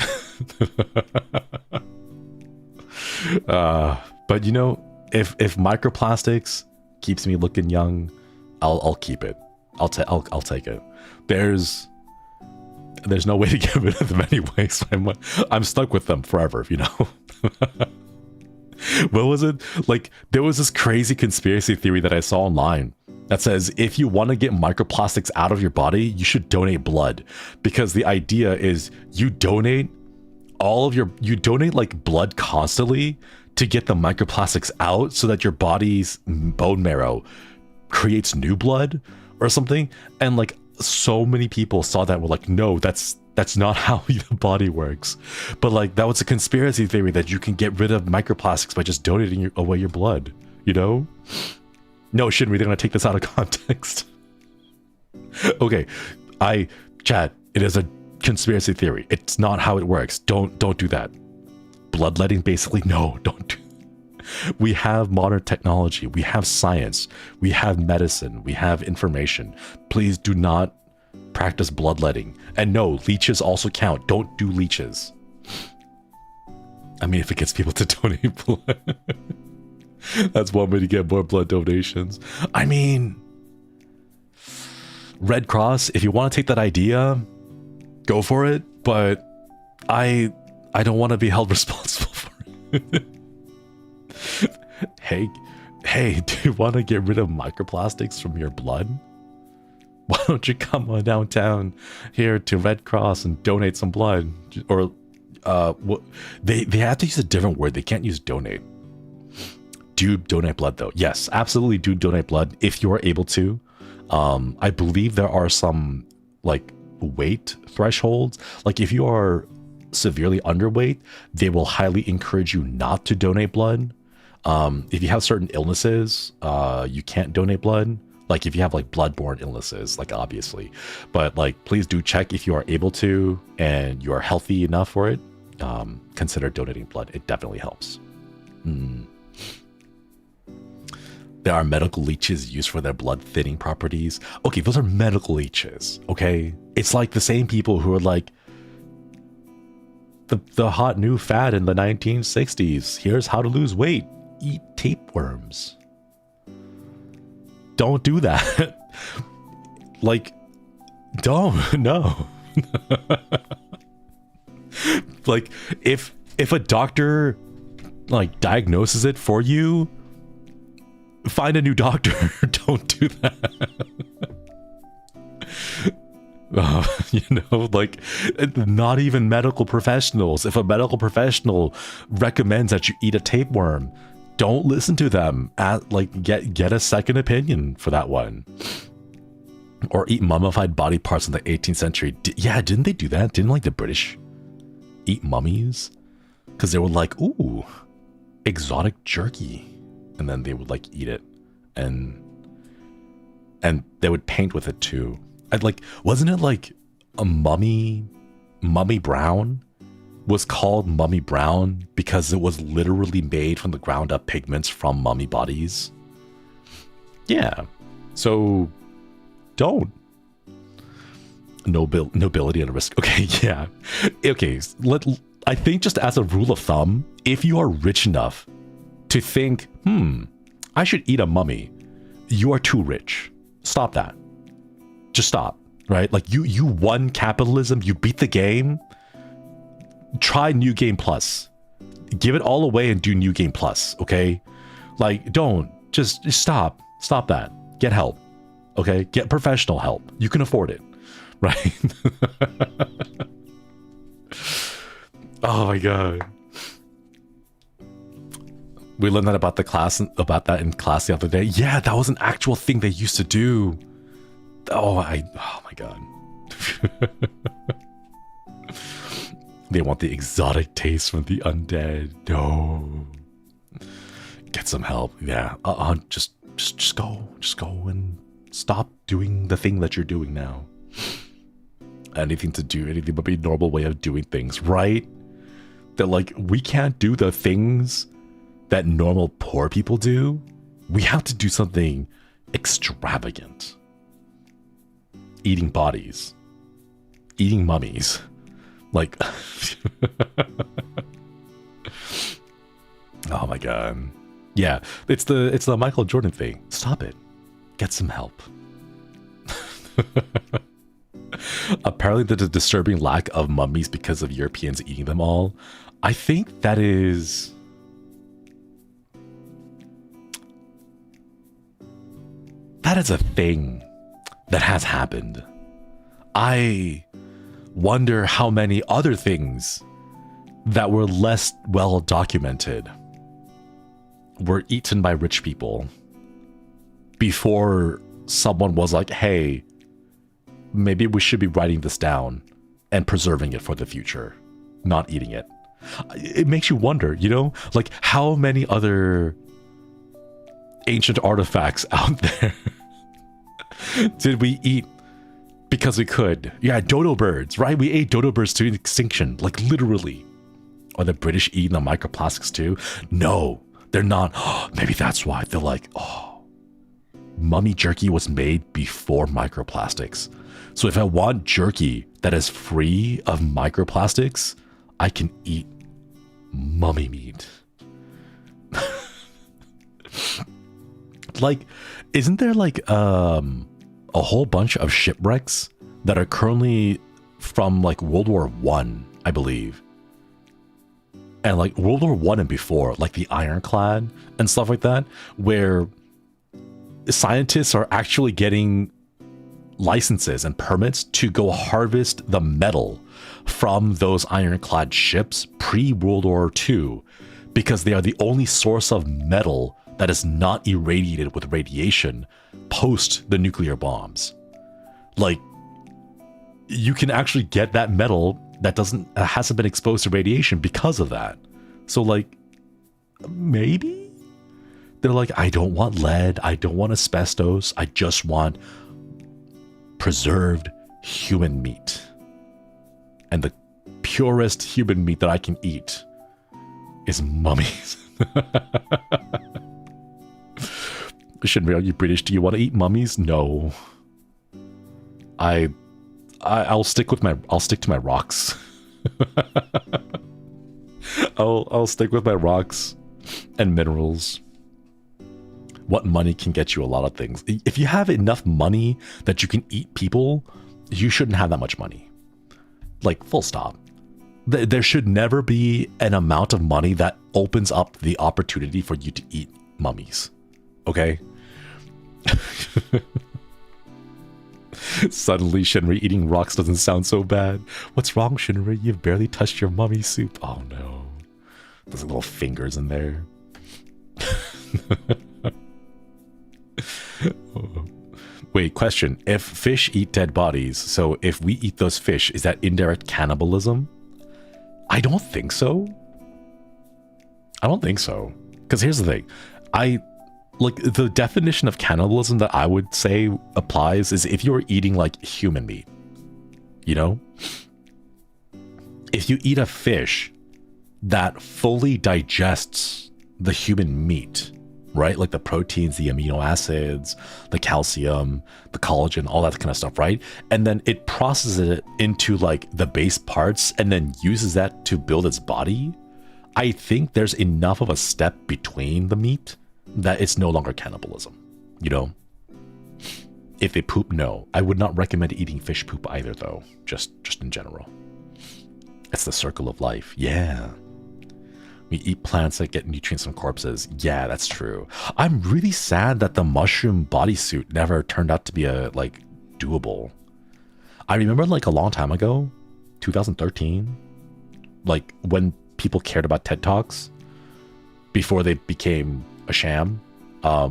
But you know, if microplastics keeps me looking young, I'll keep it. I'll take it. There's no way to get rid of them anyway, so I'm stuck with them forever, you know? What was it? Like, there was this crazy conspiracy theory that I saw online that says if you want to get microplastics out of your body, you should donate blood, because the idea is you donate like blood constantly to get the microplastics out so that your body's bone marrow creates new blood or something. And like, so many people saw that and were like, no, that's not how the body works. But like, that was a conspiracy theory that you can get rid of microplastics by just donating away your blood, you know? No, Shinri, they're gonna take this out of context. Okay, chat, it is a conspiracy theory. It's not how it works. Don't do that. Bloodletting, basically, no, don't do. We have modern technology, we have science, we have medicine, we have information. Please do not practice bloodletting. And no, leeches also count. Don't do leeches. I mean, if it gets people to donate blood. That's one way to get more blood donations. I mean, Red Cross, if you want to take that idea, go for it. But I don't want to be held responsible for it. Hey, do you want to get rid of microplastics from your blood? Why don't you come on downtown here to Red Cross and donate some blood? Or they have to use a different word. They can't use donate. Do donate blood though. Yes, absolutely do donate blood if you're able to. I believe there are some like weight thresholds. Like if you are severely underweight, they will highly encourage you not to donate blood. If you have certain illnesses, you can't donate blood. Like if you have like bloodborne illnesses, like obviously, but like please do check if you are able to and you are healthy enough for it. Consider donating blood. It definitely helps. There are medical leeches used for their blood thinning properties. Okay, those are medical leeches. Okay, it's like the same people who are like the hot new fad in the 1960s. Here's how to lose weight: eat tapeworms. Don't do that. Like, don't, no. Like, if a doctor like diagnoses it for you, find a new doctor. Don't do that. You know, like, not even medical professionals. If a medical professional recommends that you eat a tapeworm, don't listen to them. Get a second opinion for that one. Or eat mummified body parts in the 18th century. Yeah, didn't they do that? Didn't like the British eat mummies? Because they were like, ooh, exotic jerky. And then they would like eat it. And they would paint with it too. Wasn't it like a mummy brown? Was called mummy brown because it was literally made from the ground up pigments from mummy bodies. Yeah, so don't. Nobility and risk. Okay, yeah. Okay, I think just as a rule of thumb, if you are rich enough to think, I should eat a mummy, you are too rich. Stop that. Just stop, right? Like you won capitalism, you beat the game. Try New Game Plus. Give it all away and do New Game Plus, okay? Like, don't. Just stop. Stop that. Get help, okay? Get professional help. You can afford it, right? Oh my god. We learned that about that in class the other day. Yeah, that was an actual thing they used to do. Oh my god. They want the exotic taste from the undead. No. Get some help. Yeah. Just go. Just go and stop doing the thing that you're doing now. Anything but be a normal way of doing things, right? That like, we can't do the things that normal poor people do. We have to do something extravagant. Eating bodies. Eating mummies. Like, oh my god. Yeah, it's the Michael Jordan thing. Stop it. Get some help. Apparently there's a disturbing lack of mummies because of Europeans eating them all. I think that is a thing that has happened. I wonder how many other things that were less well documented were eaten by rich people before someone was like, hey, maybe we should be writing this down and preserving it for the future, not eating it. It makes you wonder, you know, like how many other ancient artifacts out there did we eat because we could? Yeah, dodo birds, right? We ate dodo birds to extinction, like literally. Are the British eating the microplastics too? No, they're not. Maybe that's why they're like, oh, mummy jerky was made before microplastics. So if I want jerky that is free of microplastics, I can eat mummy meat. Like, isn't there like a whole bunch of shipwrecks that are currently from like World War I believe, and like World War I and before, like the Ironclad and stuff like that, where scientists are actually getting licenses and permits to go harvest the metal from those ironclad ships pre-World War II, because they are the only source of metal that is not irradiated with radiation post the nuclear bombs. Like, you can actually get that metal that hasn't been exposed to radiation because of that. So like, maybe they're like, I don't want lead, I don't want asbestos, I just want preserved human meat. And the purest human meat that I can eat is mummies. Shinri, are you British? Do you want to eat mummies? No. I'll stick to my rocks. I'll stick with my rocks and minerals. What money can get you a lot of things. If you have enough money that you can eat people, you shouldn't have that much money. Like, full stop. There should never be an amount of money that opens up the opportunity for you to eat mummies. Okay? Suddenly, Shinri eating rocks doesn't sound so bad. What's wrong, Shinri? You've barely touched your mummy soup. Oh no. There's little fingers in there. Wait, question. If fish eat dead bodies, so if we eat those fish, is that indirect cannibalism? I don't think so. I don't think so. Because here's the thing. Like, the definition of cannibalism that I would say applies is if you're eating, like, human meat. You know? If you eat a fish that fully digests the human meat, right? Like the proteins, the amino acids, the calcium, the collagen, all that kind of stuff, right? And then it processes it into, like, the base parts and then uses that to build its body. I think there's enough of a step between the meat that it's no longer cannibalism, you know? If they poop, no. I would not recommend eating fish poop either, though, just in general. It's the circle of life. Yeah. We eat plants that get nutrients from corpses. Yeah, that's true. I'm really sad that the mushroom bodysuit never turned out to be doable. I remember, like, a long time ago, 2013, like, when people cared about TED Talks before they became a sham. I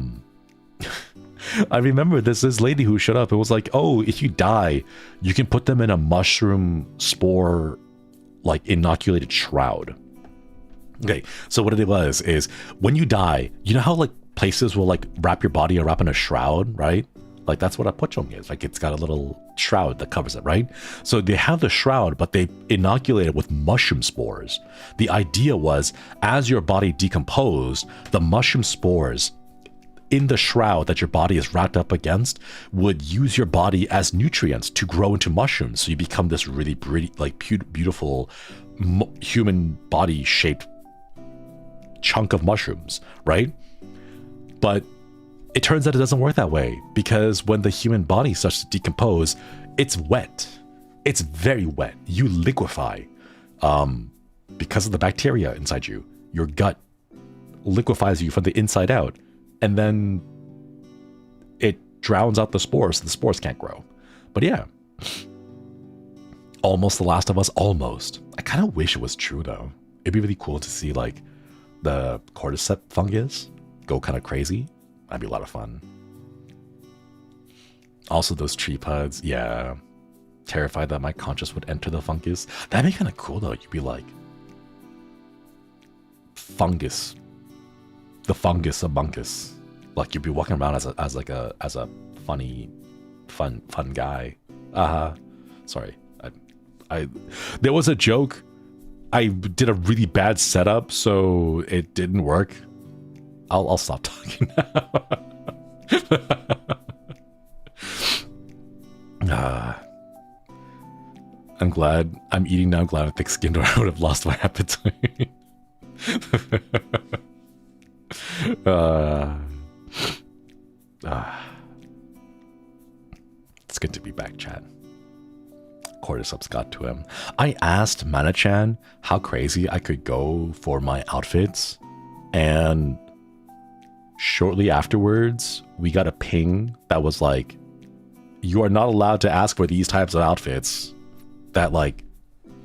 remember this lady who showed up. It was like, oh, if you die, you can put them in a mushroom spore, like, inoculated shroud. Okay, so what it was is when you die, you know how, like, places will, like, wrap your body or wrap in a shroud, right? Like, that's what a pochong is. Like, it's got a little shroud that covers it, right? So they have the shroud, but they inoculate it with mushroom spores. The idea was, as your body decomposed, the mushroom spores in the shroud that your body is wrapped up against would use your body as nutrients to grow into mushrooms. So you become this really like beautiful human body shaped chunk of mushrooms, right? But it turns out it doesn't work that way, because when the human body starts to decompose, it's wet. It's very wet. You liquefy because of the bacteria inside you. Your gut liquefies you from the inside out, and then it drowns out the spores, so the spores can't grow. But yeah, almost The Last of Us, almost. I kind of wish it was true, though. It'd be really cool to see, like, the cordyceps fungus go kind of crazy. That'd be a lot of fun. Also, those tree pods, yeah. Terrified that my conscious would enter the fungus. That'd be kind of cool, though. You'd be like, fungus. The fungus among us. Like, you'd be walking around as a funny, fun guy. Sorry. There was a joke. I did a really bad setup, so it didn't work. I'll stop talking now. I'm glad I'm eating now. I'm glad I'm thick-skinned, or I would have lost my appetite. It's good to be back, chat. Cordyceps got to him. I asked Mana-chan how crazy I could go for my outfits, and shortly afterwards, we got a ping that was like, you are not allowed to ask for these types of outfits that, like,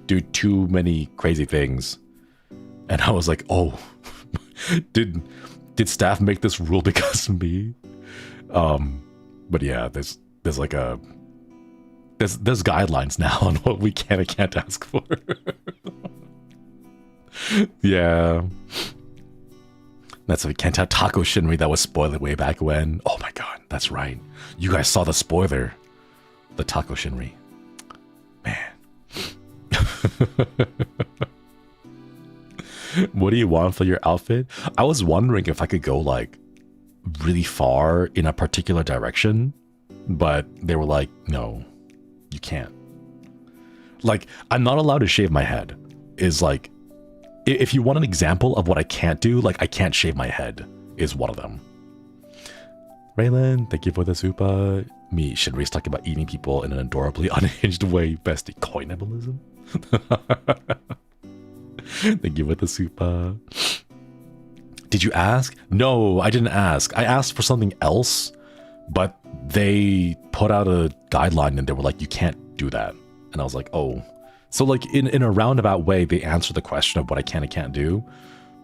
do too many crazy things. And I was like, oh, did staff make this rule because of me? But yeah, there's like a there's guidelines now on what we can and can't ask for. Yeah. That's we can't have Taco Shinri that was spoiled way back when. Oh my god, that's right. You guys saw the spoiler. The Taco Shinri. Man. What do you want for your outfit? I was wondering if I could go like really far in a particular direction, but they were like, no, you can't. Like, I'm not allowed to shave my head. Is like, if you want an example of what I can't do, like I can't shave my head is one of them. Raylan, thank you for the super. Me, Shinri's talking about eating people in an adorably unhinged way. Bestie coinabilism. Thank you for the super. Did you ask? No, I didn't ask. I asked for something else, but they put out a guideline and they were like, you can't do that. And I was like, oh. So like in a roundabout way, they answer the question of what I can and can't do,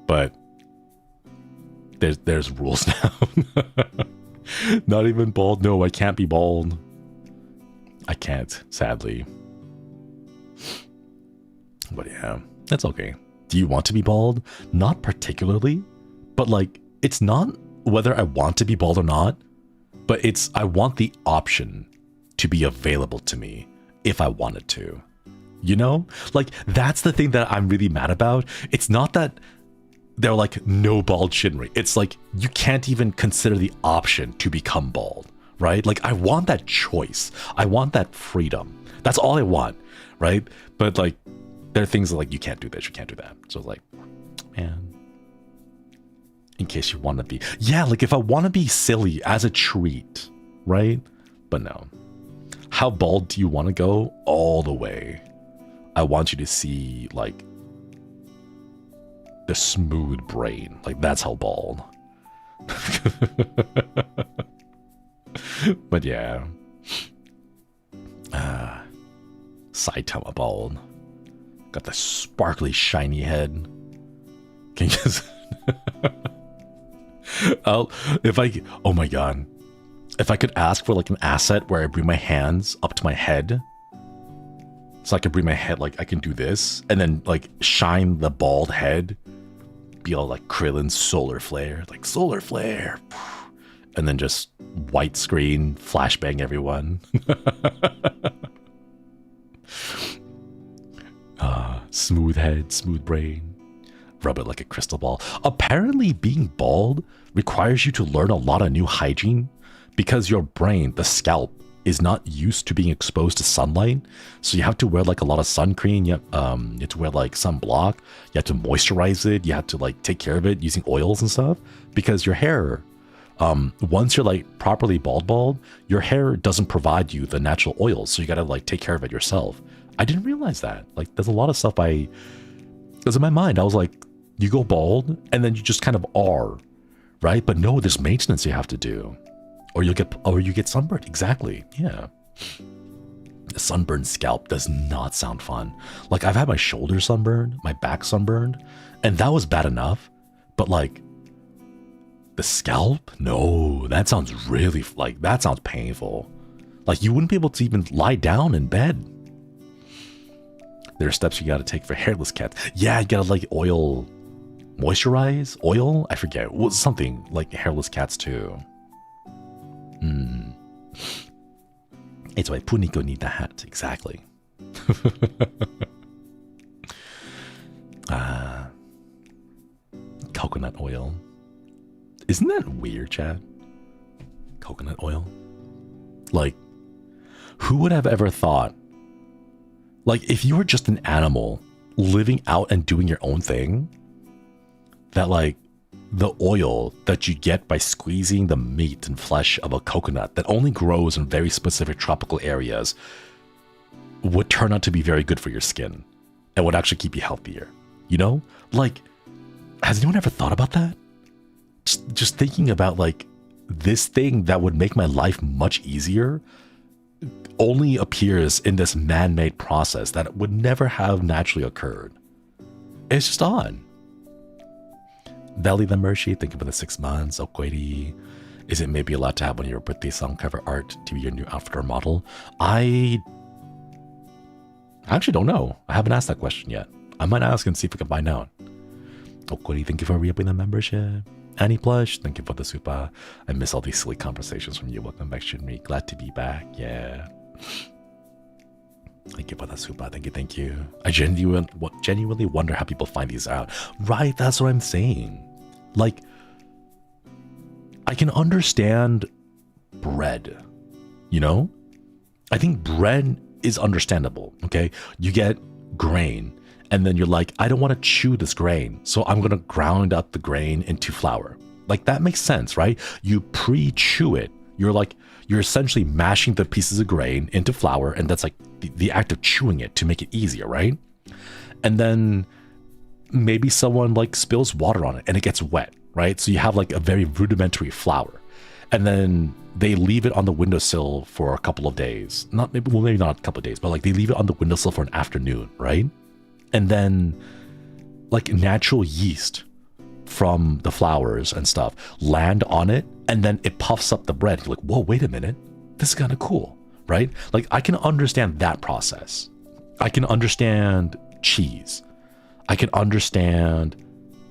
but there's rules now. Not even bald. No, I can't be bald. I can't, sadly. But yeah, that's okay. Do you want to be bald? Not particularly, but like, it's not whether I want to be bald or not, but it's I want the option to be available to me if I wanted to. You know, like that's the thing that I'm really mad about. It's not that they're like no bald Shinri. It's like you can't even consider the option to become bald, right? Like I want that choice. I want that freedom. That's all I want, right? But like there are things like you can't do this, you can't do that. So it's like, man, in case you want to be, yeah, like if I want to be silly as a treat, right? But no. How bald do you want to go? All the way. I want you to see like the smooth brain. Like that's how bald. But yeah. Saitama bald. Got the sparkly shiny head. Can you just oh my god. If I could ask for like an asset where I bring my hands up to my head, so I can bring my head, like I can do this, and then like shine the bald head, be all like Krillin's solar flare, like solar flare, and then just white screen, flashbang everyone. Smooth head, smooth brain, rub it like a crystal ball. Apparently being bald requires you to learn a lot of new hygiene because your brain, the scalp, is not used to being exposed to sunlight, so you have to wear like a lot of sun cream. You have to wear like sunblock. You have to moisturize it. You have to like take care of it using oils and stuff because your hair, once you're like properly bald, your hair doesn't provide you the natural oils, so you gotta like take care of it yourself. I didn't realize that. Like, there's a lot of stuff because in my mind I was like, you go bald and then you just kind of are, right? But no, there's maintenance you have to do. Or you get sunburned. Exactly. Yeah. The sunburned scalp does not sound fun. Like I've had my shoulder sunburned, my back sunburned, and that was bad enough. But like the scalp, no, that sounds really like that sounds painful. Like you wouldn't be able to even lie down in bed. There are steps you got to take for hairless cats. Yeah, you gotta like moisturize, oil. I forget. What something like hairless cats too. It's why Puniko need the hat. Exactly. Coconut oil. Isn't that weird, Chad? Coconut oil? Like, who would have ever thought? Like, if you were just an animal living out and doing your own thing, that like, the oil that you get by squeezing the meat and flesh of a coconut that only grows in very specific tropical areas would turn out to be very good for your skin and would actually keep you healthier. You know? Like, has anyone ever thought about that? Just thinking about like this thing that would make my life much easier only appears in this man-made process that would never have naturally occurred. It's just odd. Valley the Mershi, thank you for the 6 months. Okwedi, is it maybe allowed to have one of your birthday song cover art to be your new outfit or model? I I actually don't know. I haven't asked that question yet. I might ask and see if we can find out. Okori, thank you for re-upping the membership. Annie Plush, thank you for the super. I miss all these silly conversations from you. Welcome back, Shinri. Glad to be back. Yeah. Thank you for the super. Thank you. I genuinely wonder how people find these out. Right, that's what I'm saying. Like, I can understand bread, you know? I think bread is understandable, okay? You get grain, and then you're like, I don't want to chew this grain, so I'm going to ground up the grain into flour. Like, that makes sense, right? You pre-chew it. You're essentially mashing the pieces of grain into flour, and that's like the act of chewing it to make it easier, right? And then maybe someone like spills water on it and it gets wet, right? So you have like a very rudimentary flour, and then they leave it on the windowsill for a couple of days. Maybe not a couple of days, but like they leave it on the windowsill for an afternoon, right? And then like natural yeast from the flours and stuff land on it, and then it puffs up the bread. You're like, whoa, wait a minute, this is kind of cool, right? Like, I can understand that process. I can understand cheese. I can understand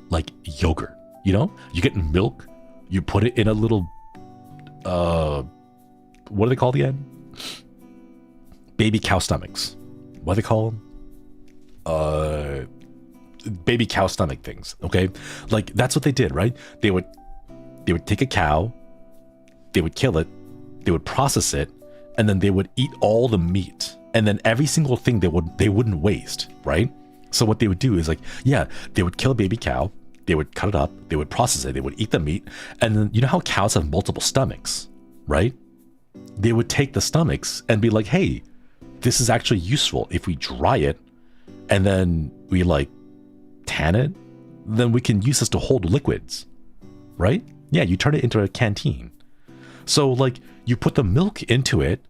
like yogurt, you know? You get milk, you put it in a little what do they call the end? Baby cow stomachs. What do they call them? Baby cow stomach things, okay? Like, that's what they did, right? They would take a cow, they would kill it, they would process it, and then they would eat all the meat, and then every single thing they wouldn't waste, right? So what they would do is like, yeah, they would kill a baby cow, they would cut it up, they would process it, they would eat the meat, and then you know how cows have multiple stomachs, right? They would take the stomachs and be like, hey, this is actually useful if we dry it and then we like tan it, then we can use this to hold liquids, right? Yeah, you turn it into a canteen. So like you put the milk into it,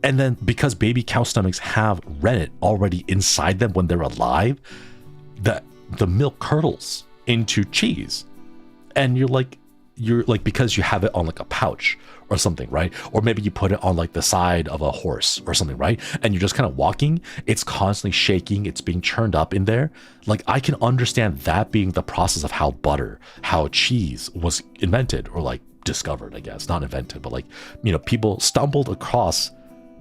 and then because baby cow stomachs have rennet already inside them when they're alive, the milk curdles into cheese. And you're like, because you have it on like a pouch or something, right? Or maybe you put it on like the side of a horse or something, right? And you're just kind of walking, it's constantly shaking, it's being churned up in there. Like, I can understand that being the process of how cheese was invented, or like discovered, I guess. Not invented, but like, you know, people stumbled across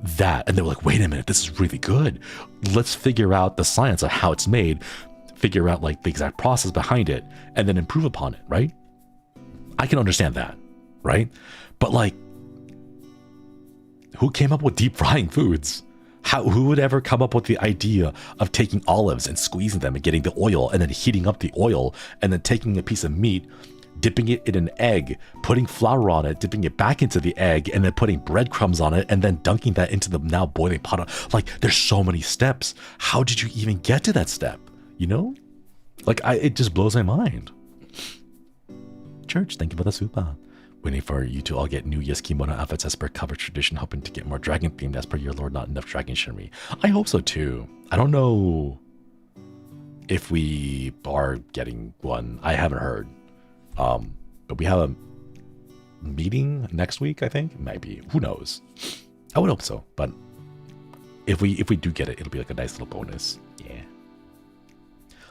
that and they were like, wait a minute, this is really good. Let's figure out the science of how it's made, figure out like the exact process behind it, and then improve upon it, right? I can understand that, right? But like, who came up with deep frying foods? Who would ever come up with the idea of taking olives and squeezing them and getting the oil and then heating up the oil and then taking a piece of meat, dipping it in an egg, putting flour on it, dipping it back into the egg, and then putting breadcrumbs on it and then dunking that into the now boiling pot? Like, there's so many steps. How did you even get to that step? You know? Like, it just blows my mind. Church, thank you for the super. Waiting for you to all get new Yeskimono outfits as per cover tradition, hoping to get more dragon themed as per your lord, not enough dragon Shinri. I hope so too. I don't know if we are getting one. I haven't heard. But we have a meeting next week, I think. Maybe. Who knows? I would hope so. But if we do get it, it'll be like a nice little bonus. Yeah.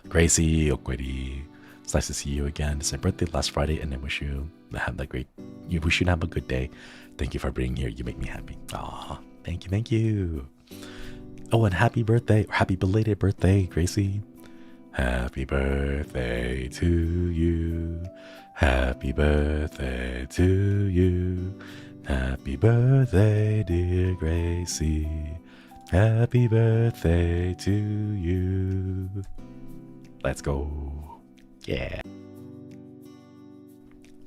Gracie, Okwiri. It's nice to see you again. It's my birthday last Friday, and I wish you have that great. We should have a good day. Thank you for being here. You make me happy. Aw, thank you. Oh, and happy birthday, or happy belated birthday, Gracie. Happy birthday to you. Happy birthday to you. Happy birthday, dear Gracie. Happy birthday to you. Let's go. Yeah.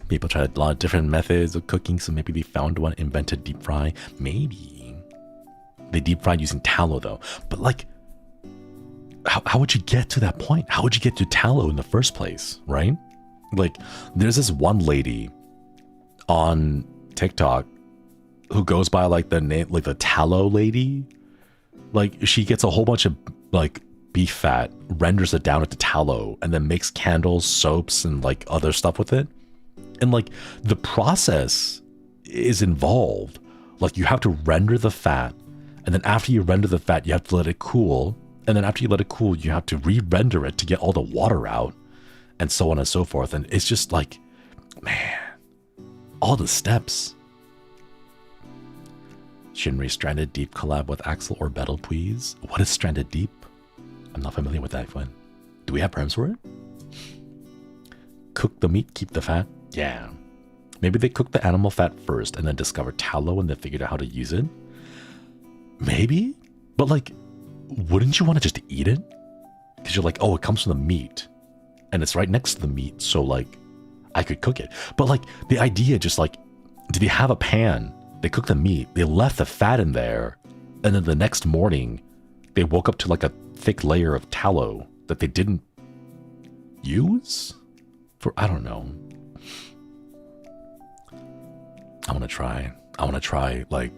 People tried a lot of different methods of cooking, so maybe they found one, invented deep fry. Maybe. They deep fried using tallow though. But like, how would you get to that point? How would you get to tallow in the first place, right? Like, there's this one lady on TikTok who goes by like the name, like the tallow lady. Like, she gets a whole bunch of like beef fat, renders it down into tallow, and then makes candles, soaps, and like other stuff with it. And like, the process is involved. Like, you have to render the fat, And then after you render the fat, you have to let it cool. And then after you let it cool, you have to re-render it to get all the water out, and so on and so forth. And it's just like, man, all the steps. Shinri Stranded Deep collab with Axel or Battle, please. What is Stranded Deep? I'm not familiar with that one. Do we have perms for it? Cook the meat, keep the fat? Yeah. Maybe they cooked the animal fat first and then discovered tallow and then figured out how to use it? Maybe? But like, wouldn't you want to just eat it? Because you're like, oh, it comes from the meat. And it's right next to the meat, so like, I could cook it. But like, the idea just like, did they have a pan? They cooked the meat, they left the fat in there, and then the next morning, they woke up to like a thick layer of tallow that they didn't use? For, I don't know. I want to try, like,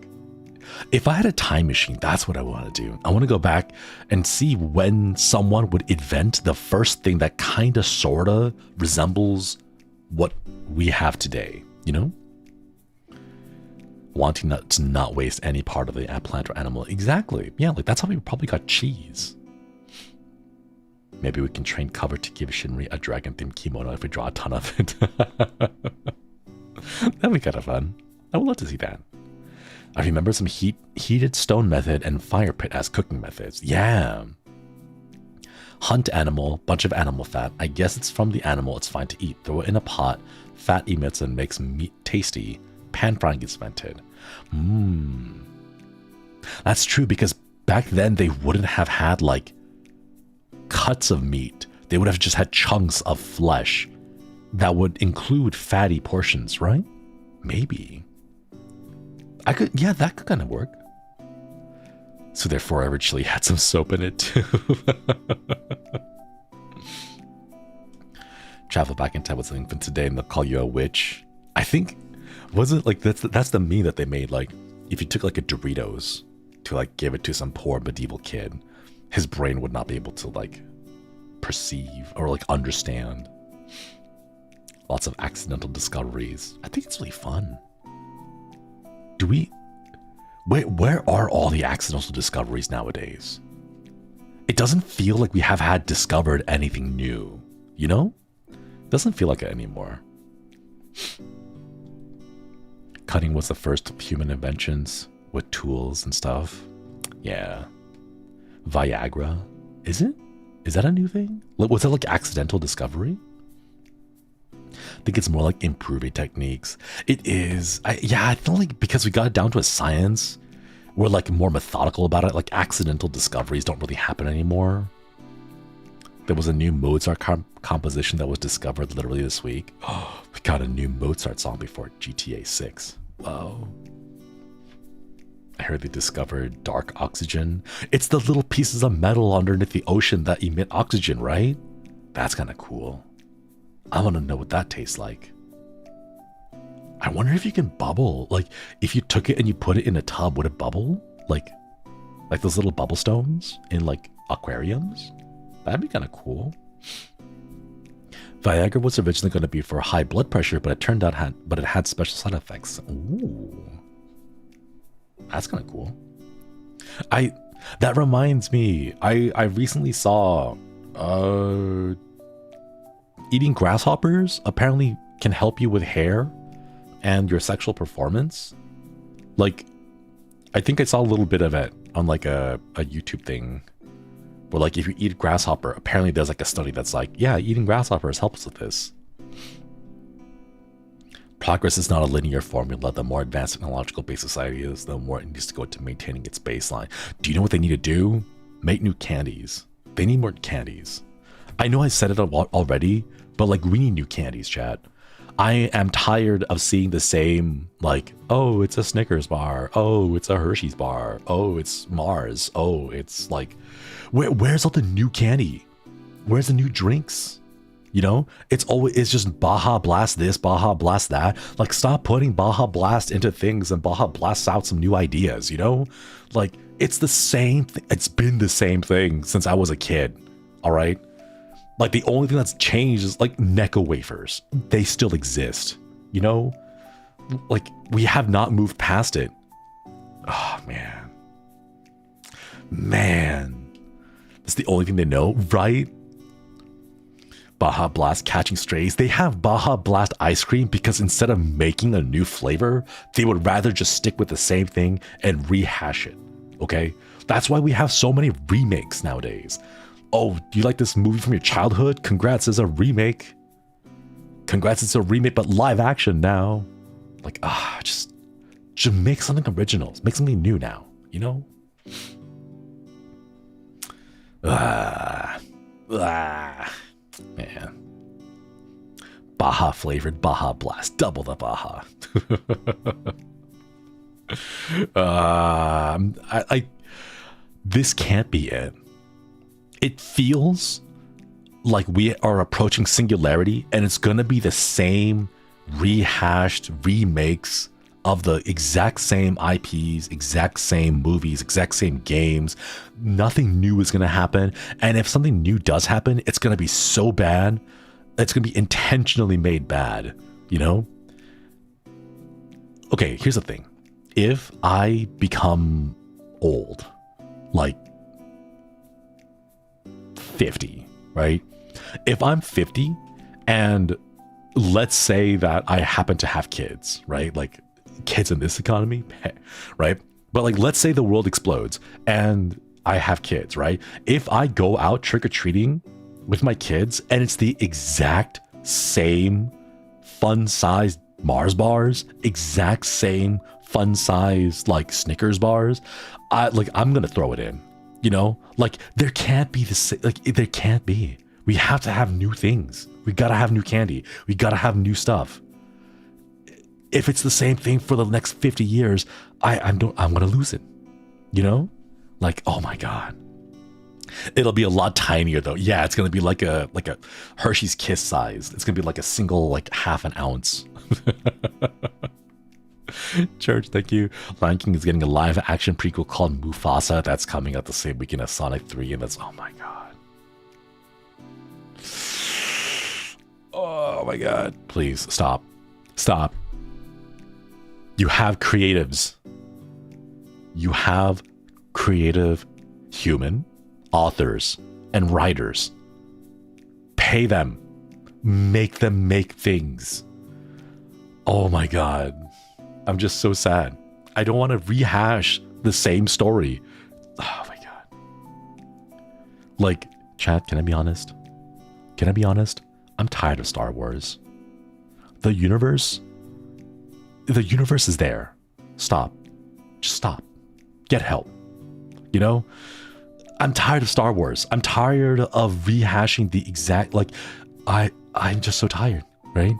if I had a time machine, that's what I want to do. I want to go back and see when someone would invent the first thing that kind of, sort of resembles what we have today, you know? Wanting to not waste any part of the plant or animal. Exactly. Yeah, like that's how we probably got cheese. Maybe we can train Cover to give Shinri a dragon-themed kimono if we draw a ton of it. That'd be kind of fun. I would love to see that. I remember some heated stone method and fire pit as cooking methods. Yeah. Hunt animal, bunch of animal fat. I guess it's from the animal, it's fine to eat. Throw it in a pot. Fat emits and makes meat tasty. Pan frying gets invented. That's true, because back then they wouldn't have had like cuts of meat. They would have just had chunks of flesh that would include fatty portions, right? Maybe. Yeah, that could kind of work. So therefore, I originally had some soap in it too. Travel back in time with something from today and they'll call you a witch. I think, wasn't like, that's the meme that they made. Like, if you took like a Doritos to like give it to some poor medieval kid, his brain would not be able to like perceive or like understand. Lots of accidental discoveries. I think it's really fun. Where are all the accidental discoveries nowadays? It doesn't feel like we have had discovered anything new, you know? It doesn't feel like it anymore. Cutting was the first of human inventions with tools and stuff. Yeah. Viagra. Is it? Is that a new thing? Was that like accidental discovery? I think it's more like improving techniques. It is. I feel like because we got it down to a science, we're like more methodical about it. Like accidental discoveries don't really happen anymore. There was a new Mozart composition that was discovered literally this week. Oh, we got a new Mozart song before GTA 6. Whoa. I heard they discovered dark oxygen. It's the little pieces of metal underneath the ocean that emit oxygen, right? That's kind of cool. I want to know what that tastes like. I wonder if you can bubble. Like, if you took it and you put it in a tub, would it bubble? Like those little bubble stones in like aquariums? That'd be kind of cool. Viagra was originally going to be for high blood pressure, but it turned out it had special side effects. Ooh. That's kind of cool. That reminds me, I recently saw eating grasshoppers apparently can help you with hair and your sexual performance. Like, I think I saw a little bit of it on like a YouTube thing where like if you eat grasshopper, apparently there's like a study that's like, yeah, eating grasshoppers helps with this. Progress is not a linear formula. The more advanced technological based society is, the more it needs to go to maintaining its baseline. Do you know what they need to do? Make new candies. They need more candies. I know I said it already, but like we need new candies, chat. I am tired of seeing the same, like, oh, it's a Snickers bar. Oh, it's a Hershey's bar. Oh, it's Mars. Oh, it's like, where's all the new candy? Where's the new drinks? You know, it's just Baja Blast this, Baja Blast that. Like, stop putting Baja Blast into things and Baja blasts out some new ideas, you know? Like, it's the same thing. It's been the same thing since I was a kid, all right? Like, the only thing that's changed is, like, Necco wafers. They still exist, you know? Like, we have not moved past it. Oh, man. Man, that's the only thing they know, right? Baja Blast catching strays. They have Baja Blast ice cream because instead of making a new flavor, they would rather just stick with the same thing and rehash it. Okay? That's why we have so many remakes nowadays. Oh, do you like this movie from your childhood? Congrats, it's a remake. Congrats, it's a remake, but live action now. Like, just make something original. Make something new now, you know? Man. Baja flavored Baja Blast. Double the Baja. This can't be it. It feels like we are approaching singularity and it's gonna be the same rehashed remakes of the exact same IPs, exact same movies, exact same games. Nothing new is going to happen. And if something new does happen, it's going to be so bad. It's going to be intentionally made bad, you know? Okay, here's the thing. If I become old, like 50, right? If I'm 50 and let's say that I happen to have kids, right? Like, kids in this economy, right? But like, let's say the world explodes and I have kids, right? If I go out trick-or-treating with my kids and it's the exact same fun-sized Mars bars, exact same fun-sized like Snickers bars, I'm gonna throw it in, you know? Like, there can't be this, like, there can't be. We have to have new things. We gotta have new candy. We gotta have new stuff. If it's the same thing for the next 50 years, I'm gonna lose it, you know? Like, oh my god, it'll be a lot tinier though. Yeah, it's gonna be like a Hershey's Kiss size. It's gonna be like a single like half an ounce. Church, thank you. Lion King is getting a live action prequel called Mufasa. That's coming out the same weekend as Sonic 3, and that's, oh my god. Oh my god. Please stop. Stop. You have creatives. You have creative human authors and writers. Pay them. Make them make things. Oh my god. I'm just so sad. I don't want to rehash the same story. Oh my god. Like, chat, can I be honest? Can I be honest? I'm tired of Star Wars. The universe is there. Stop. Just stop. Get help. You know? I'm tired of Star Wars. I'm tired of rehashing the exact, like, I'm just so tired, right?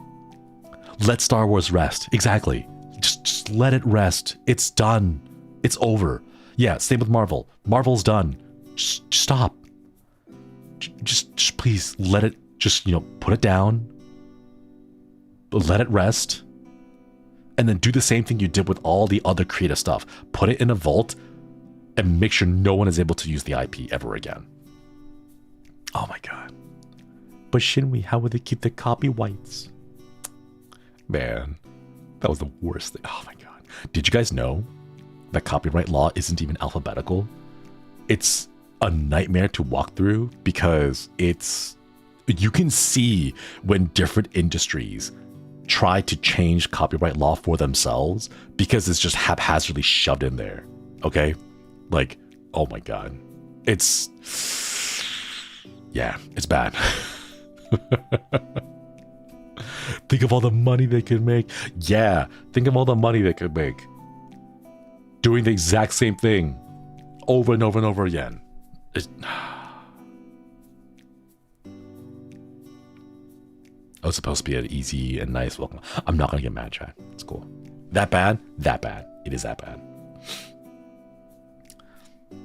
Let Star Wars rest. Exactly. Just let it rest. It's done. It's over. Yeah, same with Marvel. Marvel's done. Just stop. Just please let it, just, you know, put it down. Let it rest. And then do the same thing you did with all the other creative stuff. Put it in a vault and make sure no one is able to use the IP ever again. Oh my god. But Shinri, how would they keep the copyrights? Man, that was the worst thing. Oh my god. Did you guys know that copyright law isn't even alphabetical? It's a nightmare to walk through because you can see when different industries try to change copyright law for themselves because it's just haphazardly shoved in there. Okay? Like, oh my god. It's bad. Think of all the money they could make. Yeah, think of all the money they could make doing the exact same thing over and over and over again. Oh, it's supposed to be an easy and nice welcome. I'm not gonna get mad, chat. It's cool. That bad? That bad. It is that bad.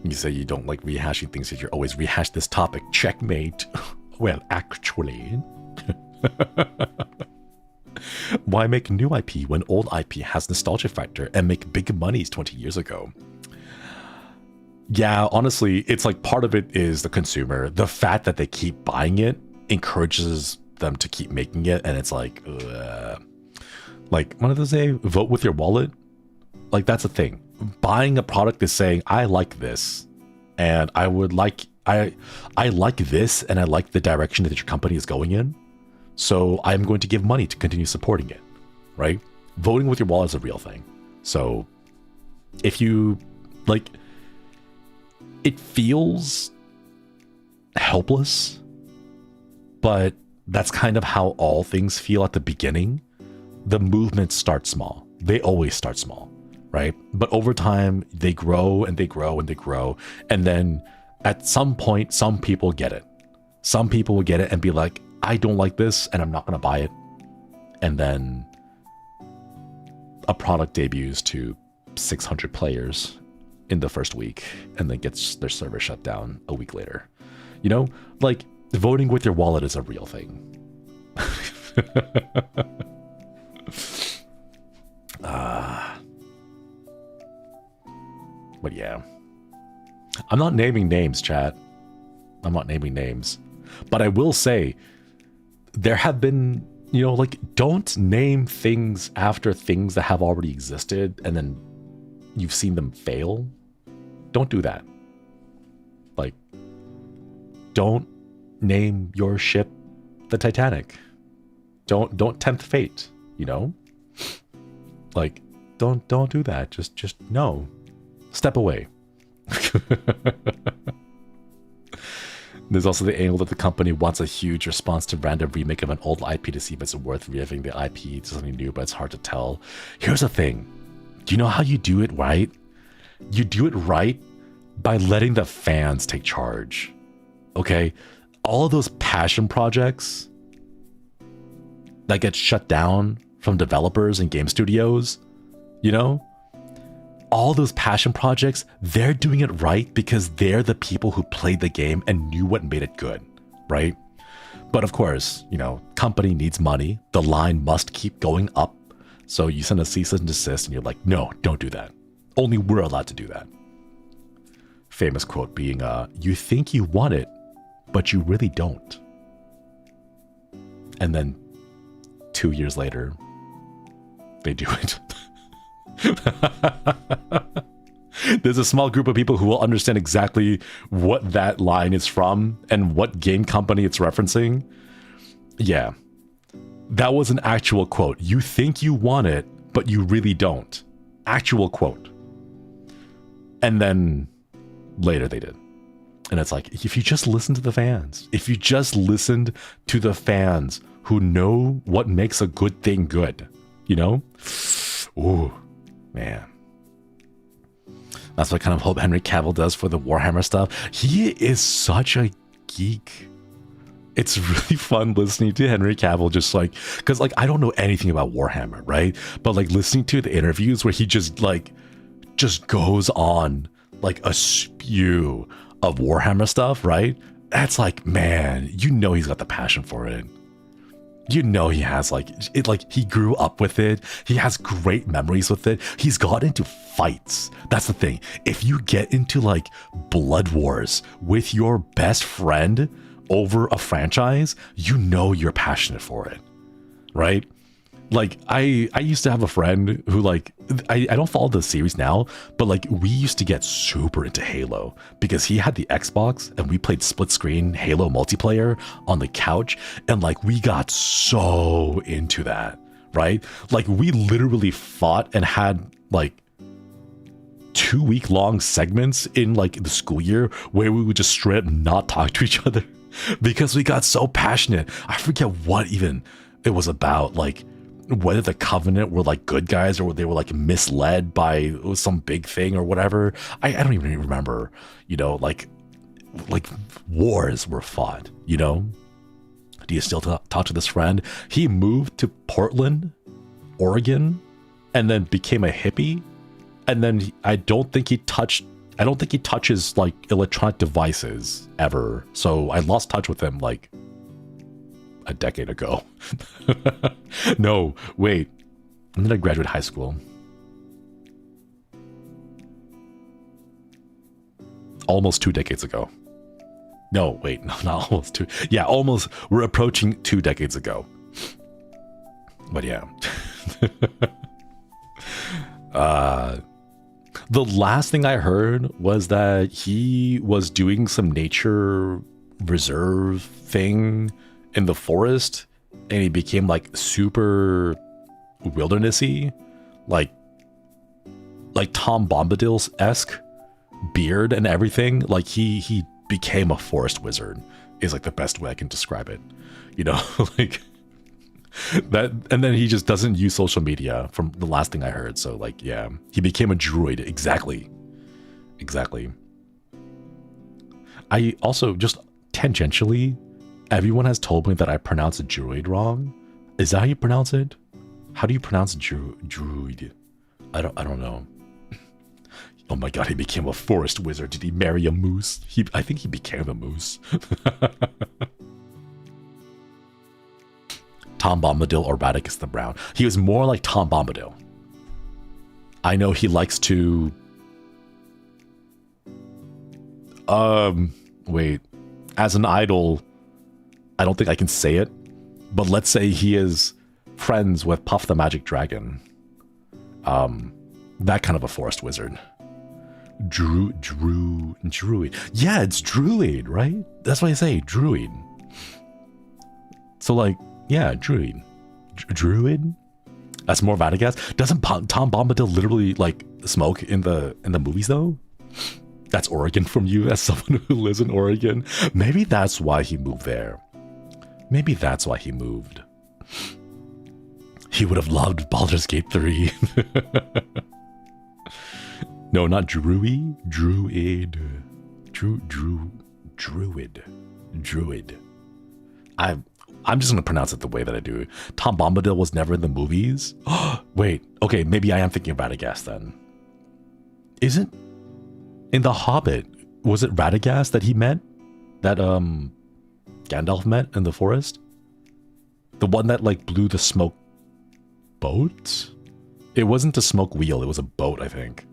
You say you don't like rehashing things because you're always rehash this topic. Checkmate. Well, actually. Why make new IP when old IP has nostalgia factor and make big monies 20 years ago? Yeah, honestly, it's like part of it is the consumer. The fact that they keep buying it encourages them to keep making it, and it's like, what did they say? Vote with your wallet? Like, that's a thing. Buying a product is saying, I like this. and I would like I like this, and I like the direction that your company is going in. So I'm going to give money to continue supporting it, right? Voting with your wallet is a real thing. So if you like, it feels helpless, but that's kind of how all things feel at the beginning. The movements start small. They always start small, right? But over time, they grow and they grow and they grow. And then at some point, some people get it. Some people will get it and be like, I don't like this and I'm not going to buy it. And then a product debuts to 600 players in the first week and then gets their server shut down a week later. You know, like voting with your wallet is a real thing. But yeah, I'm not naming names, chat. I'm not naming names, but I will say there have been, you know, like, don't name things after things that have already existed and then you've seen them fail. Don't do that. Like, don't name your ship the Titanic. Don't tempt fate, you know? Like, don't do that. Just no. Step away. There's also the angle that the company wants a huge response to random remake of an old IP to see if it's worth reviving the IP to something new, but it's hard to tell. Here's the thing. Do you know how you do it right? You do it right by letting the fans take charge. Okay? All of those passion projects that get shut down from developers and game studios, you know? All those passion projects, they're doing it right because they're the people who played the game and knew what made it good, right? But of course, you know, company needs money. The line must keep going up. So you send a cease and desist and you're like, no, don't do that. Only we're allowed to do that. Famous quote being, you think you want it, but you really don't. And then 2 years later, they do it. There's a small group of people who will understand exactly what that line is from and what game company it's referencing. Yeah, that was an actual quote. You think you want it, but you really don't. Actual quote. And then later they did. And it's like, if you just listen to the fans, if you just listened to the fans who know what makes a good thing good, you know? Ooh. Man, that's what I kind of hope Henry Cavill does for the Warhammer stuff. He is such a geek. It's really fun listening to Henry Cavill just like, because like I don't know anything about Warhammer, right? But like listening to the interviews where he just goes on like a spew of Warhammer stuff, right? That's like, man, you know he's got the passion for it. You know he has like he grew up with it. He has great memories with it. He's got into fights. That's the thing. If you get into like blood wars with your best friend over a franchise, you know you're passionate for it, right? Like I used to have a friend who like, I don't follow the series now, but like we used to get super into Halo because he had the Xbox and we played split screen Halo multiplayer on the couch. And like, we got so into that, right? Like we literally fought and had like 2-week-long segments in like the school year where we would just straight up not talk to each other because we got so passionate. I forget what even it was about, like whether the Covenant were like good guys or they were like misled by some big thing or whatever. I don't even remember, you know, like wars were fought, you know? Do you still talk to this friend? He moved to Portland, Oregon, and then became a hippie. And then I don't think he touches like electronic devices ever. So I lost touch with him like a decade ago. No, wait. When did I graduate high school? Almost 2 decades ago. No, wait, no, not almost 2. Yeah, almost. We're approaching 2 decades ago. But yeah. The last thing I heard was that he was doing some nature reserve thing in the forest, and he became like super wildernessy, like Tom Bombadil-esque beard and everything. Like he became a forest wizard is like the best way I can describe it, you know. Like that. And then he just doesn't use social media from the last thing I heard. So like, yeah, he became a druid. Exactly. I also just tangentially, everyone has told me that I pronounce druid wrong. Is that how you pronounce it? How do you pronounce druid? I don't know. Oh my god, he became a forest wizard. Did he marry a moose? I think he became a moose. Tom Bombadil or Radicus the Brown. He was more like Tom Bombadil. I know he likes to... wait. As an idol, I don't think I can say it, but let's say he is friends with Puff the Magic Dragon. That kind of a forest wizard. Druid. Yeah, it's druid, right? That's what I say, druid. So like, yeah, druid. Druid? That's more Radagast. Doesn't Tom Bombadil literally like smoke in the movies though? That's Oregon from you as someone who lives in Oregon. Maybe that's why he moved there. Maybe that's why he moved. He would have loved Baldur's Gate 3. No, not Druid. Druid. Druid. I'm just gonna pronounce it the way that I do. Tom Bombadil was never in the movies. Wait, okay, maybe I am thinking of Radagast then. Isn't in The Hobbit, was it Radagast that he met? That Gandalf met in the forest? The one that like blew the smoke boat? It wasn't a smoke wheel, it was a boat, I think.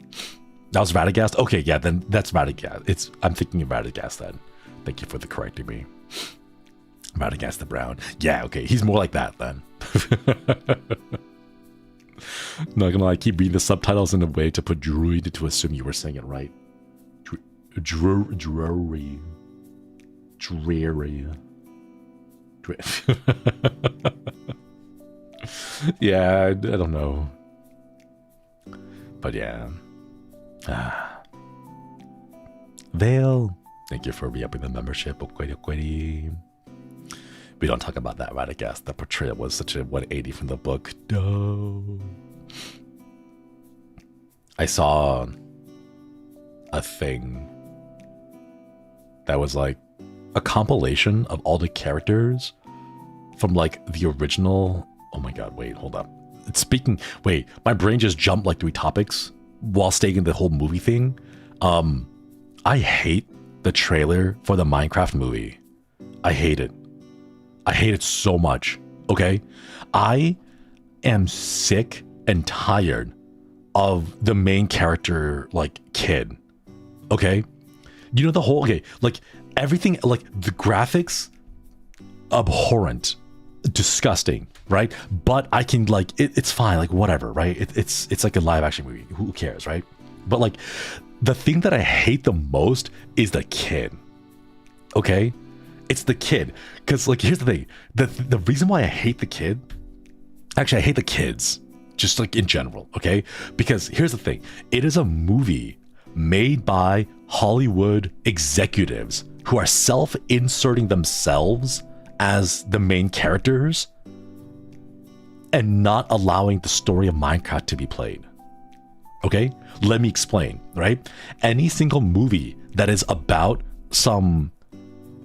That was Radagast? Okay, yeah, then that's Radagast. I'm thinking of Radagast then. Thank you for the correcting me. Radagast the Brown. Yeah, okay, he's more like that then. Not gonna lie, I keep reading the subtitles in a way to put druid to assume you were saying it right. Dreary. Yeah, I don't know. But yeah. Vale, thank you for re-upping the membership. We don't talk about that Radagast. The portrayal was such a 180 from the book. No. I saw a thing that was like a compilation of all the characters from like the original. Oh my god, wait, hold up. Wait, my brain just jumped like 3 topics while staying in the whole movie thing. I hate the trailer for the Minecraft movie. I hate it. I hate it so much, okay? I am sick and tired of the main character, like, kid, okay? You know, the whole, okay, like, everything, like, the graphics, abhorrent, disgusting, right? But I can, like, it's fine, like, whatever, right? It's like a live action movie, who cares, right? But, like, the thing that I hate the most is the kid, okay? It's the kid, because like here's the thing, the reason why I hate the kid, actually I hate the kids, just like in general, okay? Because here's the thing, it is a movie made by Hollywood executives who are self-inserting themselves as the main characters and not allowing the story of Minecraft to be played. Okay, let me explain, right? Any single movie that is about some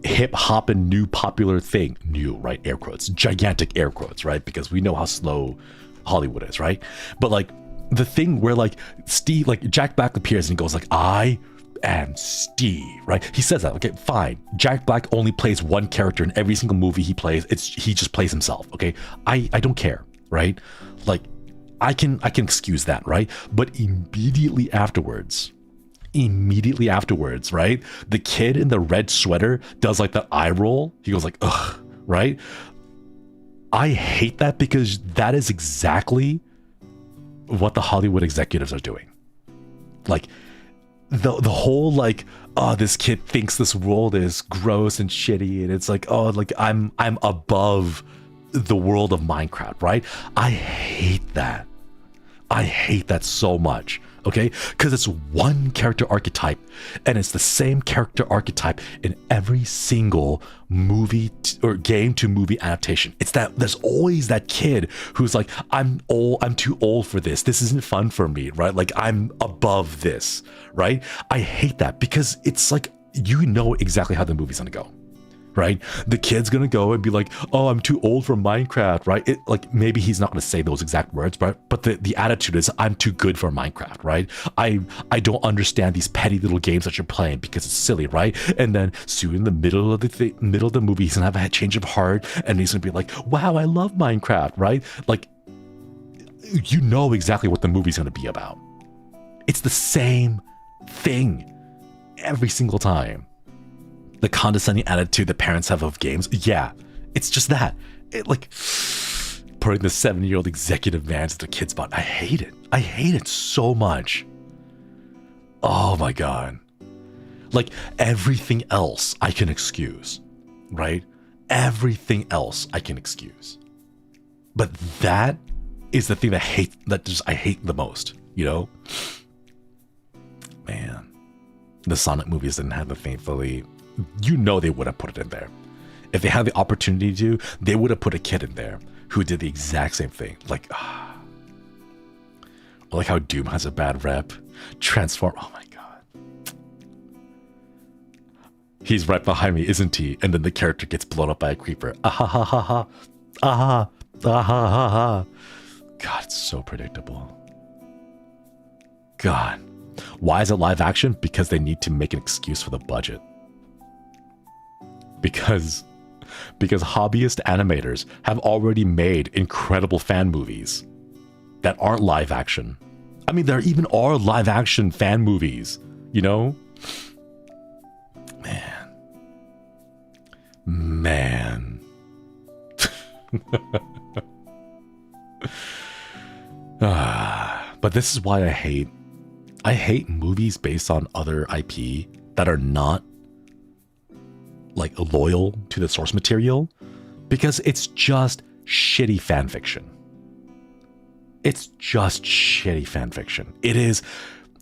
hip hop and new popular thing, new, right? Air quotes, gigantic air quotes, right? Because we know how slow Hollywood is, right? But like the thing where like Steve, like Jack Black appears and he goes like, I am Steve, right? He says that, okay, fine. Jack Black only plays one character in every single movie he plays. He just plays himself, okay? I don't care, right? Like I can excuse that, right? But immediately afterwards, right? The kid in the red sweater does like that eye roll. He goes like, ugh, right? I hate that because that is exactly what the Hollywood executives are doing. Like the whole like, oh, this kid thinks this world is gross and shitty, and it's like, oh, like I'm above the world of Minecraft, right? I hate that. I hate that so much, okay? Because it's one character archetype, and it's the same character archetype in every single movie or game to movie adaptation. It's that there's always that kid who's like, I'm too old for this. This isn't fun for me, right? Like I'm above this, right? I hate that because it's like, you know exactly how the movie's gonna go. Right? The kid's gonna go and be like, oh, I'm too old for Minecraft, right? It, like, maybe he's not gonna say those exact words, but the attitude is, I'm too good for Minecraft, right? I don't understand these petty little games that you're playing because it's silly, right? And then soon in the middle of the movie, he's gonna have a change of heart, and he's gonna be like, wow, I love Minecraft, right? Like, you know exactly what the movie's gonna be about. It's the same thing every single time. The condescending attitude the parents have of games, yeah, it's just that. It, like, putting the 7-year-old executive man to the kid's spot. I hate it. I hate it so much. Oh my god. Like, everything else I can excuse, right? Everything else I can excuse. But that is the thing that I hate the most, you know? Man. The Sonic movies didn't have the thankfully. You know they would have put it in there. If they had the opportunity to, they would have put a kid in there who did the exact same thing. Like, like how Doom has a bad rep. Transform, oh my god. He's right behind me, isn't he? And then the character gets blown up by a creeper. Ah ha ha ha ha. Ah ha ha ha. God, it's so predictable. God. Why is it live action? Because they need to make an excuse for the budget. Because hobbyist animators have already made incredible fan movies that aren't live action. I mean, there even are live action fan movies, you know? Man. But this is why I hate movies based on other IP that are not like loyal to the source material, because it's just shitty fan fiction. It's just shitty fan fiction. It is,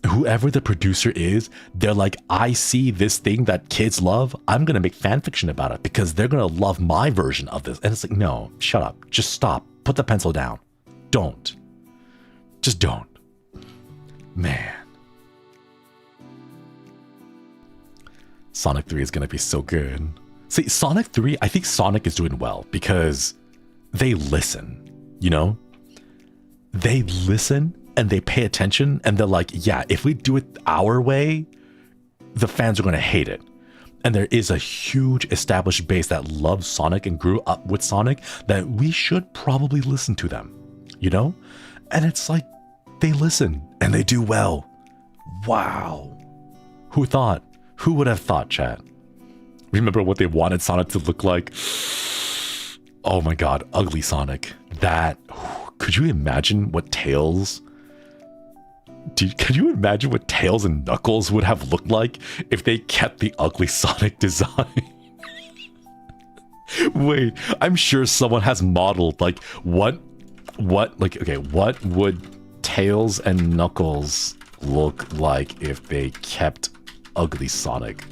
whoever the producer is, they're like, I see this thing that kids love, I'm gonna make fan fiction about it because they're gonna love my version of this. And it's like, no, shut up, just stop, put the pencil down. Don't. Just don't. Man. Sonic 3 is going to be so good. See, Sonic 3, I think Sonic is doing well because they listen, you know? They listen and they pay attention and they're like, yeah, if we do it our way, the fans are going to hate it. And there is a huge established base that loves Sonic and grew up with Sonic that we should probably listen to them, you know? And it's like, they listen and they do well. Wow. Who thought? Who would have thought, chat? Remember what they wanted Sonic to look like? Oh my god, ugly Sonic. That, could you imagine what Tails... Could you imagine what Tails and Knuckles would have looked like if they kept the ugly Sonic design? Wait, I'm sure someone has modeled, like, what would Tails and Knuckles look like if they kept ugly Sonic?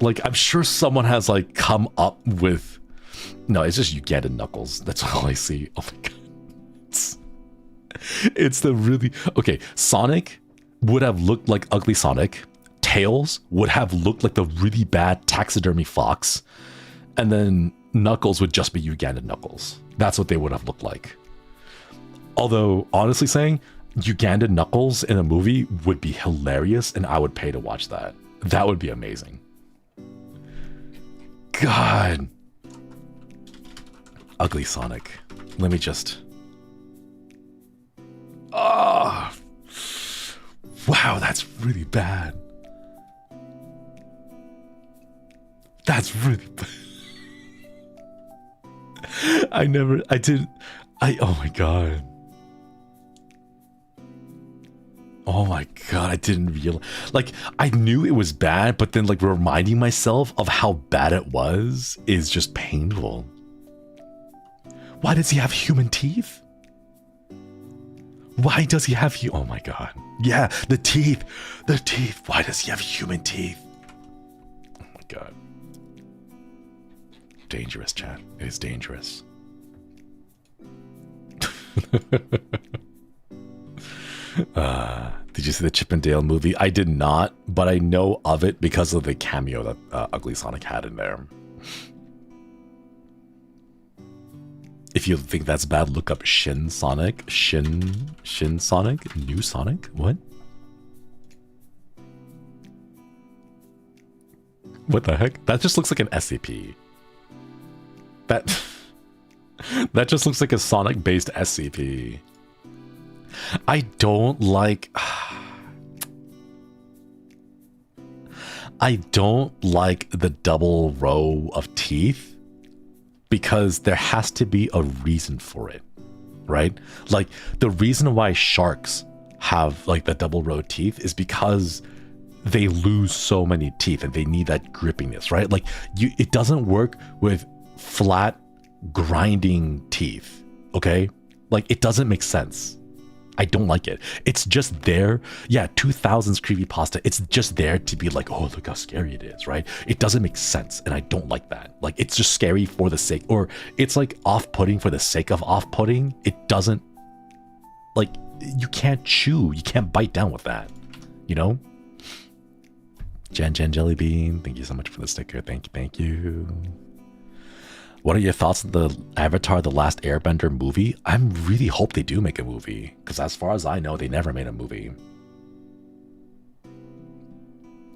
Like, I'm sure someone has like come up with, no, it's just Ugandan Knuckles. That's all I see. Oh my god. It's the really, okay, Sonic would have looked like ugly Sonic. Tails would have looked like the really bad taxidermy fox. And then Knuckles would just be Ugandan Knuckles. That's what they would have looked like. Although, honestly saying, Ugandan Knuckles in a movie would be hilarious and I would pay to watch that. That would be amazing. God. Ugly Sonic. Let me just... Oh. Wow, that's really bad. That's really bad. oh my god. Oh my god, I didn't realize. Like, I knew it was bad, but then like reminding myself of how bad it was is just painful. Why does he have human teeth? Why does he have oh my god. Yeah, the teeth. The teeth. Why does he have human teeth? Oh my god. Dangerous, chat. It is dangerous. Did you see the Chip and Dale movie? I did not, but I know of it because of the cameo that Ugly Sonic had in there. If you think that's bad, look up Shin Sonic. Shin Sonic? New Sonic? What? What the heck? That just looks like an SCP. That just looks like a Sonic-based SCP. I don't like... I don't like the double row of teeth because there has to be a reason for it, right? Like, the reason why sharks have, like, the double row teeth is because they lose so many teeth and they need that grippiness, right? Like, it doesn't work with flat, grinding teeth, okay? Like, it doesn't make sense. I don't like it. It's just there. Yeah, 2000s creepypasta. It's just there to be like, oh, look how scary it is, right? It doesn't make sense, and I don't like that. Like, it's just scary for the sake, or it's like off-putting for the sake of off-putting. It doesn't, like, you can't chew. You can't bite down with that, you know? Jen Jellybean, thank you so much for the sticker. Thank you. What are your thoughts on the Avatar The Last Airbender movie? I really hope they do make a movie, because as far as I know, they never made a movie.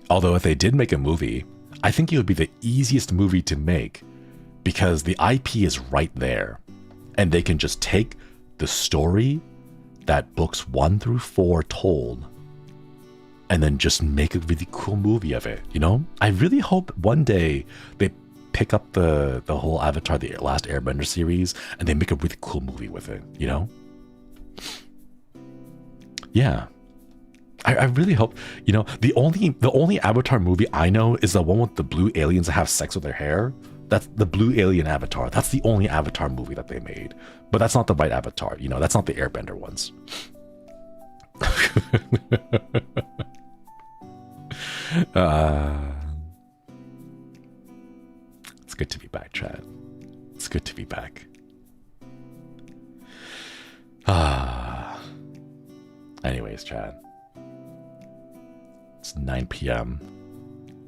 Although if they did make a movie, I think it would be the easiest movie to make, because the IP is right there, and they can just take the story that books 1 through 4 told, and then just make a really cool movie of it, you know? I really hope one day they pick up the whole Avatar The Last Airbender series and they make a really cool movie with it, you know? Yeah. I really hope, you know, the only Avatar movie I know is the one with the blue aliens that have sex with their hair. That's the Blue Alien Avatar. That's the only Avatar movie that they made. But that's not the right Avatar, you know, that's not the Airbender ones. It's good to be back, chat. It's good to be back. Anyways, chat. It's 9 p.m.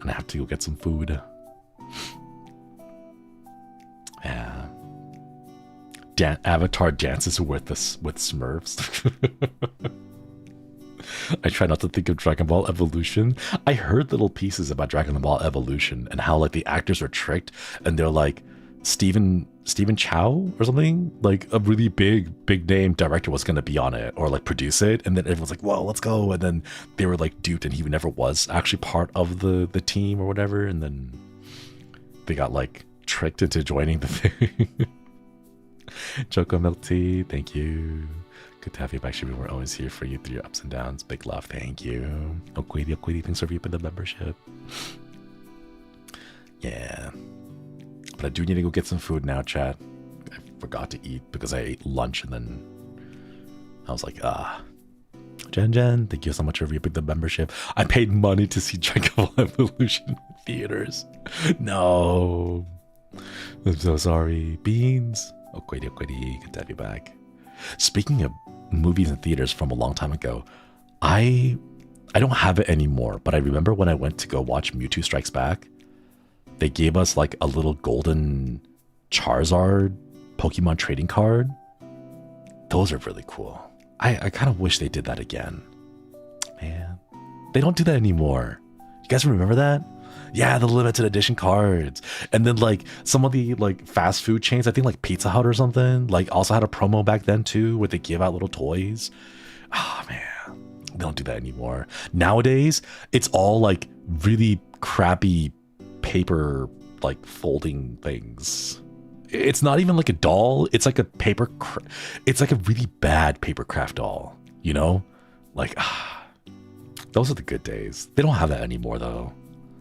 and I have to go get some food. Yeah. Avatar dances with Smurfs. I try not to think of Dragon Ball Evolution. I heard little pieces about Dragon Ball Evolution and how like the actors are tricked and they're like Stephen Chow or something, like a really big name director was gonna be on it or like produce it, and then everyone's like, whoa, let's go, and then they were like duped and he never was actually part of the team or whatever, and then they got like tricked into joining the thing. Choco Milk Tea, thank you. Good to have you back, Shibu. We're always here for you through your ups and downs. Big love, thank you. Okwidi, thanks for reaping the membership. Yeah. But I do need to go get some food now, chat. I forgot to eat because I ate lunch and then I was like, Jen, thank you so much for reaping the membership. I paid money to see Dragon Ball Evolution in theaters. No. I'm so sorry. Beans. Okwidi, good to have you back. Speaking of movies in theaters from a long time ago, I don't have it anymore, but I remember when I went to go watch Mewtwo Strikes Back, they gave us like a little golden Charizard Pokemon trading card. Those are really cool. I kind of wish they did that again. Man, they don't do that anymore. You guys remember that? Yeah, the limited edition cards. And then like some of the like fast food chains, I think like Pizza Hut or something, like also had a promo back then too, where they give out little toys. Oh man, they don't do that anymore. Nowadays, it's all like really crappy paper like folding things. It's not even like a doll. It's like a it's like a really bad paper craft doll, you know? Like, Those are the good days. They don't have that anymore, though.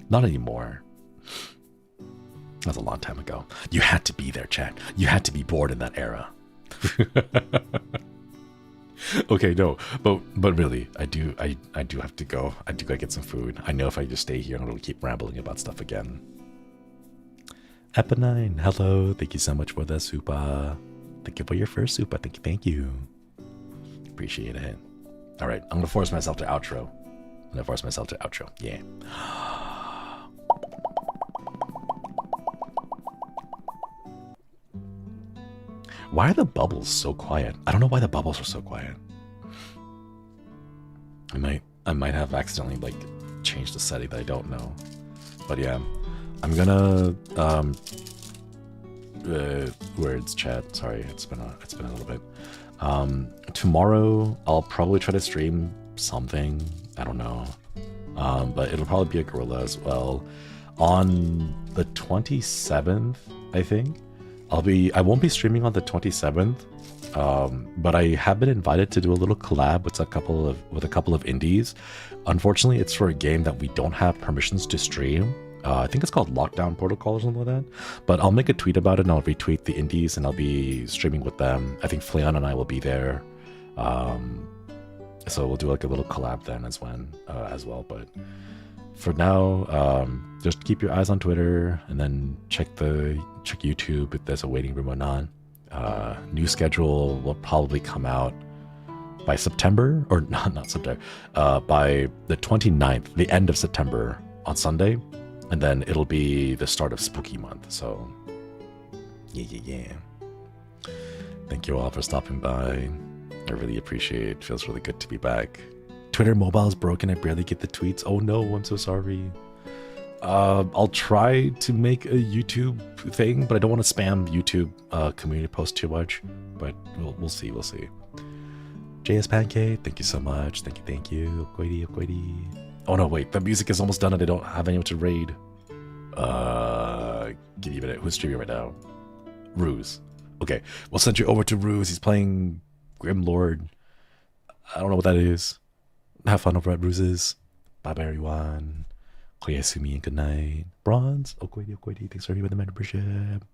Not anymore. That's a long time ago. You had to be there, chat. You had to be bored in that era. Okay, no, but really, I do have to go. I do gotta get some food. I know if I just stay here, I'm gonna keep rambling about stuff again. Eponine, hello. Thank you so much for the super. Thank you for your first super. Thank you. Appreciate it. All right, I'm gonna force myself to outro. Yeah. Why are the bubbles so quiet? I don't know why the bubbles are so quiet. I might have accidentally like changed the setting that I don't know. But yeah, I'm gonna words chat. Sorry, it's been a little bit. Tomorrow I'll probably try to stream something. I don't know. But it'll probably be a gorilla as well. On the 27th, I think. I won't be streaming on the 27th, but I have been invited to do a little collab with a couple of indies. Unfortunately, it's for a game that we don't have permissions to stream. I think it's called Lockdown Protocol or something like that. But I'll make a tweet about it and I'll retweet the indies and I'll be streaming with them. I think Fleon and I will be there. So we'll do like a little collab then as well. But for now, just keep your eyes on Twitter and then check YouTube if there's a waiting room or not. New schedule will probably come out by September, or not September, by the 29th, the end of September on Sunday, and then it'll be the start of Spooky Month. So yeah. Thank you all for stopping by. I really appreciate it. Feels really good to be back. Twitter mobile is broken. I barely get the tweets. Oh no, I'm so sorry. I'll try to make a YouTube thing, but I don't want to spam YouTube community posts too much. But we'll see. JS Pancake, thank you so much. Thank you. Upgrady. Oh no, wait, the music is almost done and I don't have anyone to raid. Give you a minute. Who's streaming right now? Ruse. Okay, we'll send you over to Ruse. He's playing Grim Lord. I don't know what that is. Have fun over at Ruse's. Bye bye everyone. Koyasumi and good night. Bronze. Okwedi. Thanks for everybody with the membership.